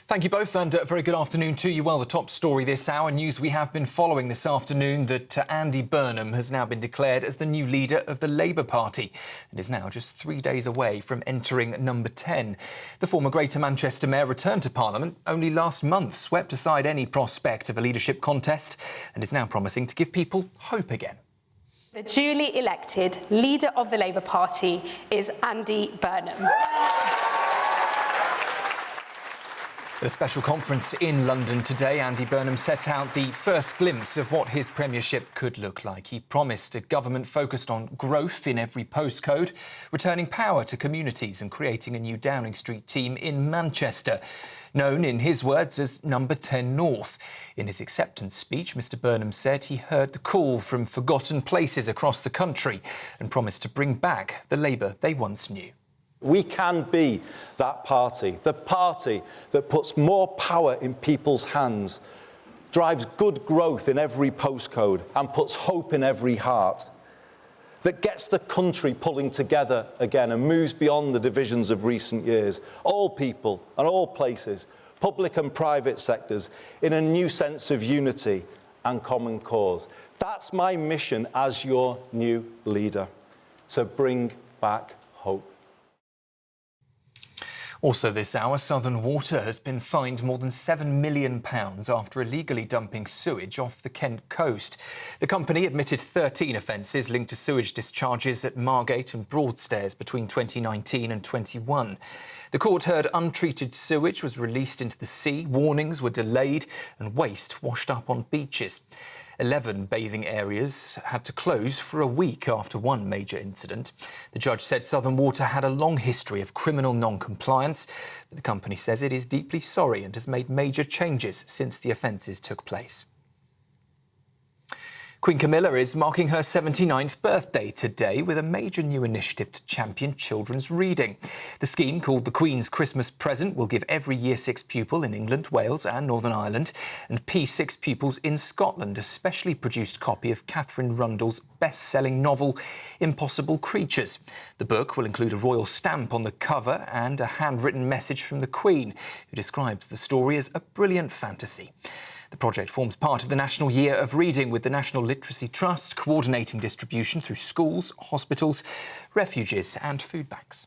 Thank you both, and a very good afternoon to you. Well, the top story this hour, news we have been following this afternoon, that Andy Burnham has now been declared as the new leader of the Labour Party and is now just 3 days away from entering number 10. The former Greater Manchester Mayor returned to Parliament only last month, swept aside any prospect of a leadership contest and is now promising to give people hope again. The duly elected leader of the Labour Party is Andy Burnham. At a special conference in London today, Andy Burnham set out the first glimpse of what his premiership could look like. He promised a government focused on growth in every postcode, returning power to communities and creating a new Downing Street team in Manchester, known in his words as Number 10 North. In his acceptance speech, Mr Burnham said he heard the call from forgotten places across the country and promised to bring back the Labour they once knew. We can be that party, the party that puts more power in people's hands, drives good growth in every postcode and puts hope in every heart, that gets the country pulling together again and moves beyond the divisions of recent years, all people and all places, public and private sectors, in a new sense of unity and common cause. That's my mission as your new leader, to bring back hope. Also this hour, Southern Water has been fined more than £7 million after illegally dumping sewage off the Kent coast. The company admitted 13 offences linked to sewage discharges at Margate and Broadstairs between 2019 and 21. The court heard untreated sewage was released into the sea, warnings were delayed and waste washed up on beaches. 11 bathing areas had to close for a week after one major incident. The judge said Southern Water had a long history of criminal non-compliance, but the company says it is deeply sorry and has made major changes since the offences took place. Queen Camilla is marking her 79th birthday today with a major new initiative to champion children's reading. The scheme, called the Queen's Christmas Present, will give every Year 6 pupil in England, Wales and Northern Ireland and P6 pupils in Scotland a specially produced copy of Catherine Rundle's best-selling novel, Impossible Creatures. The book will include a royal stamp on the cover and a handwritten message from the Queen, who describes the story as a brilliant fantasy. The project forms part of the National Year of Reading, with the National Literacy Trust coordinating distribution through schools, hospitals, refuges and food banks.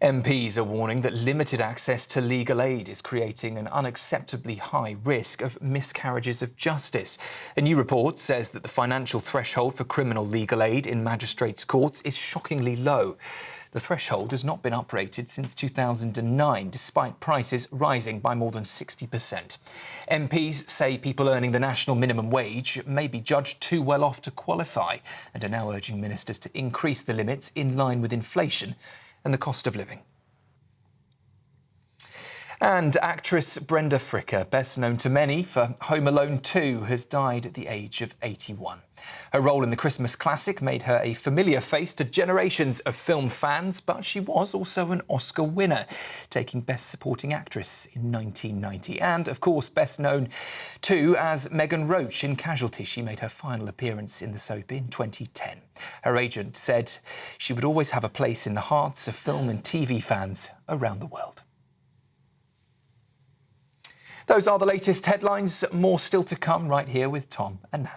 MPs are warning that limited access to legal aid is creating an unacceptably high risk of miscarriages of justice. A new report says that the financial threshold for criminal legal aid in magistrates' courts is shockingly low. The threshold has not been uprated since 2009, despite prices rising by more than 60%. MPs say people earning the national minimum wage may be judged too well off to qualify and are now urging ministers to increase the limits in line with inflation and the cost of living. And actress Brenda Fricker, best known to many for Home Alone 2, has died at the age of 81. Her role in the Christmas classic made her a familiar face to generations of film fans, but she was also an Oscar winner, taking Best Supporting Actress in 1990. And, of course, best known too as Megan Roach in Casualty. She made her final appearance in the soap in 2010. Her agent said she would always have a place in the hearts of film and TV fans around the world. Those are the latest headlines. More still to come right here with Tom and Nan.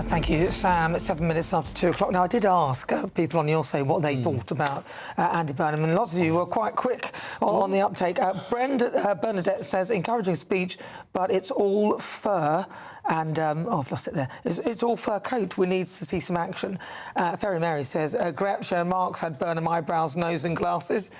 Thank you, Sam. It's 7 minutes after 2 o'clock. Now, I did ask people on Your Say what they thought about Andy Burnham, and lots of you were quite quick on the uptake. Bernadette says, encouraging speech, but it's all fur. And, I've lost it there. It's all fur coat. We need to see some action. Ferry Mary says, Gretchen Marx had Burnham eyebrows, nose and glasses.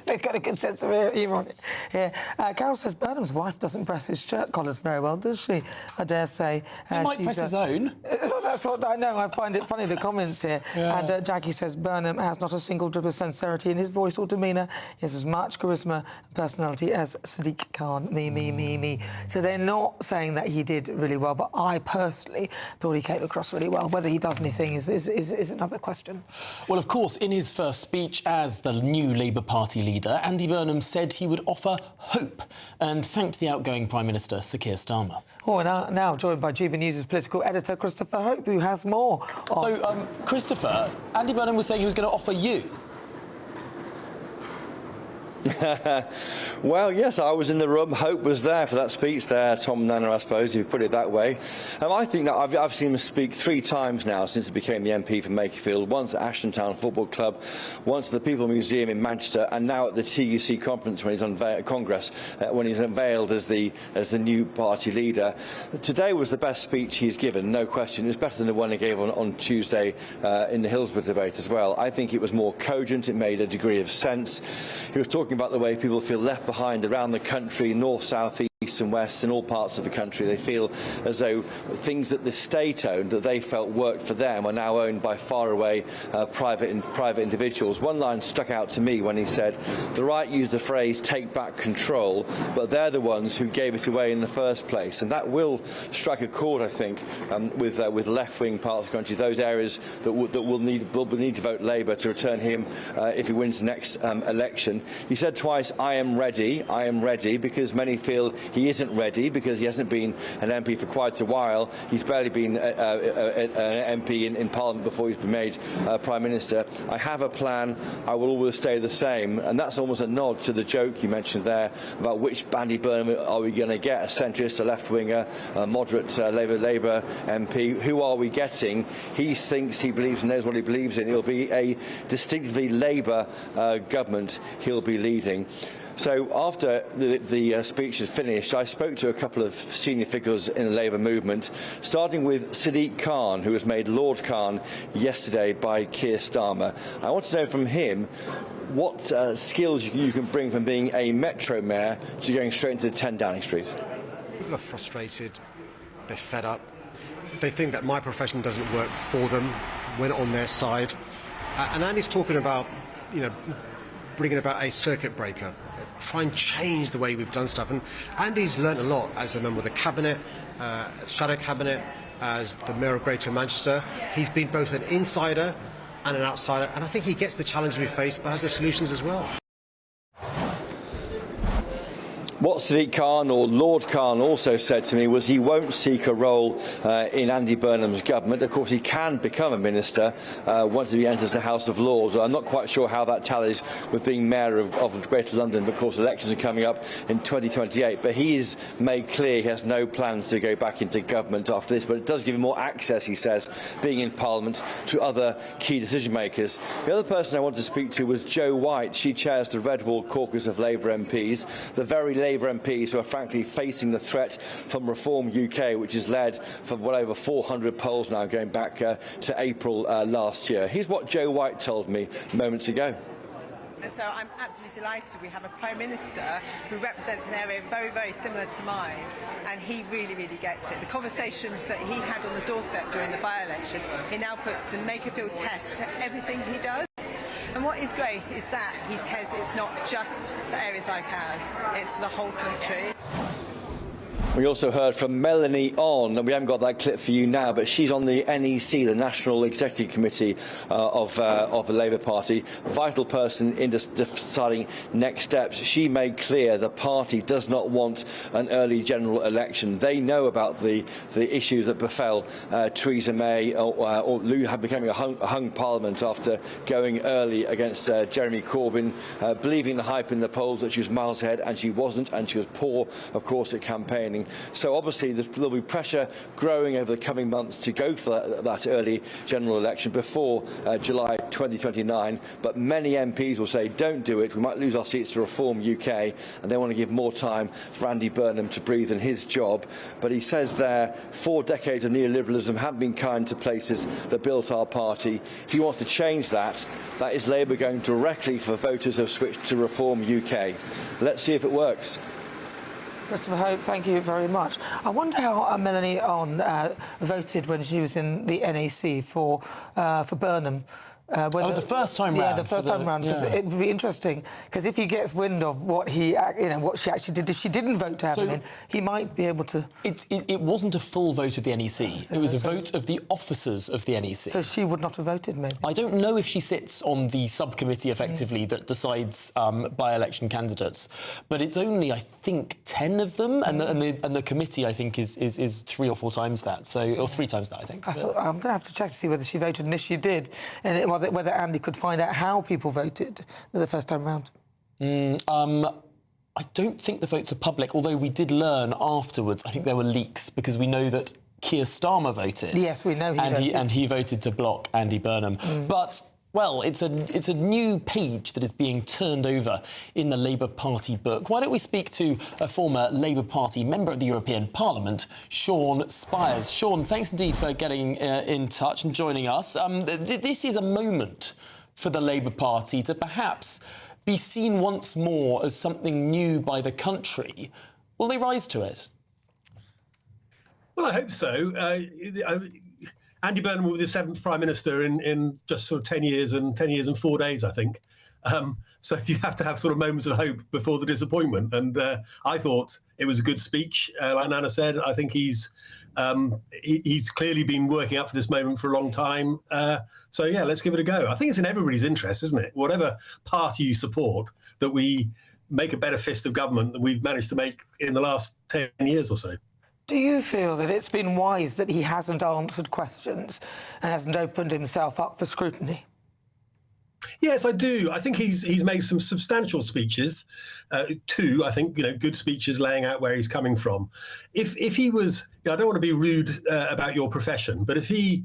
They've got a good sense of humour on it. Yeah. Carol says, Burnham's wife doesn't press his shirt collars very well, does she? I dare say. He might press his own. That's what I know. I find it funny, the comments here. Yeah. And Jackie says, Burnham has not a single drip of sincerity in his voice or demeanour. He has as much charisma and personality as Sadiq Khan. Me. So they're not saying that he did really well, but I personally thought he came across really well. Whether he does anything is another question. Well, of course, in his first speech as the new Labour Party leader, Andy Burnham said he would offer hope and thanked the outgoing Prime Minister, Sir Keir Starmer. Oh, and now joined by GBNews' political editor, Christopher Hope, who has more. So, Christopher, Andy Burnham was saying he was going to offer you. Well, yes, I was in the room. Hope was there for that speech there, Tom Nana, I suppose, if you put it that way. I think that I've seen him speak 3 times now since he became the MP for Makerfield, once at Ashton Town Football Club, once at the People Museum in Manchester, and now at the TUC conference when he's when he's unveiled as the new party leader. Today was the best speech he's given, no question. It was better than the one he gave on Tuesday in the Hillsborough debate as well. I think it was more cogent. It made a degree of sense. He was talking about the way people feel left behind around the country, north, south, east and west, in all parts of the country. They feel as though things that the state owned, that they felt worked for them, are now owned by far away private individuals. One line stuck out to me when he said, the right used the phrase take back control, but they're the ones who gave it away in the first place. And that will strike a chord, I think, with left-wing parts of the country, those areas that will need to vote Labour to return him if he wins the next election. He said twice, I am ready, because many feel he isn't ready because he hasn't been an MP for quite a while. He's barely been an MP in Parliament before he's been made Prime Minister. I have a plan. I will always stay the same. And that's almost a nod to the joke you mentioned there about which Andy Burnham are we going to get, a centrist, a left-winger, a moderate Labour MP. Who are we getting? He thinks, he believes and knows what he believes in. It'll be a distinctively Labour government he'll be leading. So after the speech had finished, I spoke to a couple of senior figures in the Labour movement, starting with Sadiq Khan, who was made Lord Khan yesterday by Keir Starmer. I want to know from him what skills you can bring from being a Metro Mayor to going straight into 10 Downing Street. People are frustrated, they're fed up, they think that my profession doesn't work for them, we're not on their side. And Andy's talking about, bringing about a circuit breaker, try and change the way we've done stuff. And Andy's learnt a lot as a member of the Cabinet, Shadow Cabinet, as the Mayor of Greater Manchester. He's been both an insider and an outsider, and I think he gets the challenges we face, but has the solutions as well. What Sadiq Khan, or Lord Khan, also said to me was he won't seek a role in Andy Burnham's government. Of course, he can become a minister once he enters the House of Lords. I'm not quite sure how that tallies with being Mayor of Greater London, because of course elections are coming up in 2028. But he has made clear he has no plans to go back into government after this. But it does give him more access, he says, being in Parliament, to other key decision makers. The other person I wanted to speak to was Jo White. She chairs the Redwall caucus of Labour MPs, the very Labour MPs who are frankly facing the threat from Reform UK, which is led from well over 400 polls now going back to April last year. Here's what Jo White told me moments ago. And so I'm absolutely delighted we have a Prime Minister who represents an area very, very similar to mine, and he really, really gets it. The conversations that he had on the doorstep during the by-election, he now puts the Makerfield test to everything he does. And what is great is that he says it's not just for areas like ours, it's for the whole country. We also heard from Melanie On, and we haven't got that clip for you now, but she's on the NEC, the National Executive Committee of the Labour Party, vital person in deciding next steps. She made clear the party does not want an early general election. They know about the issues that befell Theresa May or becoming a hung parliament after going early against Jeremy Corbyn, believing the hype in the polls that she was miles ahead, and she wasn't, and she was poor, of course, at campaigning. polling. So obviously there'll be pressure growing over the coming months to go for that early general election before July 2029. But many MPs will say, don't do it, we might lose our seats to Reform UK, and they want to give more time for Andy Burnham to breathe in his job. But he says there, 4 decades of neoliberalism haven't been kind to places that built our party. If he wants to change that, that is Labour going directly for voters who have switched to Reform UK. Let's see if it works. Christopher Hope, thank you very much. I wonder how Melanie On voted when she was in the NEC for Burnham. The first time round. Yeah, the first time round. Because it would be interesting. Because if he gets wind of what she actually did, if she didn't vote to have him in, he might be able to. It wasn't a full vote of the NEC. It was a vote of the officers of the NEC. So she would not have voted, maybe. I don't know if she sits on the subcommittee effectively that decides by-election candidates, but it's only, I think, 10 of them, and the committee, I think, is 3 or 4 times that. So, or 3 times that, I think. I'm going to have to check to see whether she voted, and if she did, and whether Andy could find out how people voted the first time round. I don't think the votes are public, although we did learn afterwards. I think there were leaks because we know that Keir Starmer voted. Yes, we know he voted. And he voted to block Andy Burnham. But, well, it's a new page that is being turned over in the Labour Party book. Why don't we speak to a former Labour Party member of the European Parliament, Sean Spires. Sean, thanks indeed for getting in touch and joining us. This is a moment for the Labour Party to perhaps be seen once more as something new by the country. Will they rise to it? Well, I hope so. Andy Burnham will be the 7th Prime Minister in just sort of 10 years and 4 days, I think. So you have to have sort of moments of hope before the disappointment. And I thought it was a good speech. Like Nana said, I think he's clearly been working up to this moment for a long time. So, yeah, let's give it a go. I think it's in everybody's interest, isn't it? Whatever party you support, that we make a better fist of government than we've managed to make in the last 10 years or so. Do you feel that it's been wise that he hasn't answered questions and hasn't opened himself up for scrutiny? Yes, I do. I think he's made some substantial speeches, 2, I think, good speeches laying out where he's coming from. If he was, I don't want to be rude about your profession, but if he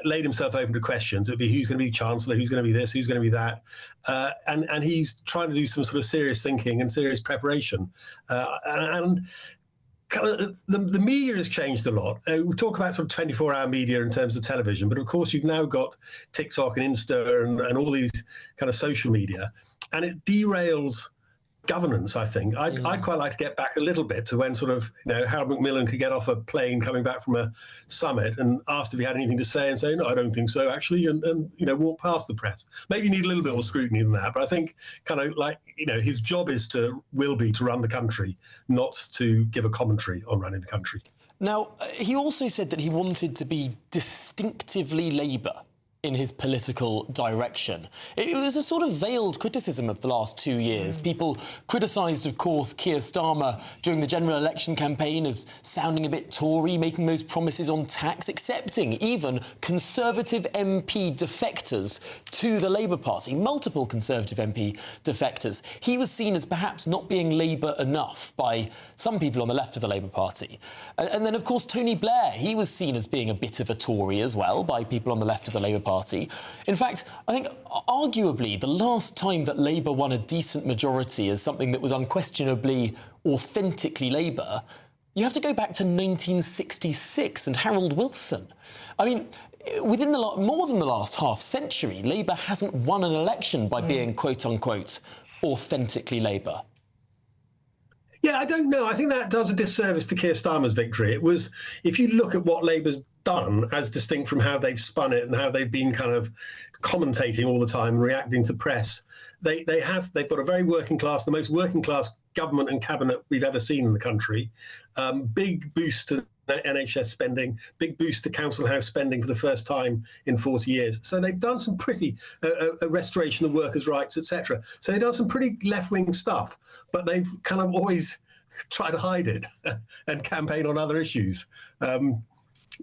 laid himself open to questions, it'd be who's going to be Chancellor, who's going to be this, who's going to be that, and he's trying to do some sort of serious thinking and serious preparation, and the media has changed a lot. We talk about sort of 24-hour media in terms of television, but of course you've now got TikTok and Insta and all these kind of social media, and it derails governance, I think. I'd quite like to get back a little bit to when sort of, Harold Macmillan could get off a plane coming back from a summit and asked if he had anything to say and say, no, I don't think so, actually, and walk past the press. Maybe you need a little bit more scrutiny than that, but I think kind of like, his job will be to run the country, not to give a commentary on running the country. Now, he also said that he wanted to be distinctively Labour in his political direction. It was a sort of veiled criticism of the last 2 years. People criticised, of course, Keir Starmer during the general election campaign of sounding a bit Tory, making those promises on tax, accepting even Conservative MP defectors to the Labour Party, multiple Conservative MP defectors. He was seen as perhaps not being Labour enough by some people on the left of the Labour Party. And then, of course, Tony Blair, he was seen as being a bit of a Tory as well by people on the left of the Labour Party. In fact, I think arguably the last time that Labour won a decent majority as something that was unquestionably authentically Labour, you have to go back to 1966 and Harold Wilson. I mean, within more than the last half century, Labour hasn't won an election by being, quote-unquote, authentically Labour. Yeah, I don't know. I think that does a disservice to Keir Starmer's victory. It was, if you look at what Labour's done, as distinct from how they've spun it and how they've been kind of commentating all the time and reacting to press, they've got a very working class, the most working class government and cabinet we've ever seen in the country. Big boost to NHS spending, big boost to council house spending for the first time in 40 years. So they've done some pretty a restoration of workers' rights, etc. So they've done some pretty left-wing stuff, but they've kind of always tried to hide it and campaign on other issues.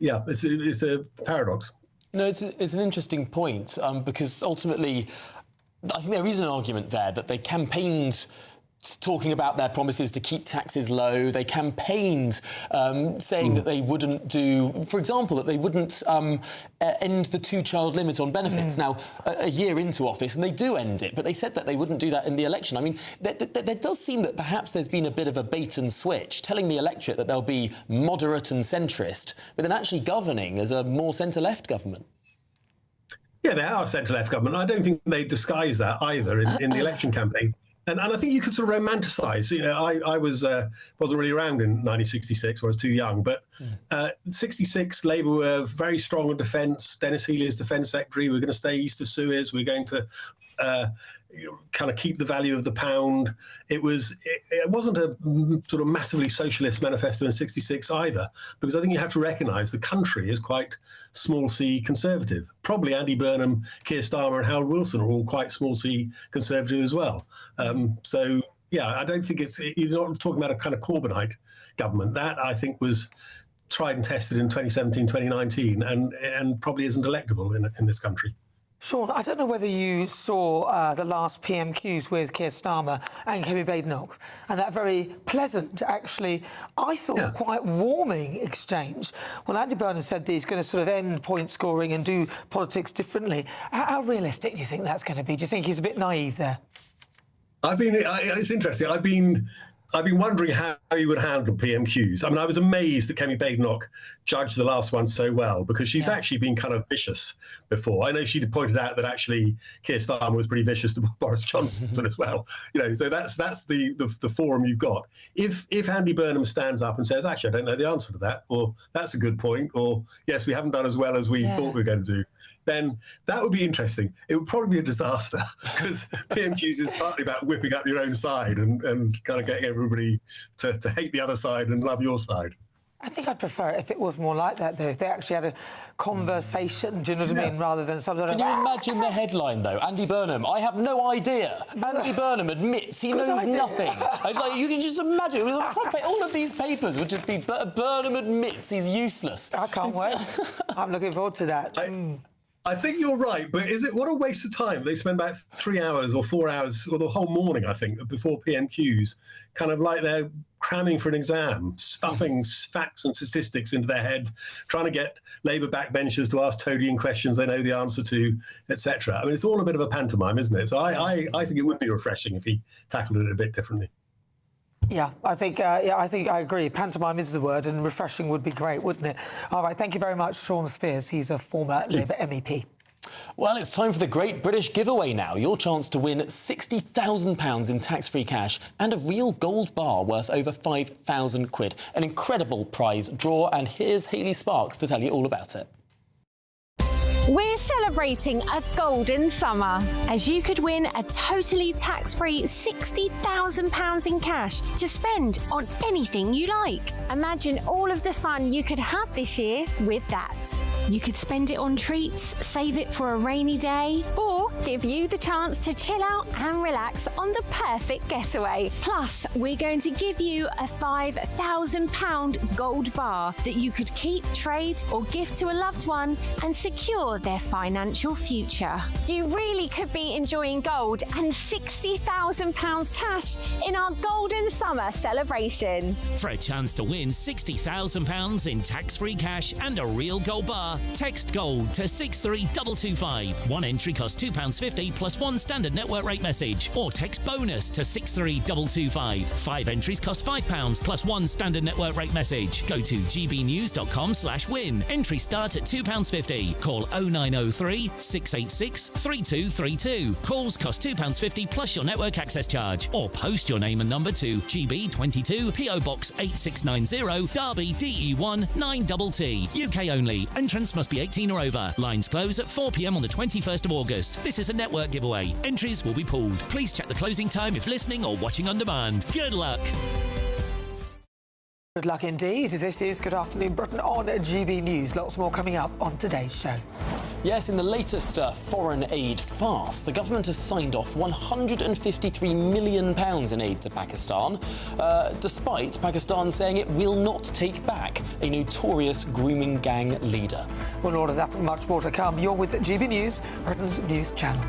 Yeah, it's a paradox. No, it's an interesting point because ultimately, I think there is an argument there that they campaigned talking about their promises to keep taxes low. They campaigned saying that they wouldn't do, for example, that they wouldn't end the two-child limit on benefits. Now, a year into office, and they do end it, but they said that they wouldn't do that in the election. I mean, there does seem that perhaps there's been a bit of a bait and switch, telling the electorate that they'll be moderate and centrist, but then actually governing as a more centre-left government. Yeah, they are a centre-left government. I don't think they disguise that either in the election campaign. And I think you could sort of romanticise. You know, I wasn't really around in 1966, I was too young. But 66, Labour were very strong on defence. Dennis Healey is Defence Secretary. We're going to stay east of Suez. We're going to kind of keep the value of the pound. It wasn't a sort of massively socialist manifesto in 66 either, because I think you have to recognise the country is quite small c conservative. Probably Andy Burnham, Keir Starmer and Harold Wilson are all quite small c conservative as well. So, yeah, I don't think you're not talking about a kind of Corbynite government. That, I think, was tried and tested in 2017, 2019 and probably isn't electable in this country. Sean, I don't know whether you saw the last PMQs with Keir Starmer and Kemi Badenoch, and that very pleasant, actually, I thought quite warming exchange. Well, Andy Burnham said that he's going to sort of end point scoring and do politics differently. How realistic do you think that's going to be? Do you think he's a bit naive there? It's interesting. I've been wondering how he would handle PMQs. I mean, I was amazed that Kemi Badenoch judged the last one so well, because she's actually been kind of vicious before. I know she pointed out that actually Keir Starmer was pretty vicious to Boris Johnson as well. You know, so that's the forum you've got. If Andy Burnham stands up and says, actually, I don't know the answer to that, or that's a good point, or yes, we haven't done as well as we thought we were going to do, then that would be interesting. It would probably be a disaster, because PMQs is partly about whipping up your own side and kind of getting everybody to hate the other side and love your side. I think I'd prefer it if it was more like that, though, if they actually had a conversation, do you know what I mean, rather than some sort of... Can you imagine the headline, though? Andy Burnham, I have no idea. Andy Burnham admits he knows nothing. Like, you can just imagine, with the front page, all of these papers would just be Burnham admits he's useless. I can't wait. I'm looking forward to that. I think you're right, but what a waste of time. They spend about 3 hours or 4 hours, or the whole morning, I think, before PMQs, kind of like they're cramming for an exam, stuffing facts and statistics into their head, trying to get Labour backbenchers to ask Toadian questions they know the answer to, etc. I mean, it's all a bit of a pantomime, isn't it? So I think it would be refreshing if he tackled it a bit differently. Yeah, I think I agree. Pantomime is the word, and refreshing would be great, wouldn't it? All right, thank you very much, Sean Spears. He's a former Labour MEP. Well, it's time for the Great British Giveaway now. Your chance to win £60,000 in tax-free cash and a real gold bar worth over £5,000. An incredible prize draw, and here's Hayley Sparks to tell you all about it. We're celebrating a golden summer, as you could win a totally tax-free £60,000 in cash to spend on anything you like. Imagine all of the fun you could have this year with that. You could spend it on treats, save it for a rainy day, or give you the chance to chill out and relax on the perfect getaway. Plus, we're going to give you a £5,000 gold bar that you could keep, trade, or gift to a loved one and secure their financial future. You really could be enjoying gold and £60,000 cash in our golden summer celebration. For a chance to win £60,000 in tax-free cash and a real gold bar, text GOLD to 63225. One entry costs £2.50 plus one standard network rate message, or text BONUS to 63225. 5 entries cost £5 plus one standard network rate message. Go to gbnews.com/win. Entries start at £2.50. Call 0903 686 3232. Calls cost £2.50 plus your network access charge, or post your name and number to GB22 PO Box 8690 Derby DE1 9TT. UK only. Entrance must be 18 or over. Lines close at 4 p.m. on the 21st of August. This is a network giveaway. Entries will be pooled. Please check the closing time if listening or watching on demand. Good luck. Good luck indeed. This is Good Afternoon Britain on GB News. Lots more coming up on today's show. Yes, in the latest foreign aid farce, the government has signed off £153 million in aid to Pakistan, despite Pakistan saying it will not take back a notorious grooming gang leader. Well, all of that and much more to come. You're with GB News, Britain's news channel.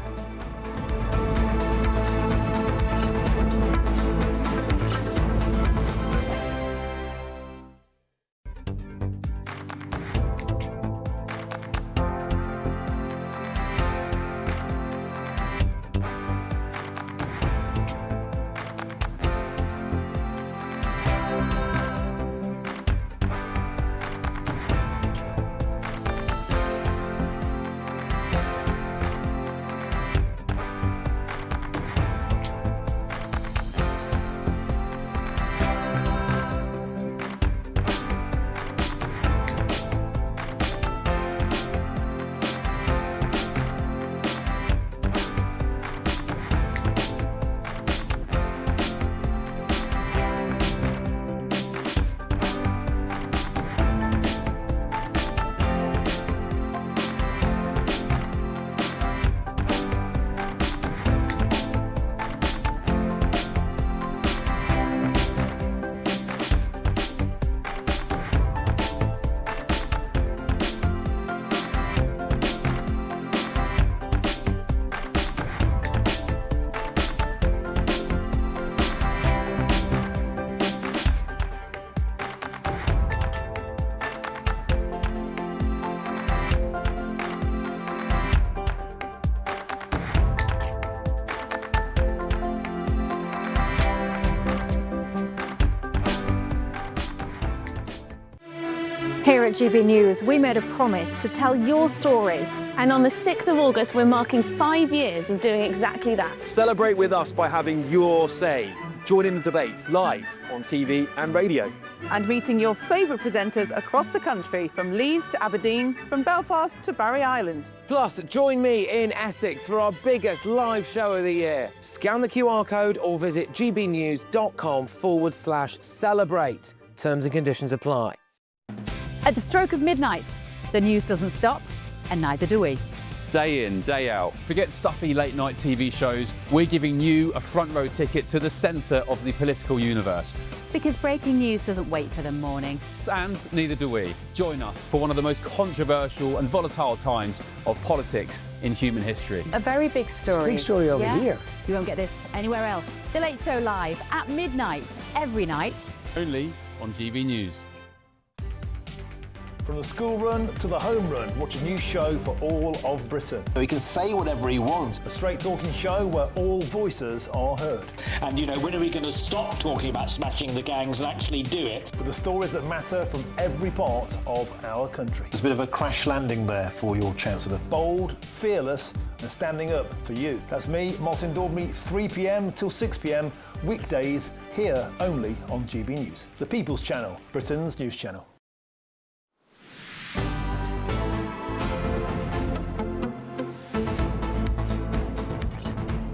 Here at GB News, we made a promise to tell your stories. And on the 6th of August, we're marking 5 years of doing exactly that. Celebrate with us by having your say. Join in the debates live on TV and radio. And meeting your favourite presenters across the country, from Leeds to Aberdeen, from Belfast to Barry Island. Plus, join me in Essex for our biggest live show of the year. Scan the QR code or visit gbnews.com/celebrate. Terms and conditions apply. At the stroke of midnight, the news doesn't stop, and neither do we. Day in, day out. Forget stuffy late night TV shows. We're giving you a front row ticket to the centre of the political universe. Because breaking news doesn't wait for the morning. And neither do we. Join us for one of the most controversial and volatile times of politics in human history. A very big story. Big story over here. You won't get this anywhere else. The Late Show live at midnight, every night. Only on GB News. From the school run to the home run, watch a new show for all of Britain. He can say whatever he wants. A straight talking show where all voices are heard. And, you know, when are we going to stop talking about smashing the gangs and actually do it? With the stories that matter from every part of our country. There's a bit of a crash landing there for your Chancellor. Bold, fearless and standing up for you. That's me, Martin Daubney, 3 p.m. till 6 p.m, weekdays, here only on GB News. The People's Channel, Britain's news channel.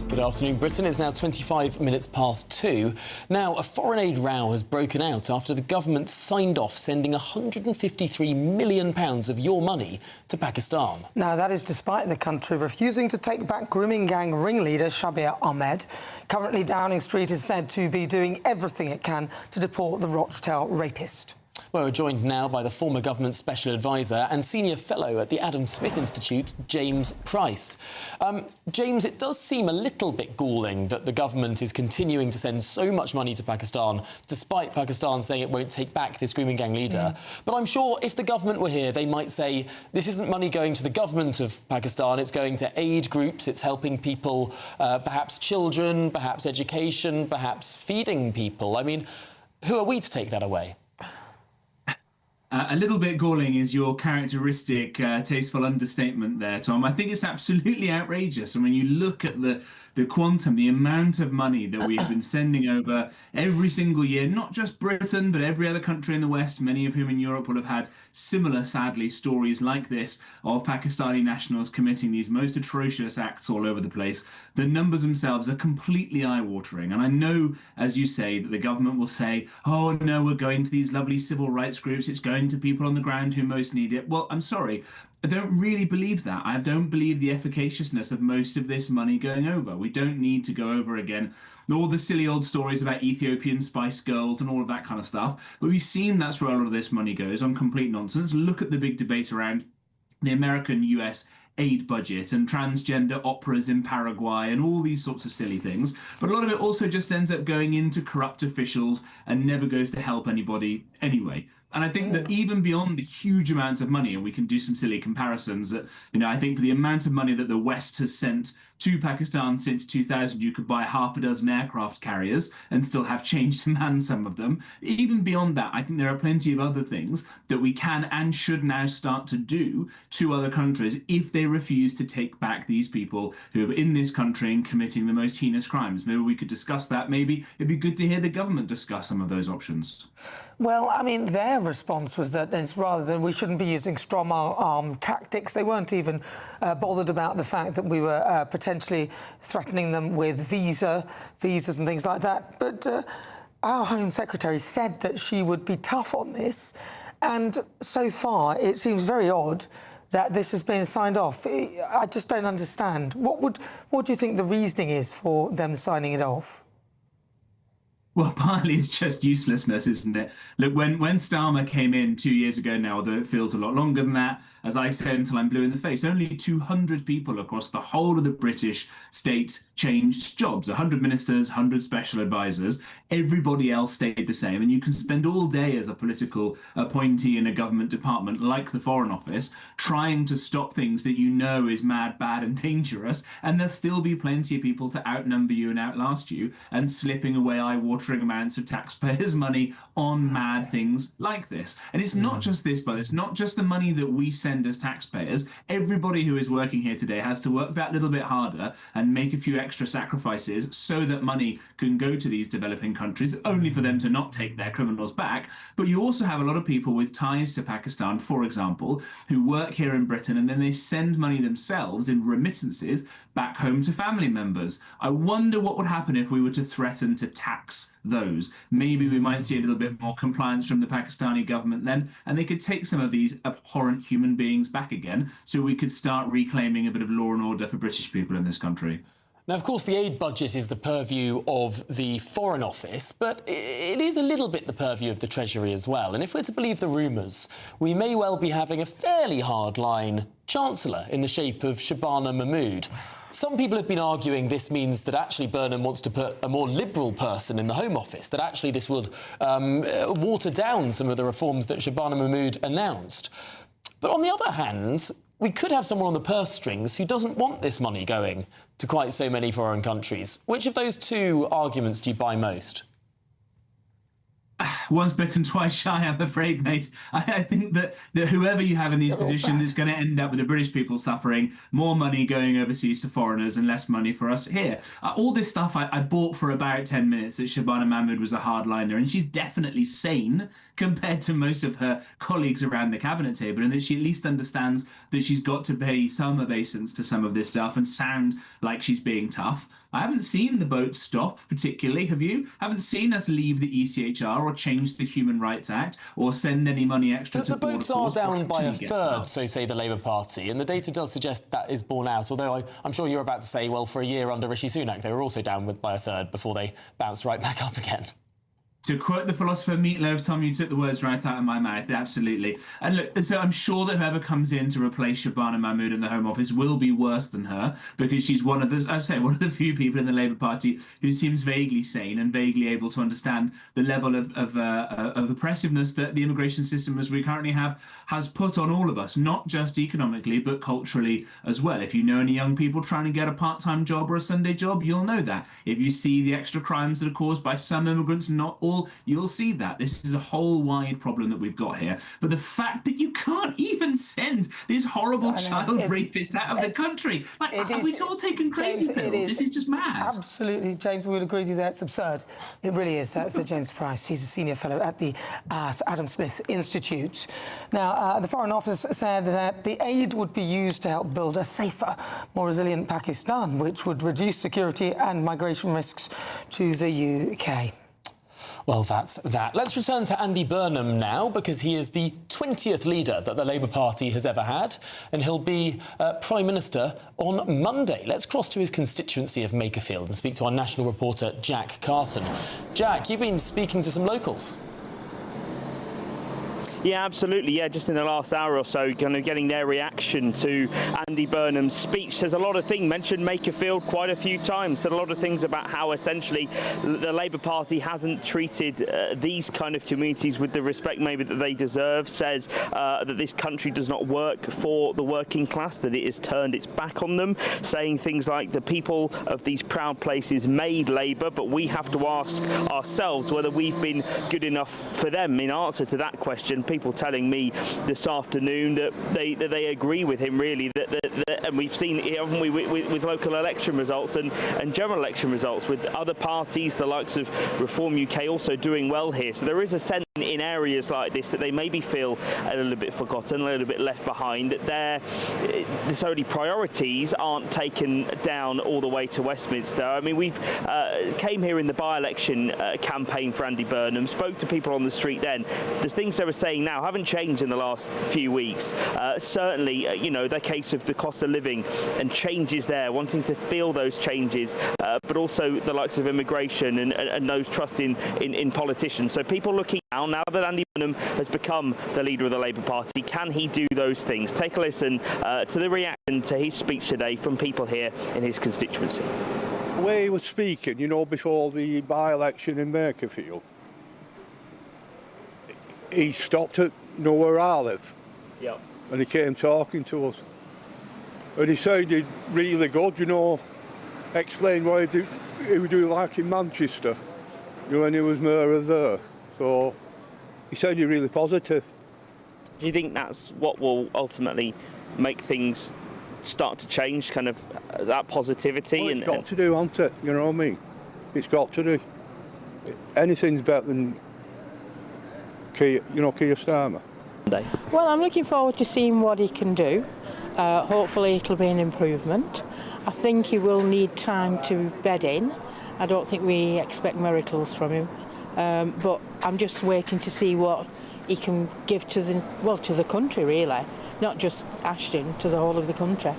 Good afternoon. Britain is now 25 minutes past 2. Now, a foreign aid row has broken out after the government signed off sending £153 million of your money to Pakistan. Now, that is despite the country refusing to take back grooming gang ringleader Shabir Ahmed. Currently, Downing Street is said to be doing everything it can to deport the Rochdale rapist. Well, we're joined now by the former government special advisor and senior fellow at the Adam Smith Institute, James Price. James, it does seem a little bit galling that the government is continuing to send so much money to Pakistan, despite Pakistan saying it won't take back this grooming gang leader. But I'm sure if the government were here, they might say this isn't money going to the government of Pakistan, it's going to aid groups, it's helping people, perhaps children, perhaps education, perhaps feeding people. I mean, who are we to take that away? A little bit galling is your characteristic tasteful understatement there, Tom. I think it's absolutely outrageous. And when you look at the quantum, the amount of money that we've been sending over every single year, not just Britain, but every other country in the West, many of whom in Europe will have had similar, sadly, stories like this of Pakistani nationals committing these most atrocious acts all over the place. The numbers themselves are completely eye-watering. And I know, as you say, that the government will say, oh, no, we're going to these lovely civil rights groups. It's going to people on the ground who most need it. Well, I'm sorry. I don't really believe that. I don't believe the efficaciousness of most of this money going over. We don't need to go over again all the silly old stories about Ethiopian Spice Girls and all of that kind of stuff. But we've seen that's where a lot of this money goes, on complete nonsense. Look at the big debate around the American-US aid budget and transgender operas in Paraguay and all these sorts of silly things. But a lot of it also just ends up going into corrupt officials and never goes to help anybody anyway. And I think that even beyond the huge amounts of money, and we can do some silly comparisons, that, you know, I think for the amount of money that the West has sent to Pakistan since 2000, you could buy half a dozen aircraft carriers and still have change to man some of them. Even beyond that, I think there are plenty of other things that we can and should now start to do to other countries if they refuse to take back these people who are in this country and committing the most heinous crimes. Maybe we could discuss that. Maybe it'd be good to hear the government discuss some of those options. Well, I mean, their response was that it's rather than we shouldn't be using strong-arm tactics. They weren't even bothered about the fact that we were potentially threatening them with visas and things like that. But our Home Secretary said that she would be tough on this. And so far, it seems very odd that this has been signed off. I just don't understand. What do you think the reasoning is for them signing it off? Well, partly it's just uselessness, isn't it? Look, when Starmer came in 2 years ago now, although it feels a lot longer than that, as I said until I'm blue in the face, only 200 people across the whole of the British state changed jobs. 100 ministers, 100 special advisors. Everybody else stayed the same. And you can spend all day as a political appointee in a government department like the Foreign Office trying to stop things that you know is mad, bad and dangerous. And there'll still be plenty of people to outnumber you and outlast you and slipping away eye-watering eye-watering amounts of taxpayers' money on mad things like this. And it's not just this, but it's not just the money that we send as taxpayers. Everybody who is working here today has to work that little bit harder and make a few extra sacrifices so that money can go to these developing countries, only for them to not take their criminals back. But you also have a lot of people with ties to Pakistan, for example, who work here in Britain, and then they send money themselves in remittances back home to family members. I wonder what would happen if we were to threaten to tax those. Maybe we might see a little bit more compliance from the Pakistani government then, and they could take some of these abhorrent human beings back again, so we could start reclaiming a bit of law and order for British people in this country. Now, of course, the aid budget is the purview of the Foreign Office, but it is a little bit the purview of the Treasury as well. And if we're to believe the rumours, we may well be having a fairly hard-line Chancellor in the shape of Shabana Mahmood. Some people have been arguing this means that actually Burnham wants to put a more liberal person in the Home Office, that actually this would water down some of the reforms that Shabana Mahmood announced. But on the other hand, we could have someone on the purse strings who doesn't want this money going to quite so many foreign countries. Which of those two arguments do you buy most? Once bitten, twice shy, I'm afraid, mate. I think that whoever you have in these positions is going to end up with the British people suffering, more money going overseas to foreigners and less money for us here. All this stuff I bought for about 10 minutes that Shabana Mahmood was a hardliner, and she's definitely sane compared to most of her colleagues around the cabinet table, and that she at least understands that she's got to pay some obeisance to some of this stuff and sound like she's being tough. I haven't seen the boat stop particularly, have you? Haven't seen us leave the ECHR or change the Human Rights Act or send any money extra to the boats are down by a third, so say the Labour Party, and the data does suggest that is borne out, although I'm sure you're about to say, well, for a year under Rishi Sunak, they were also down by a third before they bounced right back up again. To quote the philosopher Meatloaf, Tom, you took the words right out of my mouth, absolutely. And look, so I'm sure that whoever comes in to replace Shabana Mahmood in the Home Office will be worse than her, because she's one of the few people in the Labour Party who seems vaguely sane and vaguely able to understand the level of oppressiveness that the immigration system as we currently have has put on all of us, not just economically, but culturally as well. If you know any young people trying to get a part-time job or a Sunday job, you'll know that. If you see the extra crimes that are caused by some immigrants, not all, you'll see that. This is a whole wide problem that we've got here. But the fact that you can't even send this horrible child rapist out of the country, like, are we all taking crazy pills? This is just mad. Absolutely, James, we would agree with you there. It's absurd. It really is. That's James Price. He's a senior fellow at the Adam Smith Institute. Now, the Foreign Office said that the aid would be used to help build a safer, more resilient Pakistan, which would reduce security and migration risks to the UK. Well, that's that. Let's return to Andy Burnham now, because he is the 20th leader that the Labour Party has ever had, and he'll be Prime Minister on Monday. Let's cross to his constituency of Makerfield and speak to our national reporter, Jack Carson. Jack, you've been speaking to some locals. Yeah, absolutely. Yeah, just in the last hour or so, kind of getting their reaction to Andy Burnham's speech. There's a lot of things, mentioned Makerfield quite a few times, said a lot of things about how essentially the Labour Party hasn't treated these kind of communities with the respect maybe that they deserve, says that this country does not work for the working class, that it has turned its back on them, saying things like the people of these proud places made Labour, but we have to ask ourselves whether we've been good enough for them. In answer to that question, people telling me this afternoon that they agree with him, really, and we've seen, haven't we, with local election results and general election results, with other parties, the likes of Reform UK, also doing well here. So there is a sense in areas like this that they maybe feel a little bit forgotten, a little bit left behind, that their necessarily priorities aren't taken down all the way to Westminster. I mean, we've came here in the by-election campaign for Andy Burnham, spoke to people on the street then. The things they were saying now haven't changed in the last few weeks. Certainly, you know, the case of the cost of living and changes there, wanting to feel those changes, but also the likes of immigration and those trust in politicians. So people looking now that Andy Burnham has become the leader of the Labour Party, can he do those things? Take a listen to the reaction to his speech today from people here in his constituency. The way he was speaking, you know, before the by-election in Makerfield, he stopped at, you know, where I live. Yep. And he came talking to us. And he sounded really good, you know, explained what he would do like in Manchester. when he was mayor of there. So he sounded really positive. Do you think that's what will ultimately make things start to change, kind of that positivity? Well, it's got to do, hasn't it? You know what I mean? It's got to do. Anything's better than Keir Starmer. Well, I'm looking forward to seeing what he can do. Hopefully it'll be an improvement. I think he will need time to bed in. I don't think we expect miracles from him. But I'm just waiting to see what he can give to the country, really. Not just Ashton, to the whole of the country.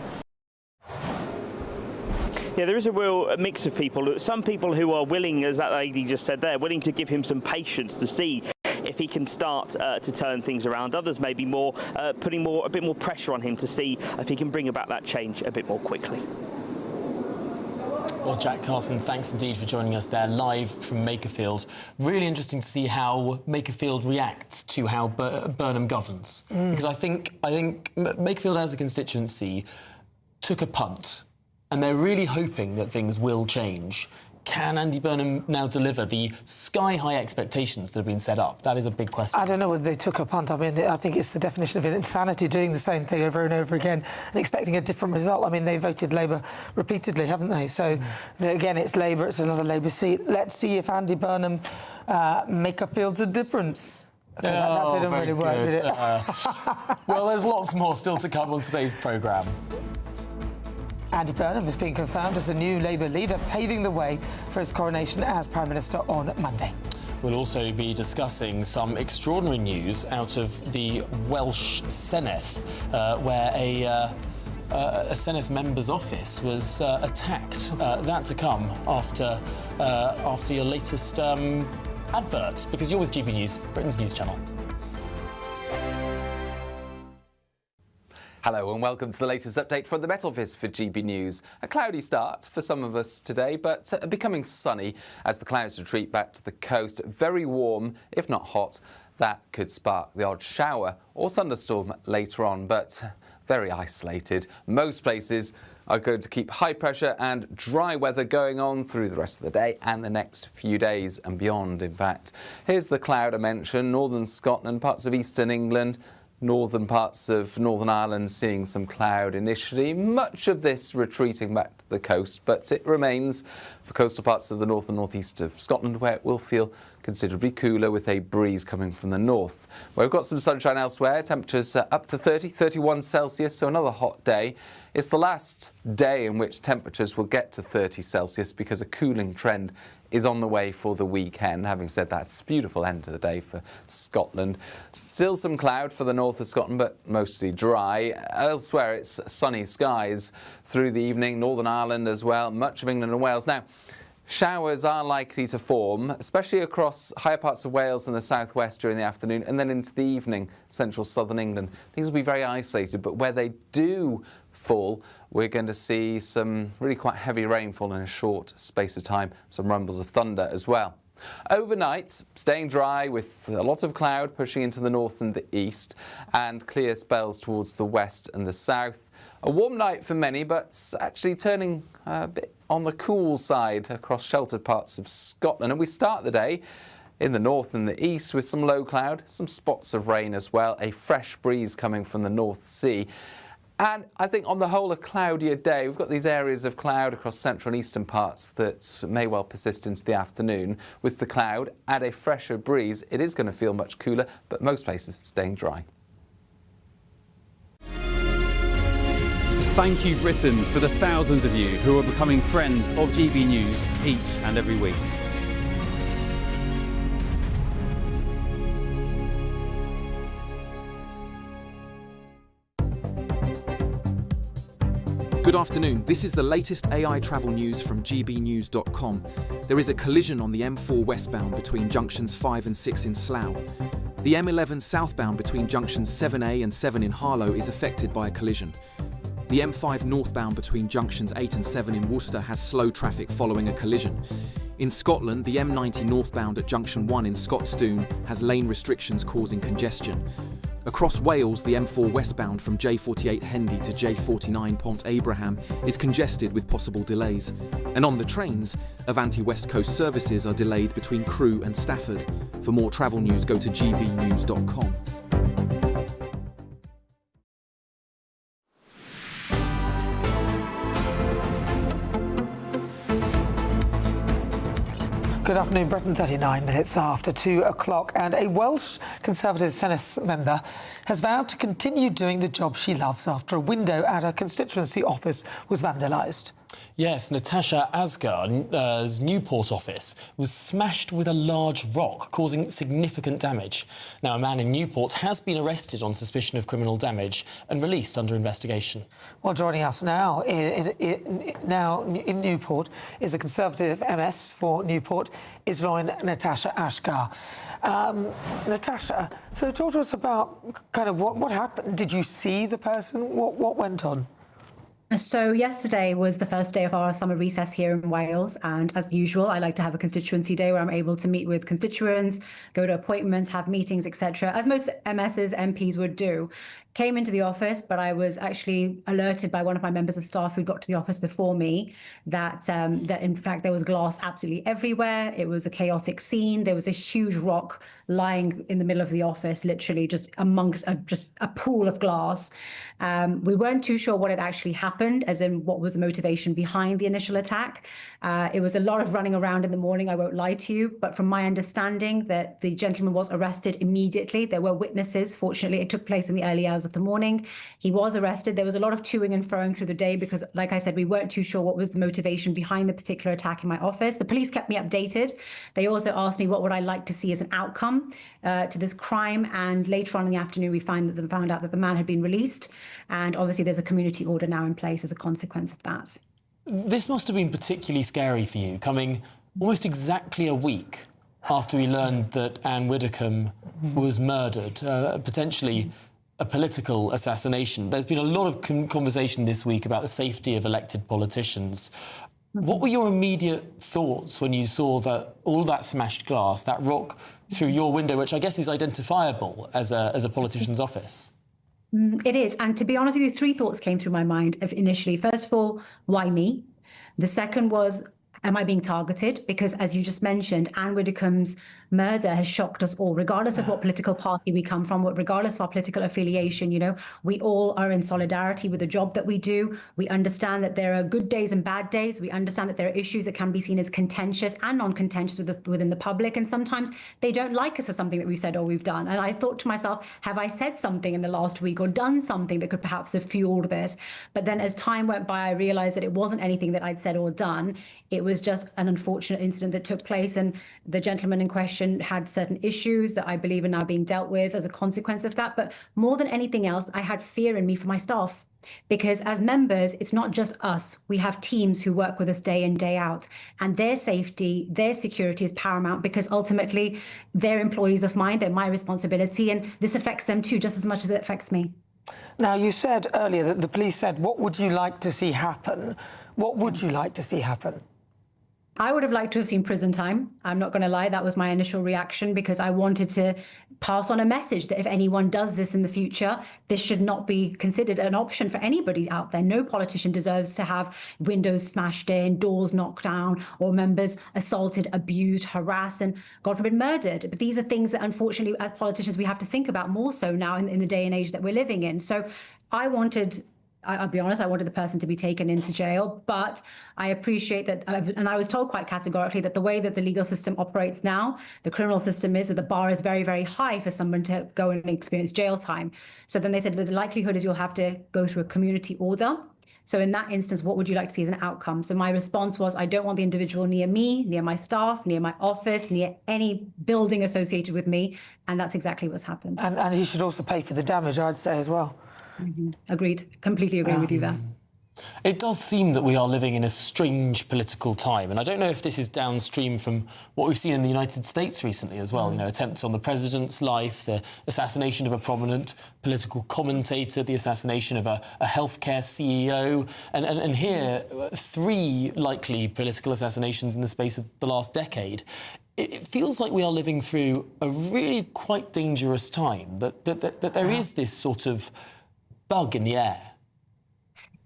Yeah, there is a real mix of people. Some people who are willing, as that lady just said there, willing to give him some patience to see if he can start to turn things around. Others may be more putting a bit more pressure on him to see if he can bring about that change a bit more quickly. Well, Jack Carson, thanks indeed for joining us there live from Makerfield. Really interesting to see how Makerfield reacts to how Burnham governs. Because I think Makerfield as a constituency took a punt, and they're really hoping that things will change. Can Andy Burnham now deliver the sky-high expectations that have been set up? That is a big question. I don't know whether they took a punt. I mean, I think it's the definition of insanity, doing the same thing over and over again and expecting a different result. I mean, they voted Labour repeatedly, haven't they? So, again, it's Labour, it's another Labour seat. Let's see if Andy Burnham Makerfield's a difference. Okay, that didn't really work, did it? Well, there's lots more still to come on today's programme. Andy Burnham has been confirmed as the new Labour leader, paving the way for his coronation as Prime Minister on Monday. We'll also be discussing some extraordinary news out of the Welsh Senedd, where a Senedd member's office was attacked. That to come after your latest adverts, because you're with GB News, Britain's news channel. Hello and welcome to the latest update from the Met Office for GB News. A cloudy start for some of us today, but becoming sunny as the clouds retreat back to the coast. Very warm, if not hot. That could spark the odd shower or thunderstorm later on, but very isolated. Most places are going to keep high pressure and dry weather going on through the rest of the day and the next few days and beyond, in fact. Here's the cloud I mentioned: northern Scotland, parts of eastern England, northern parts of Northern Ireland seeing some cloud initially, much of this retreating back to the coast, but it remains for coastal parts of the north and northeast of Scotland, where it will feel considerably cooler with a breeze coming from the north. We've got some sunshine elsewhere, temperatures up to 31 Celsius, so another hot day. It's the last day in which temperatures will get to 30 Celsius because a cooling trend is on the way for the weekend. Having said that, it's a beautiful end of the day for Scotland. Still some cloud for the north of Scotland, but mostly dry. Elsewhere, it's sunny skies through the evening. Northern Ireland as well, much of England and Wales. Now, showers are likely to form, especially across higher parts of Wales and the southwest during the afternoon, and then into the evening, central southern England. These will be very isolated, but where they do fall, we're going to see some really quite heavy rainfall in a short space of time, some rumbles of thunder as well. Overnight, staying dry with a lot of cloud pushing into the north and the east, and clear spells towards the west and the south. A warm night for many, but actually turning a bit on the cool side across sheltered parts of Scotland. And we start the day in the north and the east with some low cloud, some spots of rain as well, a fresh breeze coming from the North Sea. And I think on the whole a cloudier day. We've got these areas of cloud across central and eastern parts that may well persist into the afternoon. With the cloud and a fresher breeze, it is going to feel much cooler, but most places staying dry. Thank you, Britain, for the thousands of you who are becoming friends of GB News each and every week. Good afternoon. This is the latest AI travel news from GBNews.com. There is a collision on the M4 westbound between junctions 5 and 6 in Slough. The M11 southbound between junctions 7A and 7 in Harlow is affected by a collision. The M5 northbound between junctions 8 and 7 in Worcester has slow traffic following a collision. In Scotland, the M90 northbound at junction 1 in Scotstoun has lane restrictions causing congestion. Across Wales, the M4 westbound from J48 Hendy to J49 Pont Abraham is congested with possible delays. And on the trains, Avanti West Coast services are delayed between Crewe and Stafford. For more travel news, go to gbnews.com. Good afternoon, Britain, 39 minutes after 2 o'clock, and a Welsh Conservative Senate member has vowed to continue doing the job she loves after a window at her constituency office was vandalised. Yes, Natasha Asgar's Newport office was smashed with a large rock, causing significant damage. Now, a man in Newport has been arrested on suspicion of criminal damage and released under investigation. Well, joining us now in Newport is a Conservative MS for Newport, is Natasha Asgar. Natasha, so talk to us about kind of what happened. Did you see the person? What went on? So yesterday was the first day of our summer recess here in Wales, and as usual, I like to have a constituency day where I'm able to meet with constituents, go to appointments, have meetings, etc., as most MSs, MPs would do. Came into the office, but I was actually alerted by one of my members of staff who got to the office before me that in fact there was glass absolutely everywhere. It was a chaotic scene. There was a huge rock lying in the middle of the office, literally just amongst just a pool of glass. We weren't too sure what had actually happened, as in what was the motivation behind the initial attack. It was a lot of running around in the morning, I won't lie to you, but from my understanding that the gentleman was arrested immediately. There were witnesses. Fortunately, it took place in the early hours of the morning. He was arrested. There was a lot of toing and froing through the day because, like I said, we weren't too sure what was the motivation behind the particular attack in my office. The police kept me updated. They also asked me what would I like to see as an outcome to this crime, and later on in the afternoon we found out that the man had been released, and obviously there's a community order now in place as a consequence of that. This must have been particularly scary for you, coming almost exactly a week after we learned that Anne Widdecombe was murdered, potentially a political assassination. There's been a lot of conversation this week about the safety of elected politicians. What were your immediate thoughts when you saw that all that smashed glass, that rock through your window, which I guess is identifiable as a politician's office? It is. And to be honest with you, three thoughts came through my mind initially. First of all, why me? The second was, am I being targeted? Because as you just mentioned, Anne Widdecombe's murder has shocked us all, regardless of what political party we come from, regardless of our political affiliation. You know, we all are in solidarity with the job that we do. We understand that there are good days and bad days. We understand that there are issues that can be seen as contentious and non-contentious within the public. And sometimes they don't like us for something that we've said or we've done. And I thought to myself, have I said something in the last week or done something that could perhaps have fueled this? But then as time went by, I realized that it wasn't anything that I'd said or done. It was just an unfortunate incident that took place. And the gentleman in question had certain issues that I believe are now being dealt with as a consequence of that. But more than anything else, I had fear in me for my staff. Because as members, it's not just us. We have teams who work with us day in, day out. And their safety, their security is paramount, because ultimately they're employees of mine, they're my responsibility, and this affects them too, just as much as it affects me. Now, you said earlier that the police said, what would you like to see happen? What would you like to see happen? I would have liked to have seen prison time. I'm not going to lie, that was my initial reaction, because I wanted to pass on a message that if anyone does this in the future, this should not be considered an option for anybody out there. No politician deserves to have windows smashed in, doors knocked down, or members assaulted, abused, harassed, and God forbid murdered. But these are things that unfortunately as politicians we have to think about more so now in the day and age that we're living in. So I'll be honest, I wanted the person to be taken into jail, but I appreciate that, and I was told quite categorically that the way that the legal system operates now, the criminal system is that the bar is very, very high for someone to go and experience jail time. So then they said that the likelihood is you'll have to go through a community order. So in that instance, what would you like to see as an outcome? So my response was, I don't want the individual near me, near my staff, near my office, near any building associated with me. And that's exactly what's happened. And he should also pay for the damage, I'd say, as well. Agreed. Completely agree with you there. It does seem that we are living in a strange political time, and I don't know if this is downstream from what we've seen in the United States recently as well. You know, attempts on the president's life, the assassination of a prominent political commentator, the assassination of a healthcare CEO, and here, 3 likely political assassinations in the space of the last decade. it feels like we are living through a really quite dangerous time, that there is this sort of bug in the air.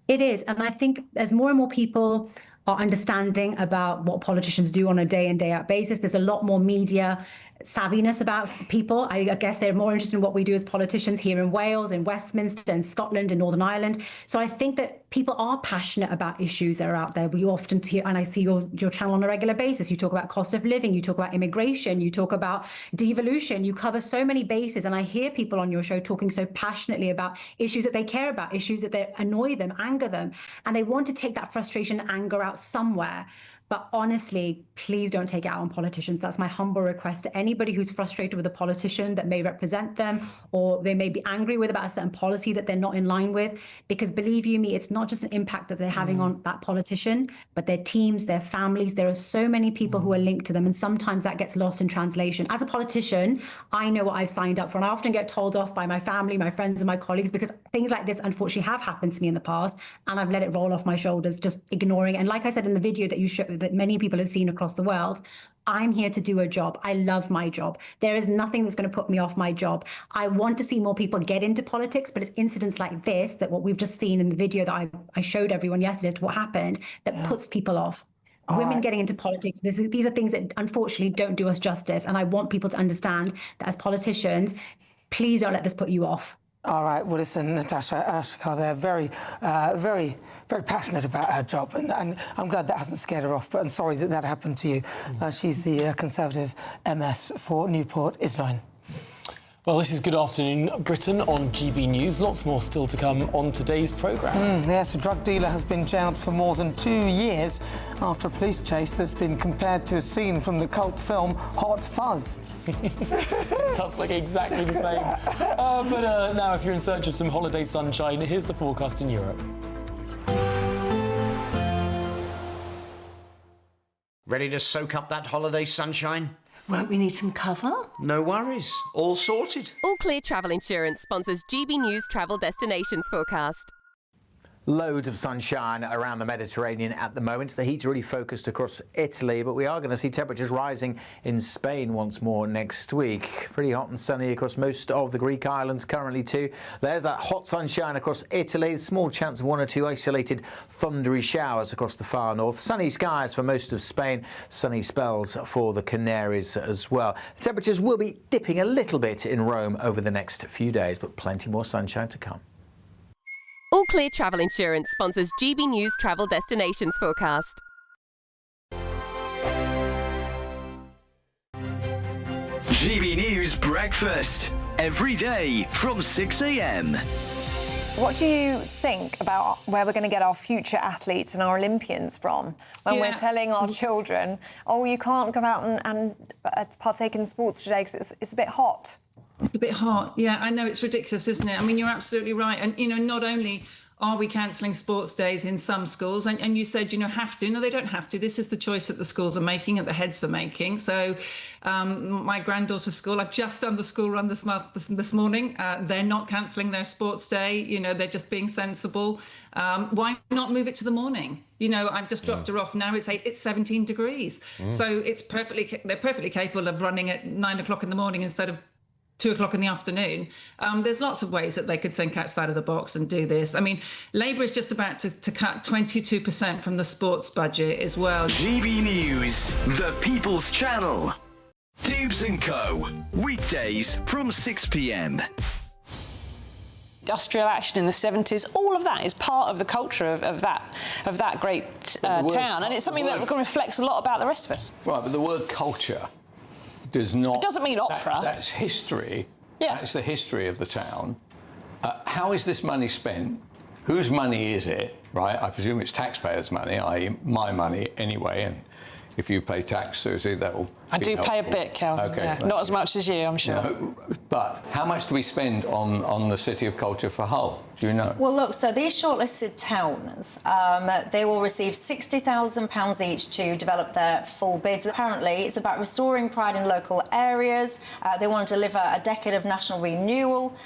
It is. And I think as more and more people are understanding about what politicians do on a day in, day out basis, there's a lot more media savviness about people. I guess they're more interested in what we do as politicians here in Wales, in Westminster, in Scotland, in Northern Ireland. So I think that people are passionate about issues that are out there. We often hear, and I see your channel on a regular basis, you talk about cost of living, you talk about immigration, you talk about devolution, you cover so many bases. And I hear people on your show talking so passionately about issues that they care about, issues that annoy them, anger them, and they want to take that frustration and anger out somewhere. But honestly, please don't take it out on politicians. That's my humble request to anybody who's frustrated with a politician that may represent them, or they may be angry with about a certain policy that they're not in line with. Because believe you me, it's not just an impact that they're having on that politician, but their teams, their families. There are so many people who are linked to them, and sometimes that gets lost in translation. As a politician, I know what I've signed up for, and I often get told off by my family, my friends, and my colleagues, because things like this unfortunately have happened to me in the past, and I've let it roll off my shoulders, just ignoring it. And like I said in the video that you showed, that many people have seen across the world, I'm here to do a job. I love my job. There is nothing that's going to put me off my job. I want to see more people get into politics, but it's incidents like this, that what we've just seen in the video that I showed everyone yesterday as to what happened, that puts people off. Women getting into politics, these are things that unfortunately don't do us justice. And I want people to understand that as politicians, please don't let this put you off. All right, well, listen, Natasha Ashkar, they're very passionate about her job, and I'm glad that hasn't scared her off, but I'm sorry that happened to you. She's the Conservative MS for Newport Isline. Well, this is Good Afternoon Britain on GB News. Lots more still to come on today's programme. Yes, a drug dealer has been jailed for more than 2 years after a police chase that's been compared to a scene from the cult film Hot Fuzz. Sounds like exactly the same. But now, if you're in search of some holiday sunshine, here's the forecast in Europe. Ready to soak up that holiday sunshine? Won't we need some cover? No worries. All sorted. All Clear Travel Insurance sponsors GB News Travel Destinations Forecast. Loads of sunshine around the Mediterranean at the moment. The heat's really focused across Italy, but we are going to see temperatures rising in Spain once more next week. Pretty hot and sunny across most of the Greek islands currently too. There's that hot sunshine across Italy. Small chance of 1 or 2 isolated thundery showers across the far north. Sunny skies for most of Spain. Sunny spells for the Canaries as well. The temperatures will be dipping a little bit in Rome over the next few days, but plenty more sunshine to come. All Clear Travel Insurance sponsors GB News Travel Destinations Forecast. GB News Breakfast, every day from 6 a.m. What do you think about where we're going to get our future athletes and our Olympians from when we're telling our children, oh, you can't go out and partake in sports today because it's a bit hot? It's a bit hot. Yeah, I know, it's ridiculous, isn't it? I mean, you're absolutely right. And, you know, not only are we cancelling sports days in some schools, and you said, you know, have to. No, they don't have to. This is the choice that the schools are making, and the heads are making. So my granddaughter's school, I've just done the school run this morning. They're not cancelling their sports day. You know, they're just being sensible. Why not move it to the morning? You know, I've just dropped her off now. It's 17 degrees. So they're perfectly capable of running at 9 o'clock in the morning instead of 2 o'clock in the afternoon. There's lots of ways that they could think outside of the box and do this. I mean, Labour is just about to cut 22% from the sports budget as well. GB News, the People's Channel. Tubes & Co. Weekdays from 6 p.m. Industrial action in the 70s, all of that is part of the culture of that great town, and it's something that reflects a lot about the rest of us. Right, but the word culture does not... It doesn't mean opera. That's history. Yeah. That's the history of the town. How is this money spent? Whose money is it, right? I presume it's taxpayers' money, i.e. my money anyway, and if you pay tax, Susie, that will I do pay a bit, Kelvin. Okay. Yeah. Not as much as you, I'm sure. No, but how much do we spend on the City of Culture for Hull? Do you know? Well, look, so these shortlisted towns, they will receive £60,000 each to develop their full bids. Apparently, it's about restoring pride in local areas. They want to deliver a decade of national renewal.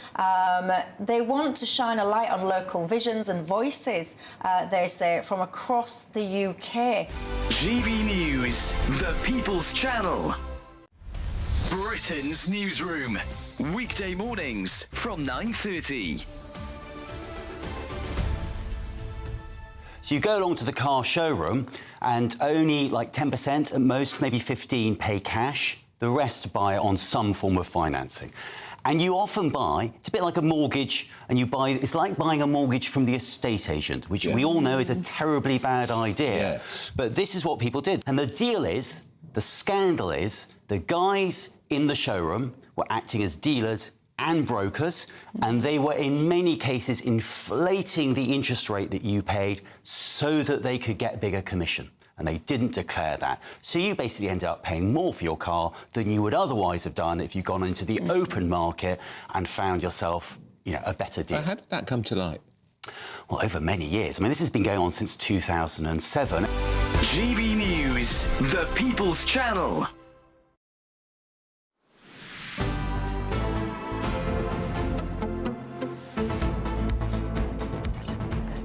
They want to shine a light on local visions and voices, they say, from across the UK. GB News, the People's Channel. Britain's newsroom. Weekday mornings from 9:30. So you go along to the car showroom and only like 10%, at most maybe 15%, pay cash. The rest buy on some form of financing. And you often buy, it's a bit like a mortgage, and you buy, it's like buying a mortgage from the estate agent, which we all know is a terribly bad idea. But this is what people did. And the deal is, the scandal is, the guys in the showroom were acting as dealers and brokers, and they were in many cases inflating the interest rate that you paid so that they could get bigger commission. And they didn't declare that. So you basically ended up paying more for your car than you would otherwise have done if you'd gone into the open market and found yourself, you know, a better deal. How did that come to light? Well, over many years. I mean, this has been going on since 2007. GB News, the People's Channel.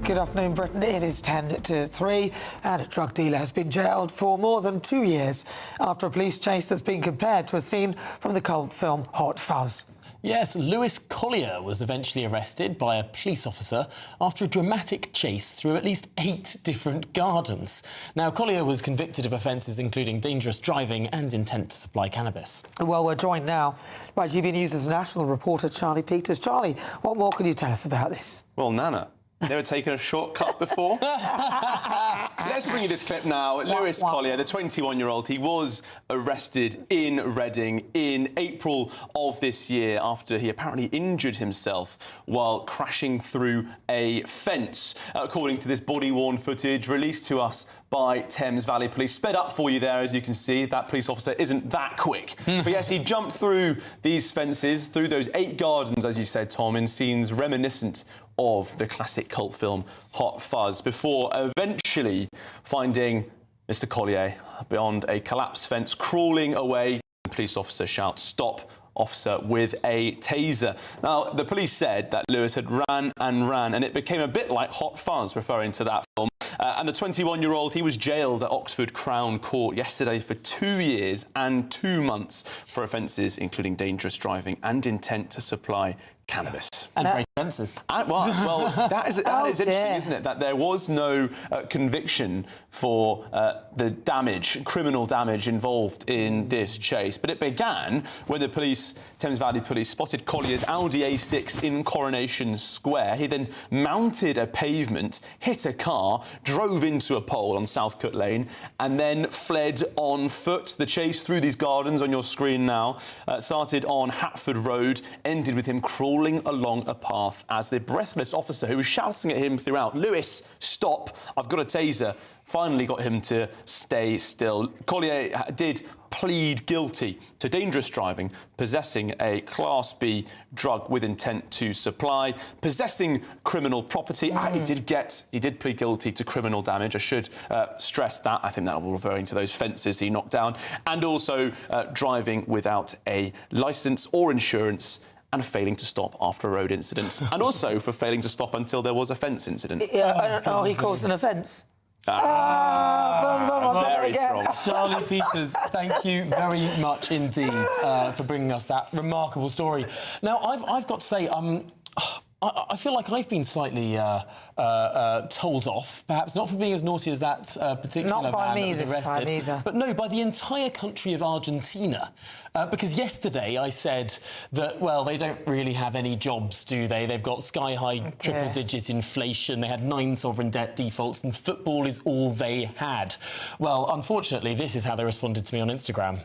Good afternoon, Britain. It is 10 to 3, and a drug dealer has been jailed for more than 2 years after a police chase that's been compared to a scene from the cult film Hot Fuzz. Yes, Lewis Collier was eventually arrested by a police officer after a dramatic chase through at least 8 different gardens. Now, Collier was convicted of offences including dangerous driving and intent to supply cannabis. Well, we're joined now by GB News' national reporter Charlie Peters. Charlie, what more can you tell us about this? Well, Nana, they were taking a shortcut before. Let's bring you this clip now. Lewis Collier, the 21-year-old, he was arrested in Reading in April of this year after he apparently injured himself while crashing through a fence. According to this body-worn footage released to us by Thames Valley Police. Sped up for you there, as you can see. That police officer isn't that quick. But yes, he jumped through these fences, through those 8 gardens, as you said, Tom, in scenes reminiscent of the classic cult film Hot Fuzz, before eventually finding Mr. Collier beyond a collapsed fence, crawling away. The police officer shouts, "Stop, officer," with a taser. Now, the police said that Lewis had ran, and it became a bit like Hot Fuzz, referring to that film. And the 21-year-old, he was jailed at Oxford Crown Court yesterday for 2 years and 2 months for offences including dangerous driving and intent to supply cannabis. And break fences. Well, that is interesting, isn't it? That there was no conviction for the damage, criminal damage involved in this chase. But it began when the police, Thames Valley Police, spotted Collier's Audi A6 in Coronation Square. He then mounted a pavement, hit a car, drove into a pole on Southcote Lane, and then fled on foot. The chase through these gardens on your screen now started on Hatford Road, ended with him crawling along a path as the breathless officer, who was shouting at him throughout, "Lewis, stop, I've got a taser," finally got him to stay still. Collier did plead guilty to dangerous driving, possessing a Class B drug with intent to supply, possessing criminal property. He did plead guilty to criminal damage. I should stress that. I think that will referring to those fences he knocked down, and also driving without a licence or insurance, and failing to stop after a road incident, and also for failing to stop until there was a fence incident. He caused an offence. Very strong. Charlie Peters, thank you very much indeed for bringing us that remarkable story. Now, I've got to say, I feel like I've been slightly told off, perhaps not for being as naughty as that particular man that was arrested, time either. but no, by the entire country of Argentina. Because yesterday I said that, well, they don't really have any jobs, do they? They've got sky-high triple-digit inflation, they had 9 sovereign debt defaults, and football is all they had. Well, unfortunately, this is how they responded to me on Instagram.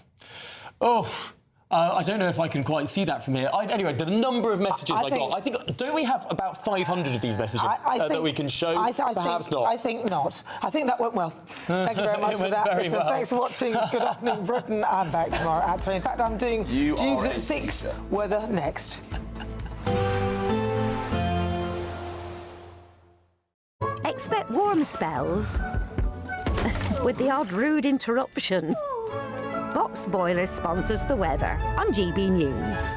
I don't know if I can quite see that from here. Anyway, the number of messages I think, don't we have about 500 of these messages that we can show? Perhaps not. I think not. I think that went well. Thank you very much for that. Listen, thanks for watching Good Afternoon Britain. I'm back tomorrow at 3. In fact, I'm doing Tubes at 6. Weather next. Expect warm spells with the odd rude interruption. Box Boilers sponsors the weather on GB News.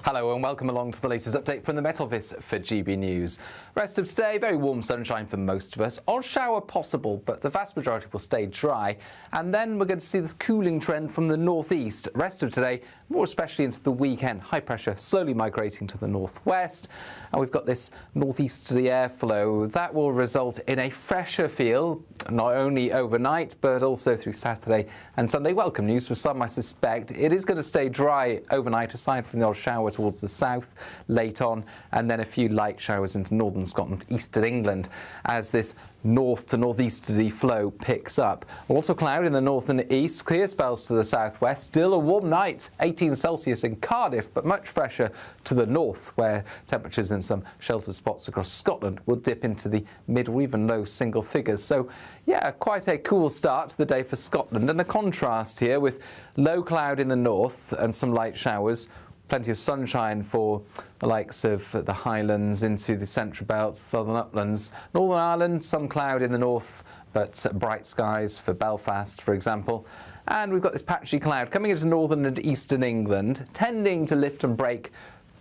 Hello and welcome along to the latest update from the Met Office for GB News. Rest of today, very warm sunshine for most of us. Odd shower possible, but the vast majority will stay dry. And then we're going to see this cooling trend from the northeast. Rest of today, more especially into the weekend. High pressure slowly migrating to the northwest. And we've got this northeasterly airflow. That will result in a fresher feel, not only overnight, but also through Saturday and Sunday. Welcome news for some, I suspect. It is going to stay dry overnight, aside from the odd shower towards the south late on, and then a few light showers into northern Scotland, eastern England, as this north to northeasterly flow picks up. Also cloud in the north and east, clear spells to the southwest. Still a warm night, 18 Celsius in Cardiff, but much fresher to the north, where temperatures in some sheltered spots across Scotland will dip into the mid or even low single figures. So yeah, quite a cool start to the day for Scotland, and a contrast here with low cloud in the north and some light showers. Plenty of sunshine for the likes of the Highlands into the central belt, southern uplands. Northern Ireland, some cloud in the north, but bright skies for Belfast, for example. And we've got this patchy cloud coming into northern and eastern England, tending to lift and break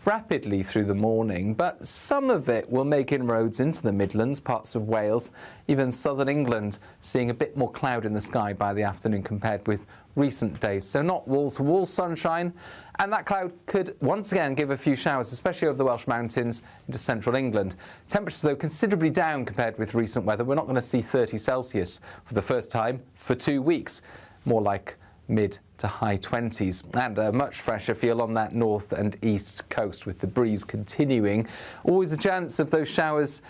rapidly through the morning, but some of it will make inroads into the Midlands, parts of Wales, even southern England, seeing a bit more cloud in the sky by the afternoon compared with recent days. So not wall-to-wall sunshine, and that cloud could once again give a few showers, especially over the Welsh mountains into central England. Temperatures, though, considerably down compared with recent weather. We're not going to see 30 Celsius for the first time for 2 weeks, more like mid to high 20s, and a much fresher feel on that north and east coast, with the breeze continuing. Always a chance of those showers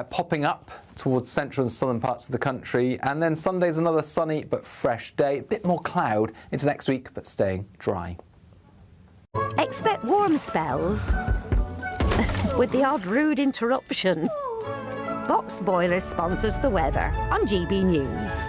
popping up towards central and southern parts of the country. And then Sunday's another sunny but fresh day. A bit more cloud into next week, but staying dry. Expect warm spells with the odd rude interruption. Boxed Boilers sponsors the weather on GB News.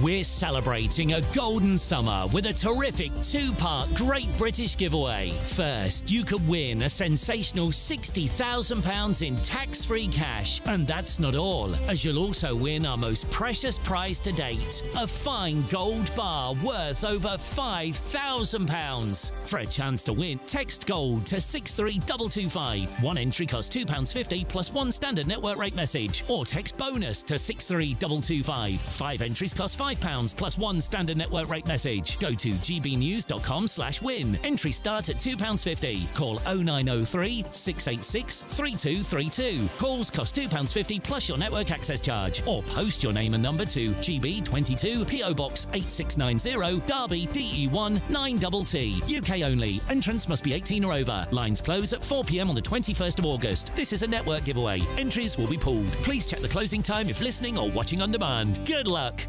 We're celebrating a golden summer with a terrific two-part Great British giveaway. First, you could win a sensational £60,000 in tax-free cash. And that's not all, as you'll also win our most precious prize to date, a fine gold bar worth over £5,000. For a chance to win, text GOLD to 63225. One entry costs £2.50 plus one standard network rate message. Or text BONUS to 63225. 5 entries cost £5 plus one standard network rate message. Go to gbnews.com/win. Entry start at £2.50. Call 0903 686 3232. Calls cost £2.50 plus your network access charge. Or post your name and number to GB22 PO Box 8690 Derby DE1 9TT. UK only. Entrants must be 18 or over. Lines close at 4 p.m. on the 21st of August. This is a network giveaway. Entries will be pulled. Please check the closing time if listening or watching on demand. Good luck.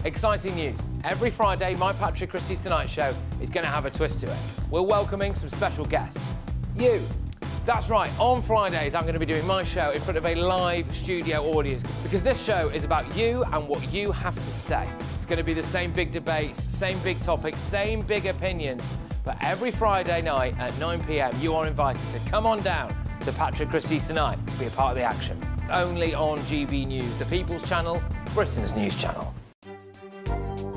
Exciting news. Every Friday, my Patrick Christie's Tonight Show is going to have a twist to it. We're welcoming some special guests. You. That's right, on Fridays I'm going to be doing my show in front of a live studio audience, because this show is about you and what you have to say. It's going to be the same big debates, same big topics, same big opinions, but every Friday night at 9 p.m. you are invited to come on down to Patrick Christie's Tonight to be a part of the action. Only on GB News, the People's Channel, Britain's news channel.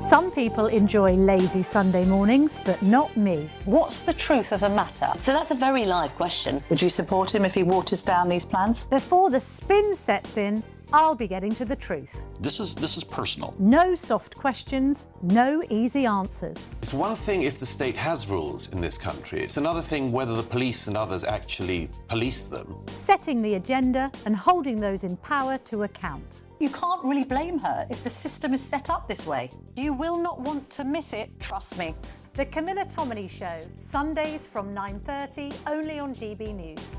Some people enjoy lazy Sunday mornings, but not me. What's the truth of the matter? So that's a very live question. Would you support him if he waters down these plans? Before the spin sets in, I'll be getting to the truth. This is personal. No soft questions, no easy answers. It's one thing if the state has rules in this country. It's another thing whether the police and others actually police them. Setting the agenda and holding those in power to account. You can't really blame her if the system is set up this way. You will not want to miss it, trust me. The Camilla Tominey Show, Sundays from 9:30, only on GB News.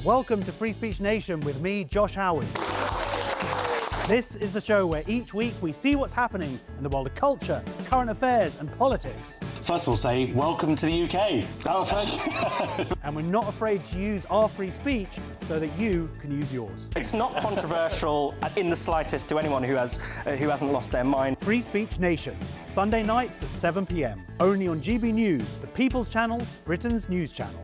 Welcome to Free Speech Nation with me, Josh Howard. This is the show where each week we see what's happening in the world of culture, current affairs and politics. First we'll say, welcome to the UK. Oh, thank you. And we're not afraid to use our free speech so that you can use yours. It's not controversial in the slightest to anyone who hasn't lost their mind. Free Speech Nation, Sunday nights at 7 p.m. Only on GB News, the People's Channel, Britain's news channel.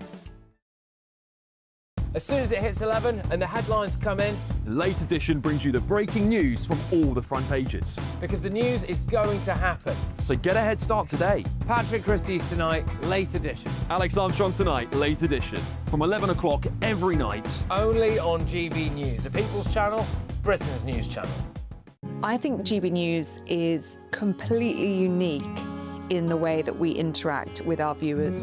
As soon as it hits 11 and the headlines come in, The Late Edition brings you the breaking news from all the front pages. because the news is going to happen. So get a head start today. Patrick Christie's Tonight, Late Edition. Alex Armstrong Tonight, Late Edition. From 11 o'clock every night. Only on GB News, the People's Channel, Britain's news channel. I think GB News is completely unique in the way that we interact with our viewers.